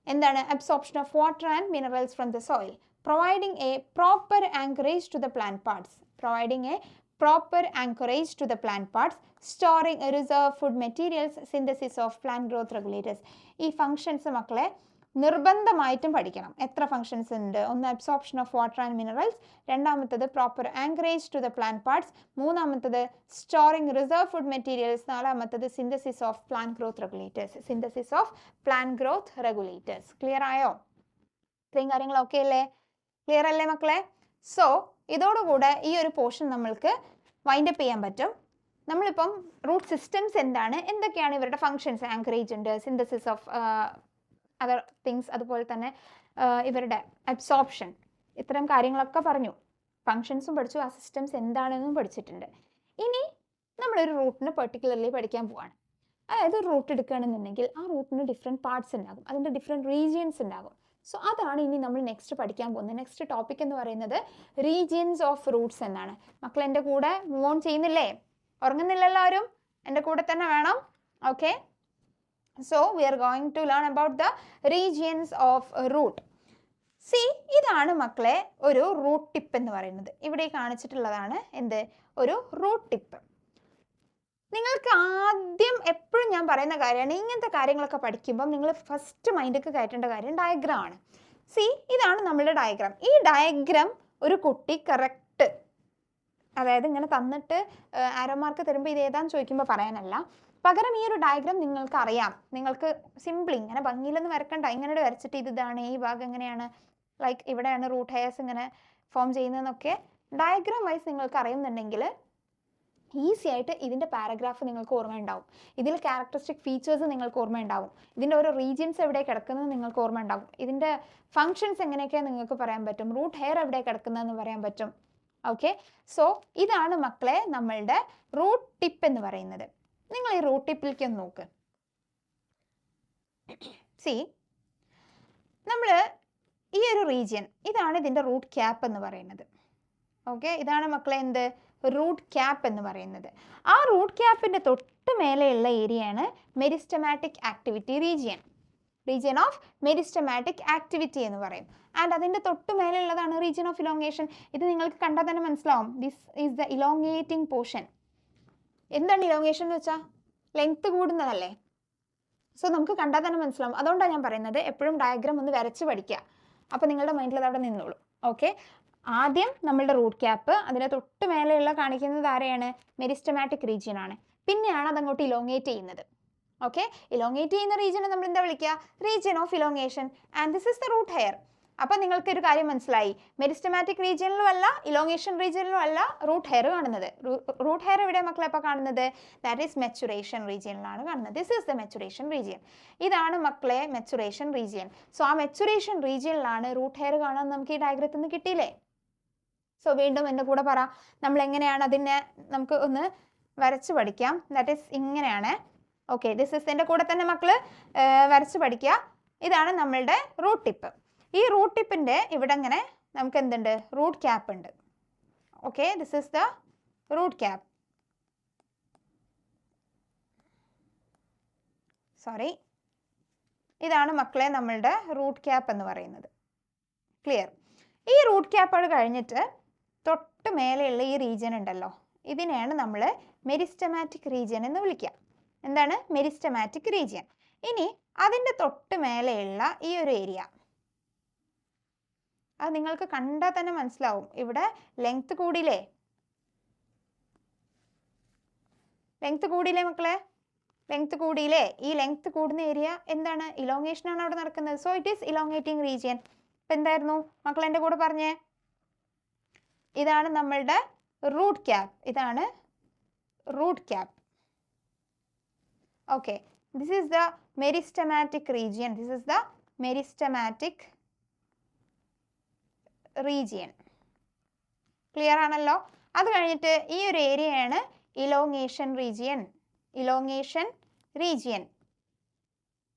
എന്താണ്? Absorption of water and minerals from the soil, providing a proper anchorage to the plant parts, providing a proper anchorage to the plant parts, storing reserve food materials, synthesis of plant growth regulators. ഈ functions മക്കളെ നിർബന്ധമായിട്ടും പഠിക്കണം. എത്ര functions ഉണ്ട്? ഒന്ന് absorption of water and minerals, രണ്ടാമത്തത് proper anchorage to the plant parts, മൂന്നാമത്തത് storing reserve food materials, നാലാമത്തത് synthesis of plant growth regulators. Synthesis of plant growth regulators. Clear ആയോ? ഇത്രയും കാര്യങ്ങൾ ഓക്കെ അല്ലേ? ക്ലിയർ അല്ലേ മക്കളെ? സോ ഇതോടുകൂടെ ഈ ഒരു പോർഷൻ നമ്മൾക്ക് വൈൻഡപ്പ് ചെയ്യാൻ പറ്റും. നമ്മളിപ്പം റൂട്ട് സിസ്റ്റംസ് എന്താണ്, എന്തൊക്കെയാണ് ഇവരുടെ ഫങ്ഷൻസ്, ആങ്കറേജ് ഉണ്ട്, സിന്തസിസ് ഓഫ് അതർ തിങ്സ്, അതുപോലെ തന്നെ ഇവരുടെ അബ്സോർപ്ഷൻ, ഇത്തരം കാര്യങ്ങളൊക്കെ പറഞ്ഞു. ഫങ്ഷൻസും പഠിച്ചു, ആ സിസ്റ്റംസ് എന്താണെന്നും പഠിച്ചിട്ടുണ്ട്. ഇനി നമ്മളൊരു റൂട്ടിന് പെർട്ടിക്കുലർലി പഠിക്കാൻ പോവാണ്. അതായത് ഒരു റൂട്ട് എടുക്കുകയാണെന്നുണ്ടെങ്കിൽ ആ റൂട്ടിന് ഡിഫറെൻറ്റ് പാർട്സ് ഉണ്ടാകും, അതിൻ്റെ ഡിഫറെൻറ്റ് റീജിയൻസ് ഉണ്ടാകും. സോ അതാണ് ഇനി നമ്മൾ നെക്സ്റ്റ് പഠിക്കാൻ പോകുന്നത്. നെക്സ്റ്റ് ടോപ്പിക് എന്ന് പറയുന്നത് റീജിയൻസ് ഓഫ് റൂട്ട്സ് എന്നാണ്. മക്കൾ എൻ്റെ കൂടെ മൂവ് ഓൺ ചെയ്യുന്നില്ലേ? ഉറങ്ങുന്നില്ലല്ലോ ആരും? എൻ്റെ കൂടെ തന്നെ വേണം. Okay, so we are going to learn about the regions of root. ഇതാണ് മക്കളെ ഒരു റൂട്ട് ടിപ്പ് എന്ന് പറയുന്നത്. ഇവിടെ കാണിച്ചിട്ടുള്ളതാണ് എന്ത്? ഒരു റൂട്ട് ടിപ്പ്. നിങ്ങൾക്ക് ആദ്യം എപ്പോഴും ഞാൻ പറയുന്ന കാര്യമാണ്, ഇങ്ങനത്തെ കാര്യങ്ങളൊക്കെ പഠിക്കുമ്പം നിങ്ങൾ ഫസ്റ്റ് മൈൻഡിലേക്ക് കയറ്റേണ്ട കാര്യം ഡയഗ്രാം ആണ്. ഇതാണ് നമ്മളുടെ ഡയഗ്രാം. ഈ ഡയഗ്രാം ഒരു കുട്ടി കറക്റ്റ്, അതായത് ഇങ്ങനെ തന്നിട്ട് ആരോ മാർക്ക് തരുമ്പോൾ ഇത് ഏതാന്ന് ചോദിക്കുമ്പോൾ പറയാനല്ല, പകരം ഈ ഒരു ഡയഗ്രാം നിങ്ങൾക്ക് അറിയാം. നിങ്ങൾക്ക് സിംപിളി ഇങ്ങനെ ഭംഗിയിലൊന്നും വരക്കണ്ട, ഇങ്ങനെ വരച്ചിട്ട് ഇതാണ് ഈ ഭാഗം എങ്ങനെയാണ്, ലൈക്ക് ഇവിടെയാണ് റൂട്ട് ഹെയർസ് ഇങ്ങനെ ഫോം ചെയ്യുന്നതെന്നൊക്കെ ഡയഗ്രാം വൈസ് നിങ്ങൾക്ക് അറിയുന്നുണ്ടെങ്കിൽ ഈസി ആയിട്ട് ഇതിൻ്റെ പാരഗ്രാഫ് നിങ്ങൾക്ക് ഓർമ്മയുണ്ടാവും. ഇതിൽ ക്യാരക്ടറിസ്റ്റിക് ഫീച്ചേഴ്സ് നിങ്ങൾക്ക് ഓർമ്മയുണ്ടാവും. ഇതിൻ്റെ ഓരോ റീജിയൻസ് എവിടെ കിടക്കുന്നത് നിങ്ങൾക്ക് ഓർമ്മയുണ്ടാവും. ഇതിൻ്റെ ഫങ്ഷൻസ് എങ്ങനെയൊക്കെയാണ് നിങ്ങൾക്ക് പറയാൻ പറ്റും. റൂട്ട് ഹെയർ എവിടെ കിടക്കുന്നതെന്ന് പറയാൻ പറ്റും. ഓക്കെ, സോ ഇതാണ് മക്കളെ നമ്മളുടെ റൂട്ട് ടിപ്പ് എന്ന് പറയുന്നത്. നിങ്ങൾ ഈ റൂട്ട് ടിപ്പിലേക്ക് ഒന്ന് നോക്ക്. സി നമ്മൾ ഈ ഒരു റീജിയൻ ഇതാണ് ഇതിൻ്റെ റൂട്ട് ക്യാപ്പ് എന്ന് പറയുന്നത്. ഓക്കെ, ഇതാണ് മക്കളെ എന്ത് റൂട്ട് ക്യാപ്പ് എന്ന് പറയുന്നത്. ആ റൂട്ട് ക്യാപ്പിൻ്റെ തൊട്ട് മേലെയുള്ള ഏരിയയാണ് meristematic activity region. Region of meristematic activity എന്ന് പറയും. ആൻഡ് അതിൻ്റെ തൊട്ട് മേലെയുള്ളതാണ് റീജിയൻ ഓഫ് ഇലോങ്ങേഷൻ. ഇത് നിങ്ങൾക്ക് കണ്ടാൽ തന്നെ മനസ്സിലാവും. This is the elongating portion. എന്താണ് ഇലോങ്ങേഷൻ എന്ന് വെച്ചാൽ ലെങ്ത് കൂടുന്നതല്ലേ. സോ നമുക്ക് കണ്ടാൽ തന്നെ മനസ്സിലാവും. അതുകൊണ്ടാണ് ഞാൻ പറയുന്നത് എപ്പോഴും ഡയഗ്രാം ഒന്ന് വരച്ച് പഠിക്കുക. അപ്പോൾ നിങ്ങളുടെ മൈൻഡിൽ അത് അവിടെ നിന്നോളൂ. ഓക്കെ, ആദ്യം നമ്മളുടെ റൂട്ട് ക്യാപ്പ്, അതിൻ്റെ തൊട്ട് മേലെയുള്ള കാണിക്കുന്നത് ആരെയാണ്? മെരിസ്റ്റമാറ്റിക് റീജിയൻ ആണ്. പിന്നെയാണ് അതങ്ങോട്ട് ഇലോങ്ങേറ്റ് ചെയ്യുന്നത്. ഓക്കെ, ഇലോങ്ങേറ്റ് ചെയ്യുന്ന റീജിയനെ നമ്മൾ എന്താ വിളിക്കുക? Region of elongation. And this is the root hair. അപ്പോൾ നിങ്ങൾക്ക് ഒരു കാര്യം മനസ്സിലായി, മെരിസ്റ്റമാറ്റിക് റീജിയനിലും അല്ല ഇലോങ്ങേഷൻ റീജിയനിലും അല്ല റൂട്ട് ഹെയർ കാണുന്നത്. റൂട്ട് ഹെയർ എവിടെ മക്കളെ ഇപ്പോൾ കാണുന്നത്? ദാറ്റ് ഈസ് മെച്ചുറേഷൻ റീജിയനിലാണ് കാണുന്നത്. This is the maturation region. ഇതാണ് മക്കളെ മെച്ചുറേഷൻ റീജിയൻ. സോ ആ മെച്ചുറേഷൻ റീജിയനിലാണ് റൂട്ട് ഹെയർ കാണാൻ നമുക്ക് ഈ ഡയഗ്രത്തിൽ നിന്ന് കിട്ടിയില്ലേ? സോ വീണ്ടും എൻ്റെ കൂടെ പറ, നമ്മൾ എങ്ങനെയാണ് അതിനെ നമുക്ക് ഒന്ന് വരച്ച് പഠിക്കാം. ദാറ്റ് ഈസ് ഇങ്ങനെയാണ്. ഓക്കെ, ദിസ് ഇസ് എൻ്റെ കൂടെ തന്നെ മക്കൾ വരച്ച് പഠിക്കുക. ഇതാണ് നമ്മളുടെ റൂട്ട് ടിപ്പ്. ഈ റൂട്ട് ടിപ്പിൻ്റെ ഇവിടെ ഇങ്ങനെ നമുക്ക് എന്തുണ്ട്? റൂട്ട് ക്യാപ്പ് ഉണ്ട്. Okay, this is the root cap. Sorry, ഇതാണ് മക്കളെ നമ്മളുടെ റൂട്ട് ക്യാപ്പ് എന്ന് പറയുന്നത്. ക്ലിയർ? ഈ റൂട്ട് ക്യാപ്പ് കഴിഞ്ഞിട്ട് തൊട്ട് മേലെയുള്ള ഈ റീജിയൻ ഉണ്ടല്ലോ, ഇതിനെയാണ് നമ്മൾ മെരിസ്റ്റമാറ്റിക് റീജിയൻ എന്ന് വിളിക്കുക. എന്താണ്? Meristematic region. ഇനി അതിൻ്റെ തൊട്ട് മേലെയുള്ള ഈ ഒരു ഏരിയ, അത് നിങ്ങൾക്ക് കണ്ടാൽ തന്നെ മനസ്സിലാവും. ഇവിടെ ലെങ്ത് കൂടിയില്ലേ? ലെങ്ത് കൂടിയില്ലേ മക്കളെ? ലെങ്ത് കൂടിയില്ലേ? ഈ ലെങ്ത് കൂടുന്ന ഏരിയ എന്താണ്? ഇലോങ്ങേഷൻ ആണ് അവിടെ നടക്കുന്നത്. So it is elongating region. ഇപ്പം എന്തായിരുന്നു മക്കൾ എൻ്റെ കൂടെ പറഞ്ഞേ? ഇതാണ് നമ്മളുടെ റൂട്ട് ക്യാപ്പ്. ഇതാണ് root cap. Okay, this is the meristematic region. This is the meristematic region. Clear ആണല്ലോ? അത് കഴിഞ്ഞിട്ട് ഈ ഒരു ഏരിയയാണ് ഇലോങ്ങേഷൻ റീജിയൻ. Elongation region.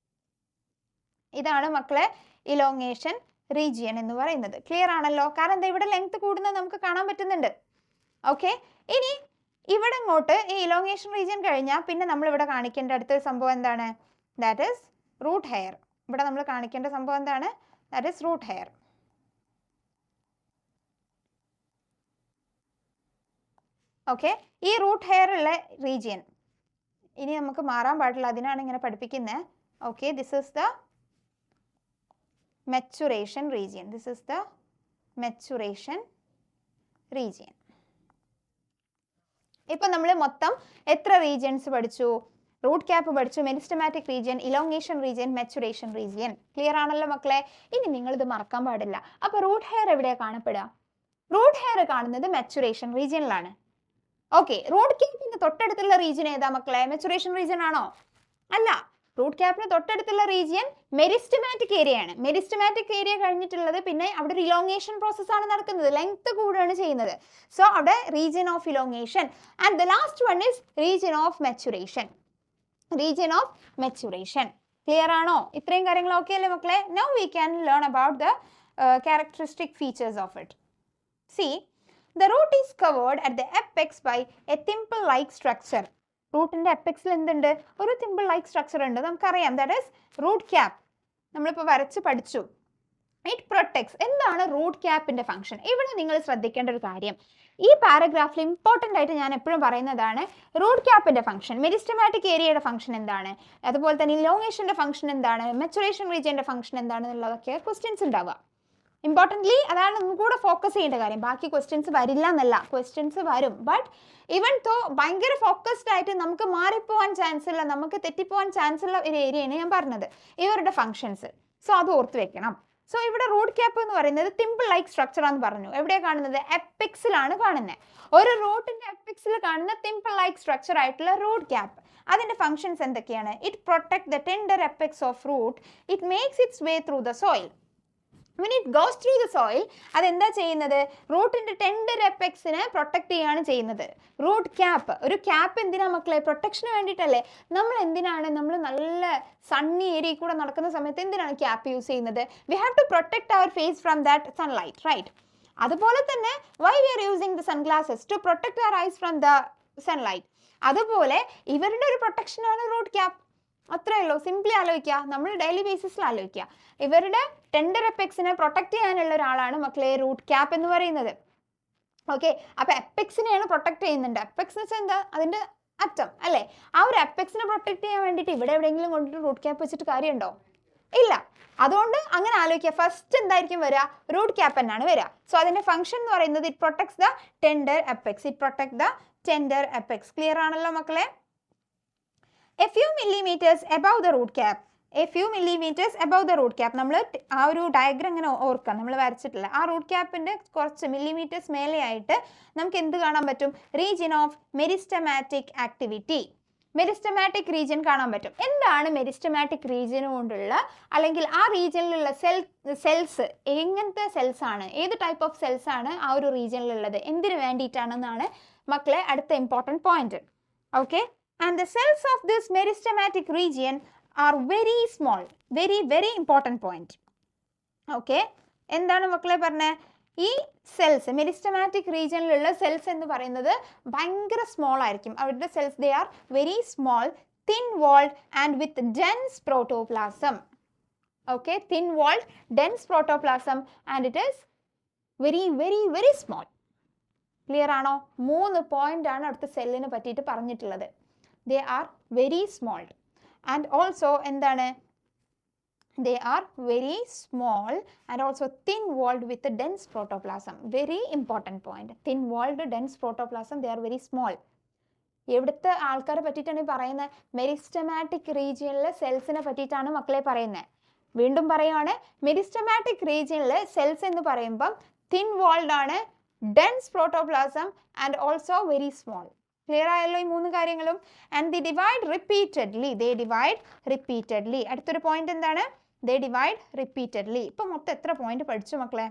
ഇതാണ് മക്കളെ ഇലോങ്ങേഷൻ റീജിയൻ എന്ന് പറയുന്നത്. ക്ലിയർ ആണല്ലോ? കാരണം എന്താ, ഇവിടെ ലെങ്ത് കൂടുന്നത് നമുക്ക് കാണാൻ പറ്റുന്നുണ്ട്. ഓക്കെ, ഇനി ഇവിടെ ഇങ്ങോട്ട് ഈ ഇലോങ്ങേഷൻ റീജിയൻ കഴിഞ്ഞാൽ പിന്നെ നമ്മൾ ഇവിടെ കാണിക്കേണ്ട അടുത്തൊരു സംഭവം എന്താണ്? That is root hair. ഇവിടെ നമ്മൾ കാണിക്കേണ്ട സംഭവം എന്താണ്? That is root hair. Okay, ഈ റൂട്ട് ഹെയർ ഉള്ള റീജിയൻ ഇനി നമുക്ക് മാറാൻ പാടില്ല, അതിനാണ് ഇങ്ങനെ പഠിപ്പിക്കുന്നത്. Okay, this is the maturation region. This is the maturation region. ഇപ്പോൾ നമ്മൾ മൊത്തം എത്ര റീജിയൻസ് പഠിച്ചു? റൂട്ട് ക്യാപ്പ് പഠിച്ചു, meristematic region, elongation region, maturation region. Clear ആണല്ലോ മക്കളെ? ഇനി നിങ്ങളിത് മറക്കാൻ പാടില്ല. അപ്പോൾ റൂട്ട് ഹെയർ എവിടെയാണ് കാണപ്പെടുക? റൂട്ട് ഹെയർ കാണുന്നത് മെച്ചുറേഷൻ റീജിയനിലാണ്. ഓക്കെ, റൂട്ട് ക്യാപ്പിന് തൊട്ടടുത്തുള്ള റീജിയൻ ഏതാ മക്കളെ? മെച്ചുറേഷൻ റീജിയൻ ആണോ? അല്ല, റൂട്ട് ക്യാപ്പിന് തൊട്ടടുത്തുള്ള റീജിയൻ മെരിസ്റ്റമാറ്റിക് ഏരിയ ആണ്. മെരിസ്റ്റമാറ്റിക് ഏരിയ കഴിഞ്ഞിട്ടുള്ളത് പിന്നെ അവിടെ ഒരു ഇലോങ്ങേഷൻ പ്രോസസ്സാണ് നടക്കുന്നത്. ലെങ്ത് കൂടുകയാണ് ചെയ്യുന്നത്. സോ അവിടെ region of elongation. And the last one is region of maturation. Region of maturation. Clear ആണോ? ഇത്രയും കാര്യങ്ങൾ ഓക്കെ അല്ലേ മക്കളെ? Now we can learn about the characteristic features of it. See, the root is covered at the apex by a thimble-like structure. റൂട്ടിൻ്റെ എപ്പെക്സിൽ എന്തുണ്ട്? ഒരു thimble like structure ഉണ്ട്, നമുക്കറിയാം. That is root cap. നമ്മളിപ്പോൾ വരച്ച് പഠിച്ചു. It protects. എന്താണ് റൂട്ട് ക്യാപ്പിൻ്റെ ഫംഗ്ഷൻ? ഇവിടെ നിങ്ങൾ ശ്രദ്ധിക്കേണ്ട ഒരു കാര്യം, ഈ പാരഗ്രാഫിൽ ഇമ്പോർട്ടൻ്റ് ആയിട്ട് ഞാൻ എപ്പോഴും പറയുന്നതാണ് റൂട്ട് ക്യാപ്പിൻ്റെ ഫംഗ്ഷൻ. മെരിസ്റ്റമാറ്റിക് ഏരിയയുടെ ഫംഗ്ഷൻ എന്താണ്, അതുപോലെ തന്നെ ഇലോങ്ങേഷൻ്റെ ഫംഗ്ഷൻ എന്താണ്, മെച്ചുറേഷൻ റീജിയൻ്റെ ഫംഗ്ഷൻ എന്താണെന്നുള്ളതൊക്കെ ക്വസ്റ്റ്യൻസ് ഉണ്ടാവുക. ഇമ്പോർട്ടൻ്റ്ലി അതാണ് ഒന്നും കൂടെ ഫോക്കസ് ചെയ്യേണ്ട കാര്യം. ബാക്കി ക്വസ്റ്റ്യൻസ് വരില്ല എന്നല്ല, ക്വസ്റ്റ്യൻസ് വരും. ബട്ട് ഈവൻ തോ ഭയങ്കര ഫോക്കസ്ഡ് ആയിട്ട് നമുക്ക് മാറിപ്പോവാൻ ചാൻസ് ഉള്ള, നമുക്ക് തെറ്റിപ്പോവാൻ ചാൻസ് ഉള്ള ഒരു ഏരിയയാണ് ഞാൻ പറഞ്ഞത്, ഇവരുടെ ഫംഗ്ഷൻസ്. സോ അത് ഓർത്ത് വെക്കണം. സോ ഇവിടെ റൂട്ട് ക്യാപ്പ് എന്ന് പറയുന്നത് തിമ്പിൾ ലൈക്ക് സ്ട്രക്ചർ ആണെന്ന് പറഞ്ഞു. എവിടെയാണ് കാണുന്നത്? എപ്പെക്സിലാണ് കാണുന്നത്. ഒരു റൂട്ടിന്റെ എപ്പെക്സിൽ കാണുന്ന തിമ്പിൾ ലൈക്ക് സ്ട്രക്ചർ ആയിട്ടുള്ള റൂട്ട് ക്യാപ്പ്. അതിന്റെ ഫംഗ്ഷൻസ് എന്തൊക്കെയാണ്? It protect the tender apex of root. It makes its way through the soil. when it goes through the soil, അതെന്താ ചെയ്യുന്നത്? റൂട്ടിൻ്റെ ടെൻഡർ എപ്പെക്സിനെ പ്രൊട്ടക്ട് ചെയ്യാണ് ചെയ്യുന്നത്. റൂട്ട് ക്യാപ്പ്, ഒരു ക്യാപ്പ് എന്തിനാ മക്കളെ? പ്രൊട്ടക്ഷന് വേണ്ടിയിട്ടല്ലേ. നമ്മൾ നല്ല സണ്ണി ഏരിയയിൽ കൂടെ നടക്കുന്ന സമയത്ത് എന്തിനാണ് ക്യാപ്പ് യൂസ് ചെയ്യുന്നത്? We have to protect our face from that sunlight, right? അതുപോലെ തന്നെ why we are using the sunglasses? To protect our eyes from the sunlight. അതുപോലെ ഇവരുടെ ഒരു പ്രൊട്ടക്ഷനാണ് റൂട്ട് ക്യാപ്പ്. അത്രയേ ഉള്ളൂ. സിംപ്ലി ആലോചിക്കുക, നമ്മൾ ഡെയിലി ബേസിസിൽ ആലോചിക്കുക. ഇവരുടെ ടെൻഡർ എപ്പെക്സിനെ പ്രൊട്ടക്ട് ചെയ്യാനുള്ള ഒരാളാണ് മക്കളെ റൂട്ട് ക്യാപ്പ് എന്ന് പറയുന്നത്. ഓക്കെ, അപ്പോൾ എപ്പെക്സിനെയാണ് പ്രൊട്ടക്ട് ചെയ്യുന്നുണ്ട്. എപ്പെക്സ് എന്ന് വെച്ചാൽ എന്താ? അതിൻ്റെ അറ്റം അല്ലേ? ആ ഒരു എപ്പെക്സിനെ പ്രൊട്ടക്ട് ചെയ്യാൻ വേണ്ടിയിട്ട് ഇവിടെ എവിടെയെങ്കിലും കൊണ്ടിട്ട് റൂട്ട് ക്യാപ്പ് വെച്ചിട്ട് കാര്യമുണ്ടോ? ഇല്ല. അതുകൊണ്ട് അങ്ങനെ ആലോചിക്കുക, ഫസ്റ്റ് എന്തായിരിക്കും വരിക? റൂട്ട് ക്യാപ്പ് എന്നാണ് വരിക. സോ അതിൻ്റെ ഫംഗ്ഷൻ എന്ന് പറയുന്നത് it protects the tender apex. It protect the tender apex. Clear ആണല്ലോ മക്കളെ? A few millimeters above the root cap. A few millimeters above the root cap. നമ്മൾ ആ ഒരു ഡയഗ്രം ഇങ്ങനെ ഓർക്കാം, നമ്മൾ വരച്ചിട്ടില്ല. ആ റൂട്ട് ക്യാപ്പിൻ്റെ കുറച്ച് മില്ലിമീറ്റേഴ്സ് മേലെയായിട്ട് നമുക്ക് എന്ത് കാണാൻ പറ്റും? Region of meristematic activity. Meristematic region കാണാൻ പറ്റും. എന്താണ് മെരിസ്റ്റമാറ്റിക് റീജിയൻ കൊണ്ടുള്ള, അല്ലെങ്കിൽ ആ റീജിയനിലുള്ള സെൽസ് എങ്ങനത്തെ സെൽസ് ആണ്, ഏത് ടൈപ്പ് ഓഫ് സെൽസ് ആണ് ആ ഒരു റീജിയനിലുള്ളത്, എന്തിനു വേണ്ടിയിട്ടാണെന്നാണ് മക്കളെ അടുത്ത important point. Okay, and the cells of this meristematic region are very small. Very very important point. Okay, എന്താണ് മക്കളെ പറഞ്ഞേ? ഈ സെൽസ് മെരിസ്റ്റമാറ്റിക് റീജിയനിലുള്ള സെൽസ് എന്ന് പറയുന്നത് ഭയങ്കര സ്മോൾ ആയിരിക്കും. അവരുടെ cells they are very small, thin walled and with dense protoplasm. Okay, thin walled, dense protoplasm and it is very very very small. Clear ആണോ? 3 പോയിന്റ് ആണ് അടുത്ത സെല്ലിനെ പറ്റിയിട്ട് പറഞ്ഞിട്ടുള്ളത്. They are very small and also എന്താണ്? They are very small and also thin walled with a dense protoplasm. Very important point. Thin walled, dense protoplasm, they are very small. എവിടുത്തെ ആൾക്കാരെ പറ്റിയിട്ടാണ് പറയുന്നത്? മെരിസ്റ്റമാറ്റിക് റീജിയനിലെ സെൽസിനെ പറ്റിയിട്ടാണ് മക്കളെ പറയുന്നത്. വീണ്ടും പറയുകയാണ്, മെരിസ്റ്റമാറ്റിക് റീജിയനിലെ സെൽസ് എന്ന് പറയുമ്പം തിൻ വാൾഡ് ആണ്, dense protoplasm and also very small. Clear ആയല്ലോ ഈ 3 കാര്യങ്ങളും? And the divide repeatedly. അടുത്തൊരു പോയിന്റ് എന്താണ്? ദേ ഡിവൈഡ് റിപ്പീറ്റഡ്ലി. ഇപ്പം മൊത്തം എത്ര പോയിന്റ് പഠിച്ചു മക്കളെ?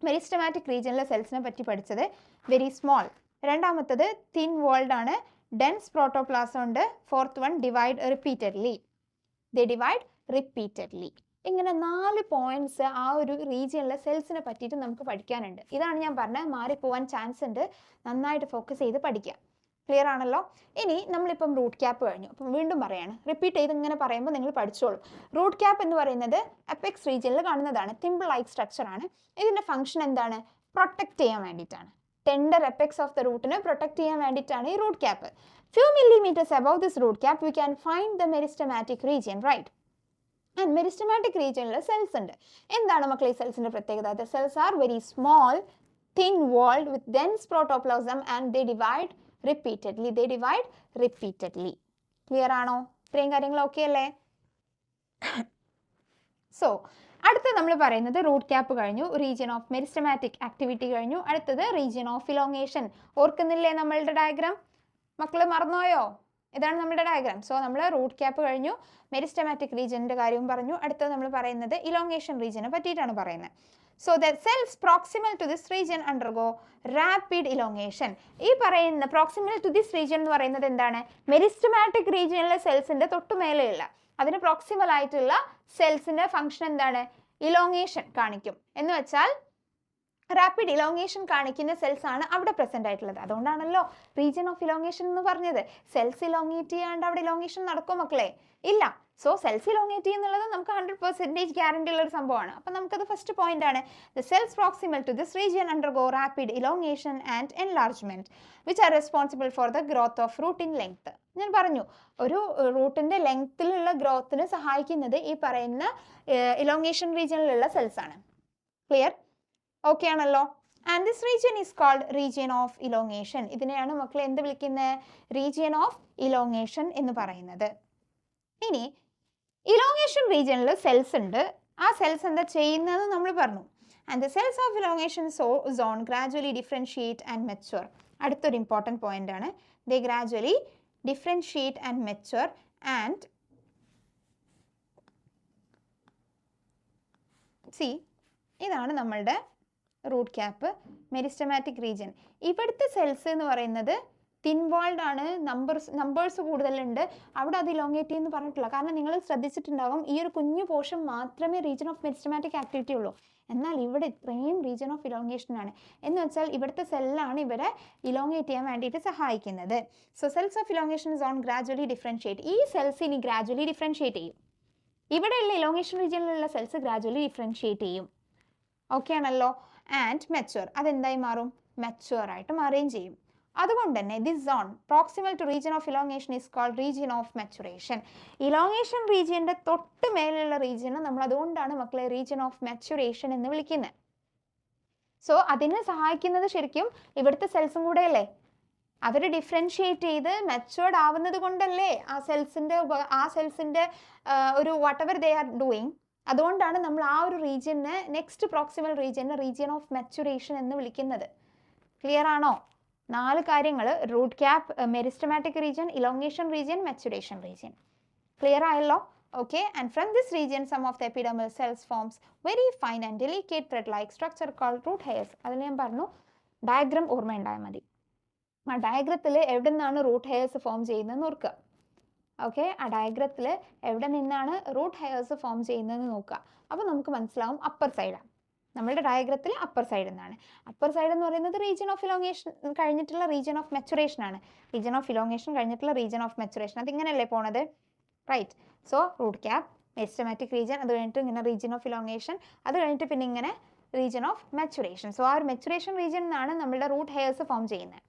മെരിസ്റ്റമാറ്റിക് റീജിയനിലെ സെൽസിനെ പറ്റി പഠിച്ചത് വെരി സ്മോൾ, രണ്ടാമത്തത് തിൻ വാൾഡ് ആണ്, ഡെൻസ് പ്രോട്ടോപ്ലാസം ഉണ്ട്, ഫോർത്ത് വൺ ഡിവൈഡ് റിപ്പീറ്റഡ്ലി. ദേ ഡിവൈഡ് റിപ്പീറ്റഡ്ലി. ഇങ്ങനെ 4 പോയിന്റ്സ് ആ ഒരു റീജിയനിലെ സെൽസിനെ പറ്റിയിട്ട് നമുക്ക് പഠിക്കാനുണ്ട്. ഇതാണ് ഞാൻ പറഞ്ഞത്, മാറിപ്പോവാൻ ചാൻസ് ഉണ്ട്. നന്നായിട്ട് ഫോക്കസ് ചെയ്ത് പഠിക്കുക. ക്ലിയർ ആണല്ലോ? ഇനി നമ്മളിപ്പം റൂട്ട് ക്യാപ്പ് കഴിഞ്ഞു. അപ്പം വീണ്ടും പറയാണ്, റിപ്പീറ്റ് ചെയ്ത് ഇങ്ങനെ പറയുമ്പോൾ നിങ്ങൾ പഠിച്ചോളൂ. റൂട്ട് ക്യാപ്പ് എന്ന് പറയുന്നത് എപ്പെക്സ് റീജിയനിൽ കാണുന്നതാണ്. തിമ്പിൾ ലൈക്ക് സ്ട്രക്ചർ ആണ്. ഇതിൻ്റെ ഫംഗ്ഷൻ എന്താണ്? പ്രൊട്ടക്ട് ചെയ്യാൻ വേണ്ടിയിട്ടാണ്. ടെൻഡർ എപ്പെക്സ് ഓഫ് ദ റൂട്ടിനെ പ്രൊട്ടക്ട് ചെയ്യാൻ വേണ്ടിയിട്ടാണ് ഈ root cap. Few millimetres above this root cap you can find the meristematic region, right? And meristematic റീജിയനിൽ സെൽസ് ഉണ്ട്. എന്താണ് മക്കളെ ഈ സെൽസിൻ്റെ പ്രത്യേകത? The cells are very small, thin walled with dense protoplasm and they divide repeatedly. Clear ആണോ? ഇത്രയും കാര്യങ്ങൾ ഓക്കെ അല്ലേ? സോ അടുത്ത നമ്മൾ പറയുന്നത് റൂട്ട് ക്യാപ്പ് കഴിഞ്ഞു, റീജിയൻ ഓഫ് മെരിസ്റ്റമാറ്റിക് ആക്ടിവിറ്റി കഴിഞ്ഞു. അടുത്തത് റീജിയൻ ഓഫ് ഇലോങ്ങേഷൻ. ഓർക്കുന്നില്ലേ നമ്മളുടെ ഡയഗ്രാം? മക്കൾ മറന്നുപോയോ? ഇതാണ് നമ്മുടെ ഡയഗ്രാം. സോ നമ്മൾ റൂട്ട് ക്യാപ്പ് കഴിഞ്ഞു, മെരിസ്റ്റമാറ്റിക് റീജിയൻ്റെ കാര്യവും പറഞ്ഞു. അടുത്തത് നമ്മൾ പറയുന്നത് ഇലോങ്ങേഷൻ റീജിയനെ പറ്റിയിട്ടാണ് പറയുന്നത്. So the cells proximal to this region undergo rapid elongation. ഈ പറയുന്ന പ്രോക്സിമൽ ടു ദിസ് റീജിയൻ എന്ന് പറയുന്നത് എന്താണ്? മെരിസ്റ്റമാറ്റിക് റീജിയനിലെ സെൽസിൻ്റെ തൊട്ടുമേലെയുള്ള, അതിന് പ്രോക്സിമൽ ആയിട്ടുള്ള സെൽസിൻ്റെ ഫംഗ്ഷൻ എന്താണ്? ഇലോങ്ങേഷൻ കാണിക്കും. എന്ന് വെച്ചാൽ റാപ്പിഡ് ഇലോങ്ങേഷൻ കാണിക്കുന്ന സെൽസ് ആണ് അവിടെ പ്രസന്റ് ആയിട്ടുള്ളത്. അതുകൊണ്ടാണല്ലോ റീജിയൻ ഓഫ് ഇലോങ്ങേഷൻ എന്ന് പറഞ്ഞത്. സെൽസ് ഇലോങ്ങേറ്റ് ചെയ്യാണ്ട് അവിടെ ഇലോങ്ങേഷൻ നടക്കും മക്കളെ? ഇല്ല. സോ സെൽസ് ഇലോങ്ങേറ്റ് ചെയ്യുന്നുള്ളത് നമുക്ക് 100% ഗ്യാരണ്ടി ഉള്ള ഒരു സംഭവമാണ്. അപ്പം നമുക്കത് ഫസ്റ്റ് പോയിന്റ് ആണ്. The cells proximal to this region undergo rapid elongation and enlargement which are responsible for the growth of root in length. ഞാൻ പറഞ്ഞു, ഒരു റൂട്ടിന്റെ ലെങ്ത്തിലുള്ള ഗ്രോത്തിന് സഹായിക്കുന്നത് ഈ പറയുന്ന ഇലോങ്ങേഷൻ റീജിയനിലുള്ള സെൽസ് ആണ്. ക്ലിയർ? ഓക്കെ ആണല്ലോ? And this region is called region of elongation. ഇതിനെയാണ് മക്കളെ എന്ത് വിളിക്കുന്നത്? റീജിയൻ ഓഫ് ഇലോങ്ങേഷൻ എന്ന് പറയുന്നത്. ഇനി ഇലോങ്ങേഷൻ റീജിയനിൽ സെൽസ് ഉണ്ട്. ആ സെൽസ് എന്താ ചെയ്യുന്നത് നമ്മൾ പറഞ്ഞു. And the cells of elongation zone gradually differentiate and mature. അടുത്തൊരു ഇമ്പോർട്ടൻറ്റ് പോയിന്റ് ആണ്. They gradually differentiate and mature and see ഇതാണ് നമ്മളുടെ റൂട്ട് ക്യാപ്പ് മെരിസ്റ്റമാറ്റിക് റീജിയൻ. ഇവിടുത്തെ സെൽസ് എന്ന് പറയുന്നത് തിൻ വാൾഡ് ആണ്, നമ്പേഴ്സ് കൂടുതലുണ്ട്. അവിടെ അത് ഇലോങ്ങേറ്റ് ചെയ്യുമെന്ന് പറഞ്ഞിട്ടില്ല. കാരണം നിങ്ങൾ ശ്രദ്ധിച്ചിട്ടുണ്ടാകും ഈ ഒരു കുഞ്ഞു പോർഷൻ മാത്രമേ റീജിയൻ ഓഫ് മെരിസ്റ്റമാറ്റിക് ആക്ടിവിറ്റി ഉള്ളൂ. എന്നാൽ ഇവിടെ ഇത്രയും റീജിയൻ ഓഫ് ഇലോങ്ങേഷൻ ആണ്. എന്ന് വെച്ചാൽ ഇവിടുത്തെ സെല്ലാണ് ഇവരെ ഇലോങ്ങേറ്റ് ചെയ്യാൻ വേണ്ടിയിട്ട് സഹായിക്കുന്നത്. So cells of elongation is on gradually differentiate. ഈ സെൽസ് ഇനി ഗ്രാജുവലി ഡിഫറൻഷിയേറ്റ് ചെയ്യും. ഇവിടെയുള്ള ഇലോങ്ങേഷൻ റീജിയനിലുള്ള സെൽസ് ഗ്രാജുവലി ഡിഫറൻഷിയേറ്റ് ചെയ്യും. ഓക്കെ ആണല്ലോ. ആൻഡ് മെച്ചുവർ, അതെന്തായി മാറും? മെച്ചുവർ ആയിട്ട് മാറുകയും ചെയ്യും. അതുകൊണ്ട് തന്നെ this zone proximal to region of elongation is called region of maturation. Elongation റീജിയൻ്റെ തൊട്ട് മേലുള്ള റീജിയനെ നമ്മൾ അതുകൊണ്ടാണ് മക്കളെ റീജിയൻ ഓഫ് മെച്ചുറേഷൻ എന്ന് വിളിക്കുന്നത്. സോ അതിനെ സഹായിക്കുന്നത് ശരിക്കും ഇവിടുത്തെ സെൽസും കൂടെ അല്ലേ? അവർ ഡിഫറൻഷിയേറ്റ് ചെയ്ത് മെച്ചുവേർഡ് ആവുന്നത് കൊണ്ടല്ലേ ആ സെൽസിൻ്റെ ഒരു whatever they are doing. അതുകൊണ്ടാണ് നമ്മൾ ആ ഒരു റീജിയനെ നെക്സ്റ്റ് പ്രോക്സിമൽ റീജിയനെ റീജിയൻ ഓഫ് മെച്ചുറേഷൻ എന്ന് വിളിക്കുന്നത്. ക്ലിയർ ആണോ? 4 കാര്യങ്ങൾ: root cap, meristematic region, elongation region, maturation region. Clear ആയല്ലോ? Okay. And from this region some of the epidermal cells forms very fine and delicate thread like structure called root hairs. അതിൽ ഞാൻ പറഞ്ഞു diagram ഓർമ്മയുണ്ടായാൽ മതി. ആ ഡയഗ്രത്തിൽ എവിടെ നിന്നാണ് root hairs form ചെയ്യുന്നതെന്ന് ഓർക്കുക. ഓക്കെ, ആ ഡയഗ്രത്തിൽ എവിടെ നിന്നാണ് റൂട്ട് ഹെയർസ് ഫോം ചെയ്യുന്നതെന്ന് നോക്കുക. അപ്പോൾ നമുക്ക് മനസ്സിലാവും അപ്പർ സൈഡാണ്. നമ്മളുടെ ഡയഗ്രത്തിൽ അപ്പർ സൈഡ് എന്നാണ്. അപ്പർ സൈഡ് എന്ന് പറയുന്നത് റീജിയൻ ഓഫ് ഇലോങ്ങേഷൻ കഴിഞ്ഞിട്ടുള്ള റീജിയൻ ഓഫ് മെച്ചുറേഷൻ ആണ്. റീജിയൻ ഓഫ് ഇലോങ്ങേഷൻ കഴിഞ്ഞിട്ടുള്ള റീജിയൻ ഓഫ് മെച്ചുറേഷൻ. അതിങ്ങനെയല്ലേ പോണത്? Right. So root cap, meristematic region, അത് കഴിഞ്ഞിട്ട് ഇങ്ങനെ റീജിയൻ ഓഫ് ഇലോങ്ങേഷൻ, അത് കഴിഞ്ഞിട്ട് പിന്നെ ഇങ്ങനെ റീജിയൻ ഓഫ് മെച്ചുറേഷൻ. സോ ആ ഒരു മെച്ചുറേഷൻ റീജിയൻ നിന്നാണ് നമ്മളുടെ റൂട്ട് ഹെയർസ് ഫോം ചെയ്യുന്നത്.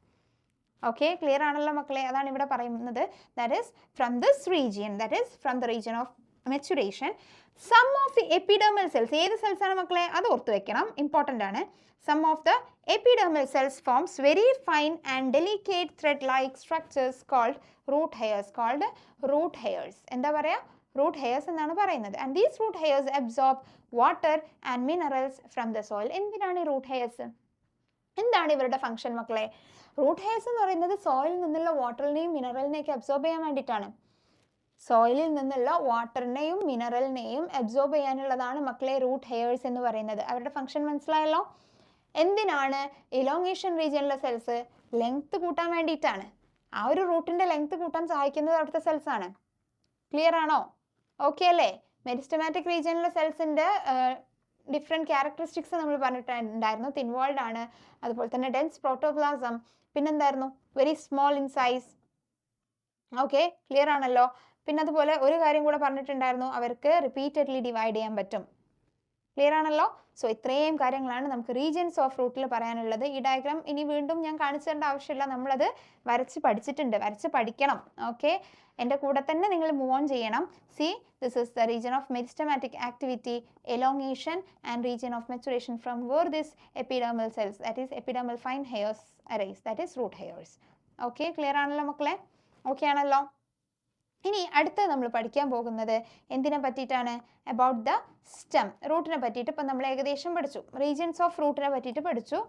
ഓക്കെ, ക്ലിയർ ആണല്ലോ മക്കളെ? അതാണ് ഇവിടെ പറയുന്നത്. That is from this region, that is from the region of maturation some of the epidermal cells. ഏത് സെൽസ് ആണ് മക്കളെ? അത് ഓർത്ത് വെക്കണം, ഇമ്പോർട്ടൻ്റ് ആണ്. Some of the epidermal cells forms very fine and delicate thread like structures called root hairs. എന്താ പറയുക? Root hairs എന്നാണ് പറയുന്നത്. And these root hairs absorb water and minerals from the soil. എന്തിനാണ് ഈ റൂട്ട് ഹെയർസ്? എന്താണ് ഇവരുടെ function മക്കളെ? Root hairs എന്ന് പറയുന്നത് സോയിലിൽ നിന്നുള്ള വാട്ടറിനെയും മിനറലിനെയൊക്കെ അബ്സോർബ് ചെയ്യാൻ വേണ്ടിയിട്ടാണ്. സോയിലിൽ നിന്നുള്ള വാട്ടറിനെയും മിനറലിനെയും അബ്സോർബ് ചെയ്യാനുള്ളതാണ് മക്കളെ റൂട്ട് ഹെയർസ് എന്ന് പറയുന്നത്. അവരുടെ ഫംഗ്ഷൻ മനസ്സിലായല്ലോ? എന്തിനാണ്? ഇലോങ്ങേഷൻ റീജിയനിലെ സെൽസ് ലെങ്ത് കൂട്ടാൻ വേണ്ടിയിട്ടാണ്. ആ ഒരു റൂട്ടിൻ്റെ ലെങ്ത് കൂട്ടാൻ സഹായിക്കുന്നത് അവിടുത്തെ സെൽസ് ആണ്. ക്ലിയർ ആണോ? ഓക്കെ അല്ലേ? മെരിസ്റ്റമാറ്റിക് റീജിയനിലെ സെൽസിൻ്റെ ഡിഫറെൻറ്റ് ക്യാരക്ടറിസ്റ്റിക്സ് നമ്മൾ പറഞ്ഞിട്ടുണ്ടായിരുന്നു. തിൻ വാൾഡ് ആണ്, അതുപോലെ തന്നെ ഡെൻസ് പ്രോട്ടോപ്ലാസം, പിന്നെന്തായിരുന്നു? Very small in size. Okay, clear ആണല്ലോ? പിന്നെ അതുപോലെ ഒരു കാര്യം കൂടെ പറഞ്ഞിട്ടുണ്ടായിരുന്നു, അവർക്ക് റിപ്പീറ്റഡ്ലി ഡിവൈഡ് ചെയ്യാൻ പറ്റും. ക്ലിയർ ആണല്ലോ? സോ ഇത്രയും കാര്യങ്ങളാണ് നമുക്ക് റീജിയൻസ് ഓഫ് റൂട്ടിൽ പറയാനുള്ളത്. ഈ ഡയഗ്രാം ഇനി വീണ്ടും ഞാൻ കാണിച്ചു തരേണ്ട ആവശ്യമില്ല, നമ്മളത് വരച്ച് പഠിച്ചിട്ടുണ്ട്, വരച്ച് പഠിക്കണം. ഓക്കെ, എൻ്റെ കൂടെ തന്നെ നിങ്ങൾ മൂവ് ഓൺ ചെയ്യണം. C, this is the region of meristematic activity, elongation and region of maturation from where this epidermal cells, that is epidermal fine hairs arise, that is root hairs. Okay, clear ആണല്ലോ മക്കളെ? Okay ആണല്ലോ? ഇനി അടുത്ത നമ്മൾ പഠിക്കാൻ പോകുന്നത് എന്തിനെ പറ്റിയിട്ടാണ്? About the stem. റൂട്ടിനെ പറ്റിയിട്ട് ഇപ്പം നമ്മൾ ഏകദേശം പഠിച്ചു. റീജിയൻസ് ഓഫ് റൂട്ടിനെ പറ്റിയിട്ട് പഠിച്ചു.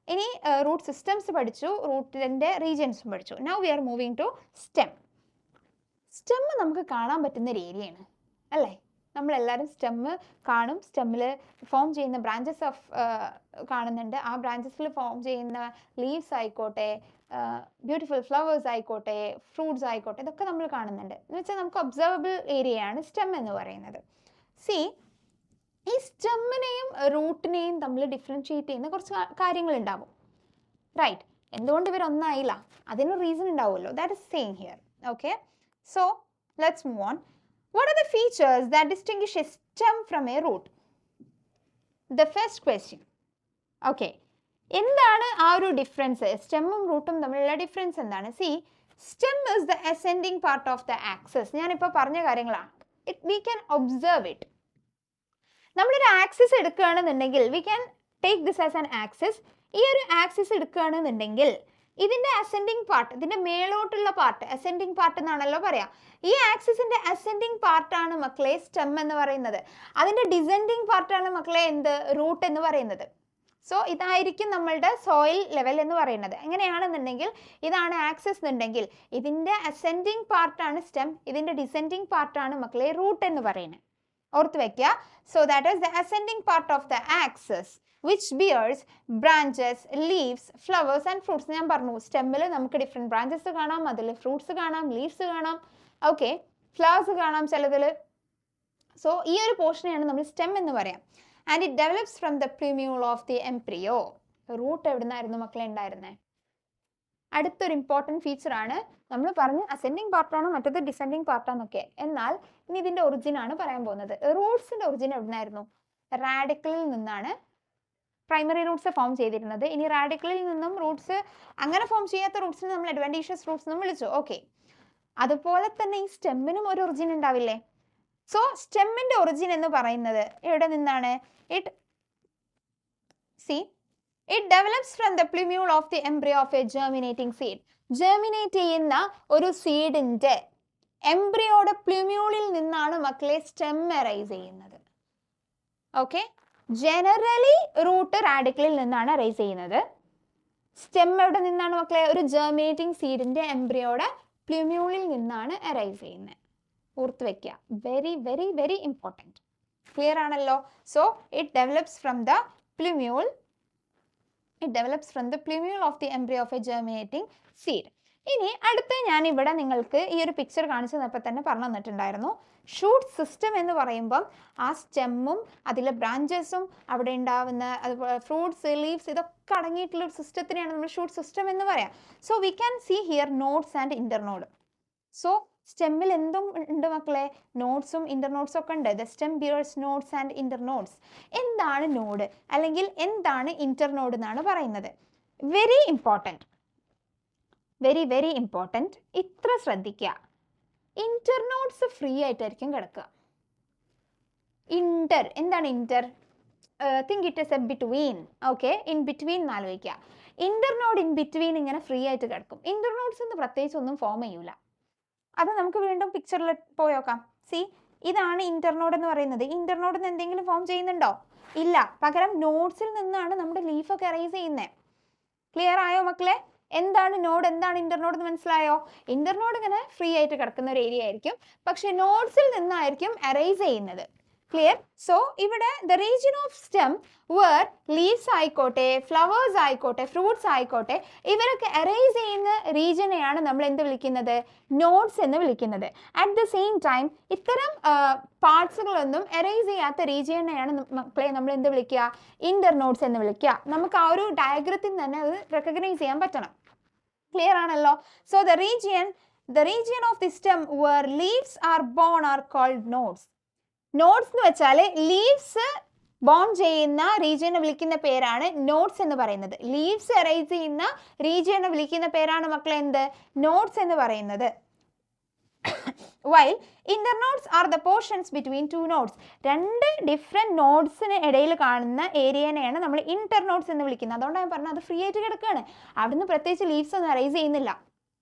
ഇനി റൂട്ട് സിസ്റ്റംസ് പഠിച്ചു, റൂട്ടിൻ്റെ റീജിയൻസും പഠിച്ചു. Now we are moving to stem. Stem നമുക്ക് കാണാൻ പറ്റുന്ന ഒരു ഏരിയയാണ് അല്ലേ? നമ്മളെല്ലാവരും സ്റ്റെമ്മ് കാണും. സ്റ്റെമ്മിൽ ഫോം ചെയ്യുന്ന ബ്രാഞ്ചസ് ഓഫ് കാണുന്നുണ്ട്. ആ ബ്രാഞ്ചസിൽ ഫോം ചെയ്യുന്ന ലീവ്സ് ആയിക്കോട്ടെ, ബ്യൂട്ടിഫുൾ ഫ്ലവേഴ്സ് ആയിക്കോട്ടെ, ഫ്രൂട്ട്സ് ആയിക്കോട്ടെ, ഇതൊക്കെ നമ്മൾ കാണുന്നുണ്ട്. എന്ന് വെച്ചാൽ നമുക്ക് ഒബ്സർവബിൾ ഏരിയയാണ് സ്റ്റെം എന്ന് പറയുന്നത്. സി, ഈ സ്റ്റെമ്മിനെയും റൂട്ടിനെയും തമ്മിൽ ഡിഫറൻഷിയേറ്റ് ചെയ്യുന്ന കുറച്ച് കാര്യങ്ങളുണ്ടാവും. റൈറ്റ്? എന്തുകൊണ്ട് ഇവരൊന്നായില്ല? അതിന് റീസൺ ഉണ്ടാവുമല്ലോ. That is same here. Okay, so let's move on. What are the features that distinguish a stem from a root? The first question. Okay. എന്താണ് ആ ഒരു ഡിഫറൻസ്? സ്റ്റെമ്മും റൂട്ടും തമ്മിലുള്ള ഡിഫറൻസ് എന്താണ്? See, stem is the ascending part of the axis. ഞാനിപ്പോൾ പറഞ്ഞ കാര്യങ്ങളാണ്. We can observe it. നമ്മളൊരു ആക്സിസ് എടുക്കുകയാണെന്നുണ്ടെങ്കിൽ we can take this as an axis. ഈ ഒരു ആക്സിസ് എടുക്കുകയാണെന്നുണ്ടെങ്കിൽ ഇതിൻ്റെ അസെൻഡിങ് പാർട്ട്, ഇതിൻ്റെ മേലോട്ടുള്ള പാർട്ട്, അസെൻഡിങ് പാർട്ട് എന്നാണല്ലോ പറയാം. ഈ ആക്സിസിൻ്റെ അസെൻഡിങ് പാർട്ടാണ് മക്കളെ സ്റ്റെം എന്ന് പറയുന്നത്. അതിൻ്റെ ഡിസെൻഡിങ് പാർട്ടാണ് മക്കളെ എന്ത്? റൂട്ട് എന്ന് പറയുന്നത്. സോ ഇതായിരിക്കും നമ്മളുടെ സോയിൽ ലെവൽ എന്ന് പറയുന്നത്. എങ്ങനെയാണെന്നുണ്ടെങ്കിൽ ഇതാണ് ആക്സിസ് എന്നുണ്ടെങ്കിൽ ഇതിൻ്റെ അസെൻഡിങ് പാർട്ടാണ് സ്റ്റെം, ഇതിൻ്റെ ഡിസെൻഡിങ് പാർട്ടാണ് മക്കളെ റൂട്ട് എന്ന് പറയുന്നത്. ഓർത്ത് വെക്കുക. So that is the ascending part of the axis which bears branches, leaves, flowers and fruits. ഞാൻ പറഞ്ഞു സ്റ്റെമ്മിൽ നമുക്ക് ഡിഫറെൻറ്റ് ബ്രാഞ്ചസ് കാണാം, അതിൽ ഫ്രൂട്ട്സ് കാണാം, ലീവ്സ് കാണാം, ഓക്കെ, ഫ്ലവേഴ്സ് കാണാം ചിലതിൽ. സോ ഈ ഒരു പോർഷനെയാണ് നമ്മൾ സ്റ്റെം എന്ന് പറയാം. And it develops from the plumule of the embryo. Root എവിടെ നിന്നായിരുന്നു മക്കളെ ഉണ്ടായിരുന്നത്? അടുത്തൊരു ഇമ്പോർട്ടൻറ്റ് ഫീച്ചറാണ്. നമ്മൾ പറഞ്ഞു അസെൻഡിങ് പാർട്ടാണോ മറ്റത് ഡിസെൻഡിങ് പാർട്ടാന്നൊക്കെ. എന്നാൽ ഇനി ഇതിൻ്റെ ഒറിജിൻ ആണ് പറയാൻ പോകുന്നത്. റൂട്ട്സിൻ്റെ ഒറിജിൻ എവിടെ നിന്നായിരുന്നു? റാഡിക്കിളിൽ നിന്നാണ് പ്രൈമറി റൂട്ട്സ് ഫോം ചെയ്തിരുന്നത്. ഇനി റാഡിക്കിളിൽ നിന്നും റൂട്ട്സ് അങ്ങനെ ഫോം ചെയ്യാത്ത റൂട്ട്സിന് നമ്മൾ അഡ്വാൻറ്റേഷ്യസ് റൂട്ട്സ് എന്ന് വിളിച്ചു. ഓക്കെ, അതുപോലെ തന്നെ ഈ സ്റ്റെമ്മിനും ഒരു ഒറിജിൻ ഉണ്ടാവില്ലേ? സോ സ്റ്റെമ്മിൻ്റെ ഒറിജിൻ എന്ന് പറയുന്നത് എവിടെ നിന്നാണ്? It develops from the plumule of the embryo of a germinating seed. Germinate ചെയ്യുന്ന ഒരു സീഡിൻ്റെ എംബ്രിയോയുടെ പ്ലിമ്യൂളിൽ നിന്നാണ് മക്കളെ സ്റ്റെം അറൈസ് ചെയ്യുന്നത്. ഓക്കെ, ജനറലി റൂട്ട് റാഡിക്കിളിൽ നിന്നാണ് അറൈസ് ചെയ്യുന്നത്. സ്റ്റെം എവിടെ നിന്നാണ് മക്കളെ? ഒരു ജെർമിനേറ്റിംഗ് സീഡിൻ്റെ എംബ്രിയോയുടെ പ്ലിമ്യൂളിൽ നിന്നാണ് അറൈസ് ചെയ്യുന്നത്. ഓർത്ത് വെക്കുക, very very very important. Clear ആണല്ലോ? So it develops from the plumule of the embryo of a germinating seed. ഇനി അടുത്ത് ഞാൻ ഇവിടെ നിങ്ങൾക്ക് ഈ ഒരു പിക്ചർ കാണിച്ചു തന്നപ്പോൾ തന്നെ പറഞ്ഞു തന്നിട്ടുണ്ടായിരുന്നു. ഷൂട്ട് സിസ്റ്റം എന്ന് പറയുമ്പം ആ സ്റ്റെമ്മും അതിലെ ബ്രാഞ്ചസും അവിടെ ഉണ്ടാവുന്ന അതുപോലെ ഫ്രൂട്ട്സ്, ലീവ്സ് ഇതൊക്കെ അടങ്ങിയിട്ടുള്ള ഒരു സിസ്റ്റത്തിനെയാണ് നമ്മൾ ഷൂട്ട് സിസ്റ്റം എന്ന് പറയാം. So we can see here nodes and internode. So സ്റ്റെമ്മിൽ എന്തും ഉണ്ട് മക്കളെ? നോഡ്സും ഇന്റർനോഡ്സും ഒക്കെ ഉണ്ട്. The stem bears nodes and internodes. എന്താണ് നോഡ് അല്ലെങ്കിൽ എന്താണ് ഇന്റർനോഡ് എന്നാണ് പറയുന്നത്. Very important, very very important. ഇത്ര ശ്രദ്ധിക്കുക, ഇന്റർനോഡ്സ് ഫ്രീ ആയിട്ടായിരിക്കും കിടക്കുക. എന്താണ് inter? Think it is a between. Okay, in between എന്ന് ആലോചിക്കുക. ഇന്റർനോഡ് ഇൻ ബിറ്റ്വീൻ ഇങ്ങനെ ഫ്രീ ആയിട്ട് കിടക്കും. ഇന്റർനോഡ്സ് എന്ന് പ്രത്യേകിച്ച് ഒന്നും ഫോം ചെയ്യൂല. അത് നമുക്ക് വീണ്ടും പിക്ചറിൽ പോയോക്കാം. സി, ഇതാണ് ഇന്റർനോഡ് എന്ന് പറയുന്നത്. ഇന്റർനോഡിൽ നിന്ന് എന്തെങ്കിലും ഫോം ചെയ്യുന്നുണ്ടോ? ഇല്ല. പകരം നോഡ്സിൽ നിന്നാണ് നമ്മുടെ ലീഫൊക്കെ അറൈസ് ചെയ്യുന്നത്. ക്ലിയർ ആയോ മക്കളെ? എന്താണ് നോഡ്, എന്താണ് ഇന്റർനോഡ് എന്ന് മനസ്സിലായോ? ഇന്റർനോഡ് ഇങ്ങനെ ഫ്രീ ആയിട്ട് കിടക്കുന്ന ഒരു ഏരിയ ആയിരിക്കും, പക്ഷെ നോഡ്സിൽ നിന്നായിരിക്കും അറൈസ് ചെയ്യുന്നത്. ക്ലിയർ? സോ ഇവിടെ the region of stem where leaves ആയിക്കോട്ടെ, ഫ്ലവേഴ്സ് ആയിക്കോട്ടെ, ഫ്രൂട്ട്സ് ആയിക്കോട്ടെ, ഇവരൊക്കെ അറൈസ് ചെയ്യുന്ന റീജിയനെയാണ് നമ്മൾ എന്ത് വിളിക്കുന്നത്? നോഡ്സ് എന്ന് വിളിക്കുന്നത്. അറ്റ് ദ സെയിം ടൈം ഇത്തരം പാർട്സുകളൊന്നും അറൈസ് ചെയ്യാത്ത റീജിയനെയാണ് മക്കളെ നമ്മൾ എന്ത് വിളിക്കുക? ഇന്റർനോഡ്സ് എന്ന് വിളിക്കുക. നമുക്ക് ആ ഒരു ഡയഗ്രത്തിൽ തന്നെ അത് റെക്കഗ്നൈസ് ചെയ്യാൻ പറ്റണം. ക്ലിയർ ആണല്ലോ? So the region of the stem where leaves are born are called nodes. Nodes എന്ന് വെച്ചാൽ ലീവ്സ് ബോൺ ചെയ്യുന്ന റീജിയനെ വിളിക്കുന്ന പേരാണ് നോഡ്സ് എന്ന് പറയുന്നത്. ലീവ്സ് അറൈസ് ചെയ്യുന്ന റീജിയനെ വിളിക്കുന്ന പേരാണ് മക്കളെ എന്ത്? നോഡ്സ് എന്ന് പറയുന്നത്. While internodes are the portions between two nodes. രണ്ട് ഡിഫറെൻറ്റ് നോഡ്സിന് ഇടയിൽ കാണുന്ന ഏരിയനെയാണ് നമ്മൾ ഇന്റർനോഡ്സ് എന്ന് വിളിക്കുന്നത്. അതുകൊണ്ട് ഞാൻ പറഞ്ഞത് അത് ഫ്രീ ആയിട്ട് കിടക്കുകയാണ്. അവിടുന്ന് പ്രത്യേകിച്ച് ലീവ്സ് ഒന്നും അറൈസ് ചെയ്യുന്നില്ല.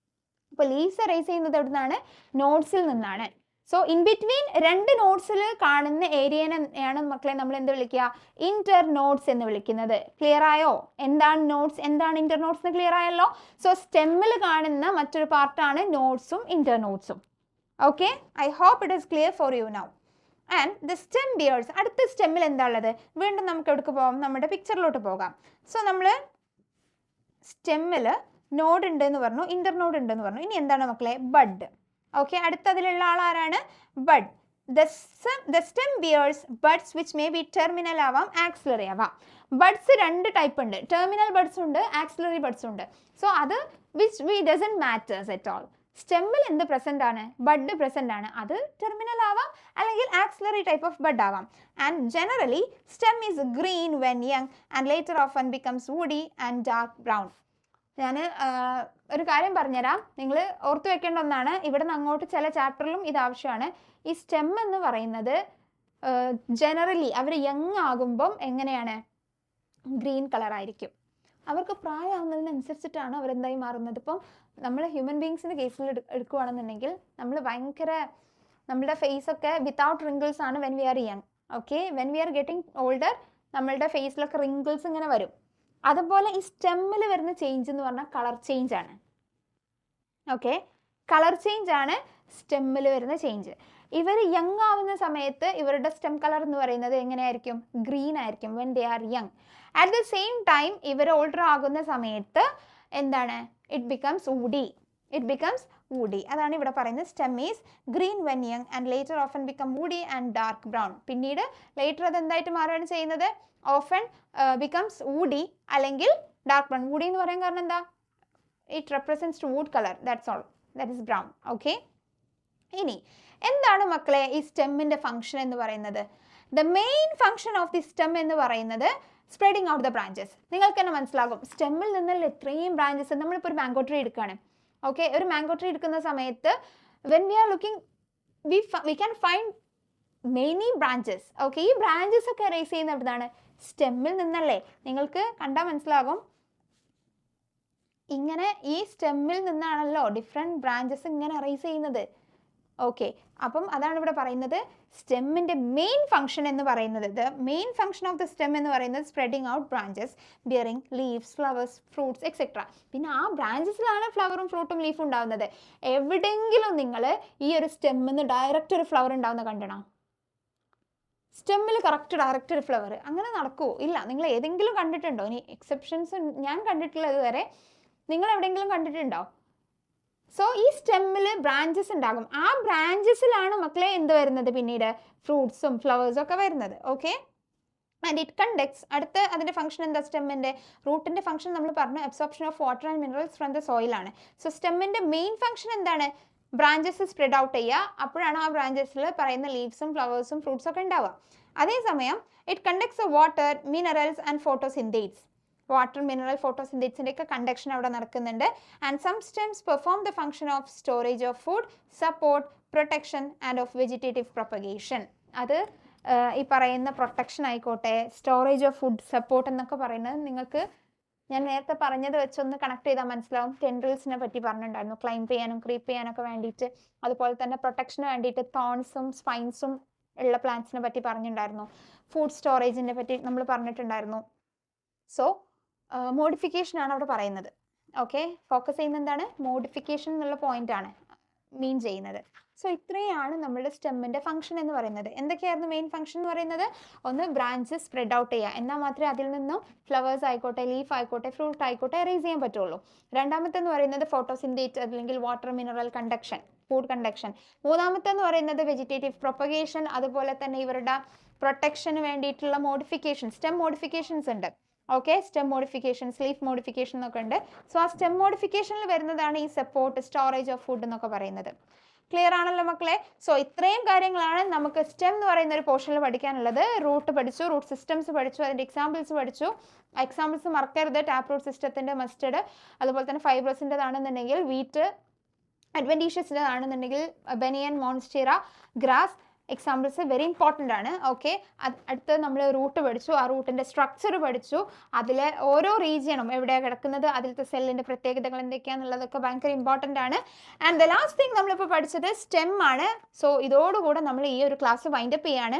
അപ്പോൾ ലീവ്സ് അറൈസ് ചെയ്യുന്നത് എവിടെ നിന്നാണ്? നോഡ്സിൽ നിന്നാണ്. സോ ഇൻ ബിറ്റ്വീൻ രണ്ട് നോഡ്സിൽ കാണുന്ന ഏരിയനെയാണ് മക്കളെ നമ്മൾ എന്ത് വിളിക്കുക? ഇന്റർനോഡ്സ് എന്ന് വിളിക്കുന്നത്. ക്ലിയർ ആയോ? എന്താണ് നോഡ്സ്, എന്താണ് ഇന്റർനോഡ്സ് എന്ന് ക്ലിയർ ആയല്ലോ? സോ സ്റ്റെമ്മിൽ കാണുന്ന മറ്റൊരു പാർട്ടാണ് നോഡ്സും ഇന്റർനോഡ്സും. Okay, I hope it is clear for you now. And the stem bears. അടുത്ത സ്റ്റെമ്മിൽ എന്താ ഉള്ളത്? വീണ്ടും നമുക്ക് എവിടേക്ക് പോകാം? നമ്മുടെ പിക്ചറിലോട്ട് പോകാം. സോ നമ്മൾ സ്റ്റെമ്മിൽ നോഡ് ഉണ്ട് എന്ന് പറഞ്ഞു, ഇന്റർനോഡ് ഉണ്ടെന്ന് പറഞ്ഞു. ഇനി എന്താണ് മക്കളെ? ബഡ്. ഓക്കെ, അടുത്തതിലുള്ള ആളാരാണ്? Bud. The stem bears buds which may be terminal ആവാം, ആക്സിലറി ആവാം. ബഡ്സ് രണ്ട് ടൈപ്പ് ഉണ്ട്. ടെർമിനൽ ബഡ്സ് ഉണ്ട്, ആക്സിലറി ബഡ്സ് ഉണ്ട്. സോ അത് which doesn't matters at all. സ്റ്റെമ്മിൽ എന്ത് പ്രസന്റ് ആണ്? ബഡ് പ്രസന്റ് ആണ്. അത് ടെർമിനൽ ആവാം അല്ലെങ്കിൽ ആക്സിലറി ടൈപ്പ് ഓഫ് ബഡ് ആവാം. And generally stem is green when young and later often becomes woody and dark brown. ഞാൻ ഒരു കാര്യം പറഞ്ഞുതരാം, നിങ്ങൾ ഓർത്ത് വെക്കേണ്ട ഒന്നാണ്. ഇവിടെ നിന്ന് അങ്ങോട്ട് ചില ചാപ്റ്ററിലും ഇത് ആവശ്യമാണ്. ഈ സ്റ്റെം എന്ന് പറയുന്നത് ജനറലി അവർ യങ് ആകുമ്പം എങ്ങനെയാണ്? ഗ്രീൻ കളറായിരിക്കും. അവർക്ക് പ്രായമാകുന്നതിനനുസരിച്ചിട്ടാണ് അവരെന്തായി മാറുന്നത്. ഇപ്പം നമ്മൾ ഹ്യൂമൻ ബീങ്സിൻ്റെ കേസിൽ എടുക്കുകയാണെന്നുണ്ടെങ്കിൽ നമ്മൾ നമ്മളുടെ ഫേസൊക്കെ വിത്തൗട്ട് റിങ്കിൾസ് ആണ് when we are young. Okay, when we are getting older നമ്മളുടെ ഫേസിലൊക്കെ റിങ്കിൾസ് ഇങ്ങനെ വരും. അതുപോലെ ഈ സ്റ്റെമ്മിൽ വരുന്ന ചേഞ്ച് എന്ന് പറഞ്ഞാൽ കളർ ചേഞ്ച് ആണ്. ഓക്കെ, കളർ ചേഞ്ച് ആണ് സ്റ്റെമ്മിൽ വരുന്ന ചേഞ്ച്. ഇവർ യങ് ആവുന്ന സമയത്ത് ഇവരുടെ സ്റ്റെം കളർ എന്ന് പറയുന്നത് എങ്ങനെയായിരിക്കും? ഗ്രീൻ ആയിരിക്കും when they are young. At the same time ഇവർ ഓൾഡർ ആകുന്ന സമയത്ത് എന്താണ്? It becomes woody. അതാണ് ഇവിടെ പറയുന്നത്. Stem is green when young and later often become woody and dark brown. പിന്നീട് ലേറ്റർ അത് എന്തായിട്ട് മാറുകയാണ് ചെയ്യുന്നത്? ഓഫൻ ബിക്കംസ് woody അല്ലെങ്കിൽ ഡാർക്ക് ബ്രൗൺ. woody എന്ന് പറയാൻ കാരണം എന്താ? It represents to wood colour, that's all, that is brown. Okay, ഇനി എന്താണ് മക്കളെ ഈ സ്റ്റെമ്മിൻ്റെ ഫംഗ്ഷൻ എന്ന് പറയുന്നത്? The main function of the stem എന്ന് പറയുന്നത് സ്പ്രെഡിങ് ഔട്ട് ദ ബ്രാഞ്ചസ്. നിങ്ങൾക്ക് തന്നെ മനസ്സിലാകും സ്റ്റെമ്മിൽ നിന്നുള്ള എത്രയും ബ്രാഞ്ചസ്. നമ്മളിപ്പോൾ ഒരു മാംഗോ ട്രീ എടുക്കുകയാണ്. ഓക്കെ, ഒരു മാംഗോ ട്രീ എടുക്കുന്ന സമയത്ത് when we are looking we can find many branches. Okay, ഈ ബ്രാഞ്ചസ് ഒക്കെ റേസ് ചെയ്യുന്ന എവിടുന്നാണ്? സ്റ്റെമ്മിൽ നിന്നല്ലേ? നിങ്ങൾക്ക് കണ്ടാൽ മനസ്സിലാകും ഇങ്ങനെ ഈ സ്റ്റെമ്മിൽ നിന്നാണല്ലോ ഡിഫറെൻറ്റ് ബ്രാഞ്ചസ് ഇങ്ങനെ റേസ് ചെയ്യുന്നത്. ഓക്കെ, അപ്പം അതാണ് ഇവിടെ പറയുന്നത് സ്റ്റെമ്മിൻ്റെ മെയിൻ ഫംഗ്ഷൻ എന്ന് പറയുന്നത്. The main function of the stem എന്ന് പറയുന്നത് spreading out branches bearing leaves, flowers, fruits etcetera. പിന്നെ ആ ബ്രാഞ്ചസിലാണ് ഫ്ലവറും ഫ്രൂട്ടും ലീഫും ഉണ്ടാകുന്നത്. എവിടെയെങ്കിലും നിങ്ങൾ ഈ ഒരു സ്റ്റെമ്മിൽ നിന്ന് ഡയറക്റ്റ് ഒരു ഫ്ലവർ ഉണ്ടാവുന്ന കണ്ടണോ? സ്റ്റെമ്മിൽ കറക്റ്റ് ഡയറക്റ്റ് ഒരു ഫ്ലവർ അങ്ങനെ നടക്കുമോ? ഇല്ല. നിങ്ങൾ ഏതെങ്കിലും കണ്ടിട്ടുണ്ടോ? ഇനി എക്സെപ്ഷൻസ് ഞാൻ കണ്ടിട്ടില്ല ഇതുവരെ. നിങ്ങൾ എവിടെയെങ്കിലും കണ്ടിട്ടുണ്ടോ? സോ ഈ സ്റ്റെമ്മിൽ ബ്രാഞ്ചസ് ഉണ്ടാകും. ആ ബ്രാഞ്ചസിലാണ് മക്കളെ എന്ത് വരുന്നത്? പിന്നീട് ഫ്രൂട്ട്സും ഫ്ലവേഴ്സും ഒക്കെ വരുന്നത്. Okay, and it conducts. അടുത്ത അതിൻ്റെ ഫംഗ്ഷൻ എന്താ? സ്റ്റെമ്മിൻ്റെ റൂട്ടിൻ്റെ ഫംഗ്ഷൻ നമ്മൾ പറഞ്ഞു absorption of water and minerals from the സോയിലാണ്. സോ സ്റ്റെമ്മിൻ്റെ മെയിൻ ഫംഗ്ഷൻ എന്താണ്? ബ്രാഞ്ചസ് സ്പ്രെഡ് ഔട്ട് ചെയ്യുക. അപ്പോഴാണ് ആ ബ്രാഞ്ചസിൽ പറയുന്ന ലീവ്സും ഫ്ലവേഴ്സും ഫ്രൂട്ട്സും ഒക്കെ ഉണ്ടാവുക. അതേസമയം it conducts water, minerals and photosynthates. Water, mineral, ഫോട്ടോസിന്തേറ്റ്സിൻ്റെ ഒക്കെ കണ്ടക്ഷൻ അവിടെ നടക്കുന്നുണ്ട്. And some stems perform the function of storage of food, support, protection and of vegetative propagation. അത് ഈ പറയുന്ന പ്രൊട്ടക്ഷൻ ആയിക്കോട്ടെ, സ്റ്റോറേജ് ഓഫ് ഫുഡ്, സപ്പോർട്ട് എന്നൊക്കെ പറയുന്നത് നിങ്ങൾക്ക് ഞാൻ നേരത്തെ പറഞ്ഞത് വെച്ചൊന്ന് കണക്ട് ചെയ്താൽ മനസ്സിലാവും. ടെൻഡ്രിൽസിനെ പറ്റി പറഞ്ഞിട്ടുണ്ടായിരുന്നു, ക്ലൈംബ് ചെയ്യാനും ക്രീപ്പ് ചെയ്യാനൊക്കെ വേണ്ടിയിട്ട്. അതുപോലെ തന്നെ പ്രൊട്ടക്ഷന് വേണ്ടിയിട്ട് തോൺസും സ്പൈൻസും ഉള്ള പ്ലാന്റ്സിനെ പറ്റി പറഞ്ഞിട്ടുണ്ടായിരുന്നു. ഫുഡ് സ്റ്റോറേജിനെ പറ്റി നമ്മൾ പറഞ്ഞിട്ടുണ്ടായിരുന്നു. സോ മോഡിഫിക്കേഷൻ ആണ് അവിടെ പറയുന്നത്. ഓക്കെ, ഫോക്കസ് ചെയ്യുന്നത് എന്താണ്? മോഡിഫിക്കേഷൻ എന്നുള്ള പോയിന്റ് ആണ് മീൻ ചെയ്യുന്നത്. സോ ഇത്രയാണ് നമ്മളുടെ സ്റ്റെമ്മിൻ്റെ ഫംഗ്ഷൻ എന്ന് പറയുന്നത്. എന്തൊക്കെയായിരുന്നു മെയിൻ ഫംഗ്ഷൻ എന്ന് പറയുന്നത്? ഒന്ന് ബ്രാഞ്ചസ് സ്പ്രെഡ് ഔട്ട് ചെയ്യുക, എന്നാൽ മാത്രമേ അതിൽ നിന്നും ഫ്ലവേഴ്സ് ആയിക്കോട്ടെ, ലീഫ് ആയിക്കോട്ടെ, ഫ്രൂട്ട് ആയിക്കോട്ടെ റേസ് ചെയ്യാൻ പറ്റുള്ളൂ. രണ്ടാമത്തെ എന്ന് പറയുന്നത് ഫോട്ടോസിന്തേറ്റ് അല്ലെങ്കിൽ water mineral conduction, food conduction. മൂന്നാമത്തെ എന്ന് പറയുന്നത് വെജിറ്റേറ്റീവ് പ്രൊപ്പഗേഷൻ. അതുപോലെ തന്നെ ഇവരുടെ പ്രൊട്ടക്ഷന് വേണ്ടിയിട്ടുള്ള മോഡിഫിക്കേഷൻ, സ്റ്റെം മോഡിഫിക്കേഷൻസ് ഉണ്ട്. Okay, stem modifications, leaf modification എന്നൊക്കെ ഉണ്ട്. സോ ആ സ്റ്റെം മോഡിഫിക്കേഷനിൽ വരുന്നതാണ് ഈ സപ്പോർട്ട്, സ്റ്റോറേജ് ഓഫ് ഫുഡ് എന്നൊക്കെ പറയുന്നത്. ക്ലിയർ ആണല്ലോ മക്കളെ? സോ ഇത്രയും കാര്യങ്ങളാണ് നമുക്ക് സ്റ്റെം എന്ന് പറയുന്ന ഒരു പോർഷനിൽ പഠിക്കാനുള്ളത്. റൂട്ട് പഠിച്ചു, റൂട്ട് സിസ്റ്റംസ് പഠിച്ചു, അതിൻ്റെ എക്സാമ്പിൾസ് പഠിച്ചു. എക്സാമ്പിൾസ് മറക്കരുത്. ടാപ്പ് റൂട്ട് സിസ്റ്റത്തിൻ്റെ മസ്റ്റഡ്, അതുപോലെ തന്നെ ഫൈബ്രസിൻ്റെതാണെന്നുണ്ടെങ്കിൽ വീറ്റ്, അഡ്വൻറ്റീഷ്യസിൻ്റെതാണെന്നുണ്ടെങ്കിൽ ബനിയൻ, മോൺസ്റ്റീറ, ഗ്രാസ്. എക്സാമ്പിൾസ് വെരി ഇമ്പോർട്ടൻ്റ് ആണ്. ഓക്കെ, അടുത്ത് നമ്മൾ റൂട്ട് പഠിച്ചു, ആ റൂട്ടിൻ്റെ സ്ട്രക്ചർ പഠിച്ചു, അതിലെ ഓരോ റീജിയണും എവിടെയാണ് കിടക്കുന്നത്, അതിലത്തെ സെല്ലിൻ്റെ പ്രത്യേകതകൾ എന്തൊക്കെയാണെന്നുള്ളതൊക്കെ ഭയങ്കര ഇമ്പോർട്ടൻ്റ് ആണ്. ആൻഡ് ദ ലാസ്റ്റ് തിങ് നമ്മളിപ്പോൾ പഠിച്ചത് സ്റ്റെം ആണ്. സോ ഇതോടുകൂടെ നമ്മൾ ഈ ഒരു ക്ലാസ് വൈൻഡപ്പ് ചെയ്യാണ്.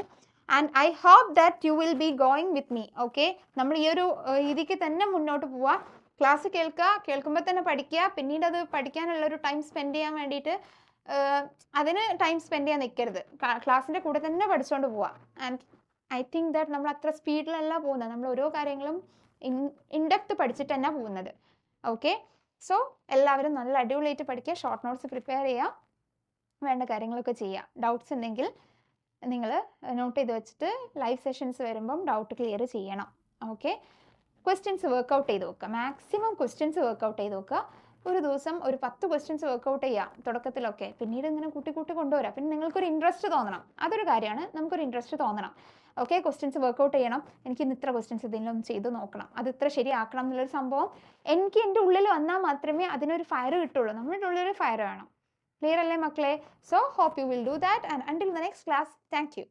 And I hope that you will be going with me. Okay, നമ്മൾ ഈ ഒരു രീതിക്ക് തന്നെ മുന്നോട്ട് പോവുക. ക്ലാസ് കേൾക്കുക, കേൾക്കുമ്പോൾ തന്നെ പഠിക്കുക, പിന്നീട് അത് പഠിക്കാനുള്ളൊരു ടൈം സ്പെൻഡ് ചെയ്യാൻ വേണ്ടിയിട്ട് അതിന് ടൈം സ്പെൻഡ് ചെയ്യാൻ നിൽക്കരുത്. ക്ലാസ്സിൻ്റെ കൂടെ തന്നെ പഠിച്ചുകൊണ്ട് പോവുക. ആൻഡ് ഐ തിങ്ക് ദാറ്റ് നമ്മൾ അത്ര സ്പീഡിലല്ല പോകുന്നത്. നമ്മൾ ഓരോ കാര്യങ്ങളും ഇൻഡെപ്ത് പഠിച്ചിട്ട് തന്നെ പോകുന്നത്. ഓക്കെ, സോ എല്ലാവരും നല്ല അടിപൊളിയായിട്ട് പഠിക്കുക, ഷോർട്ട് നോട്ട്സ് പ്രിപ്പയർ ചെയ്യുക, വേണ്ട കാര്യങ്ങളൊക്കെ ചെയ്യുക. ഡൗട്ട്സ് ഉണ്ടെങ്കിൽ നിങ്ങൾ നോട്ട് ചെയ്ത് വെച്ചിട്ട് ലൈവ് സെഷൻസ് വരുമ്പം ഡൗട്ട് ക്ലിയർ ചെയ്യണം. ഓക്കെ, ക്വസ്റ്റ്യൻസ് വർക്കൗട്ട് ചെയ്ത് നോക്കുക, മാക്സിമം ക്വസ്റ്റ്യൻസ് വർക്കൗട്ട് ചെയ്ത് നോക്കുക. ഒരു ദിവസം ഒരു 10 ക്വസ്റ്റ്യൻസ് വർക്കൗട്ട് ചെയ്യാം തുടക്കത്തിലൊക്കെ. പിന്നീട് ഇങ്ങനെ കൂട്ടി കൊണ്ടുവരാം. പിന്നെ നിങ്ങൾക്കൊരു ഇൻട്രസ്റ്റ് തോന്നണം, അതൊരു കാര്യമാണ്. നമുക്കൊരു ഇൻട്രസ്റ്റ് തോന്നണം. ഓക്കെ, ക്വസ്റ്റ്യൻസ് വർക്കൗട്ട് ചെയ്യണം. എനിക്ക് ഇന്ന് ഇത്ര ക്വസ്റ്റ്യൻസ് ഇതിലും ചെയ്ത് നോക്കണം, അത് ഇത്ര ശരിയാക്കണം എന്നുള്ളൊരു സംഭവം എനിക്ക് എൻ്റെ ഉള്ളിൽ വന്നാൽ മാത്രമേ അതിനൊരു ഫയർ കിട്ടുള്ളൂ. നമ്മുടെ ഉള്ളിലൊരു ഫയർ വേണം. ക്ലിയർ അല്ലേ മക്കളെ? So hope you will do that. And until the next class, thank U.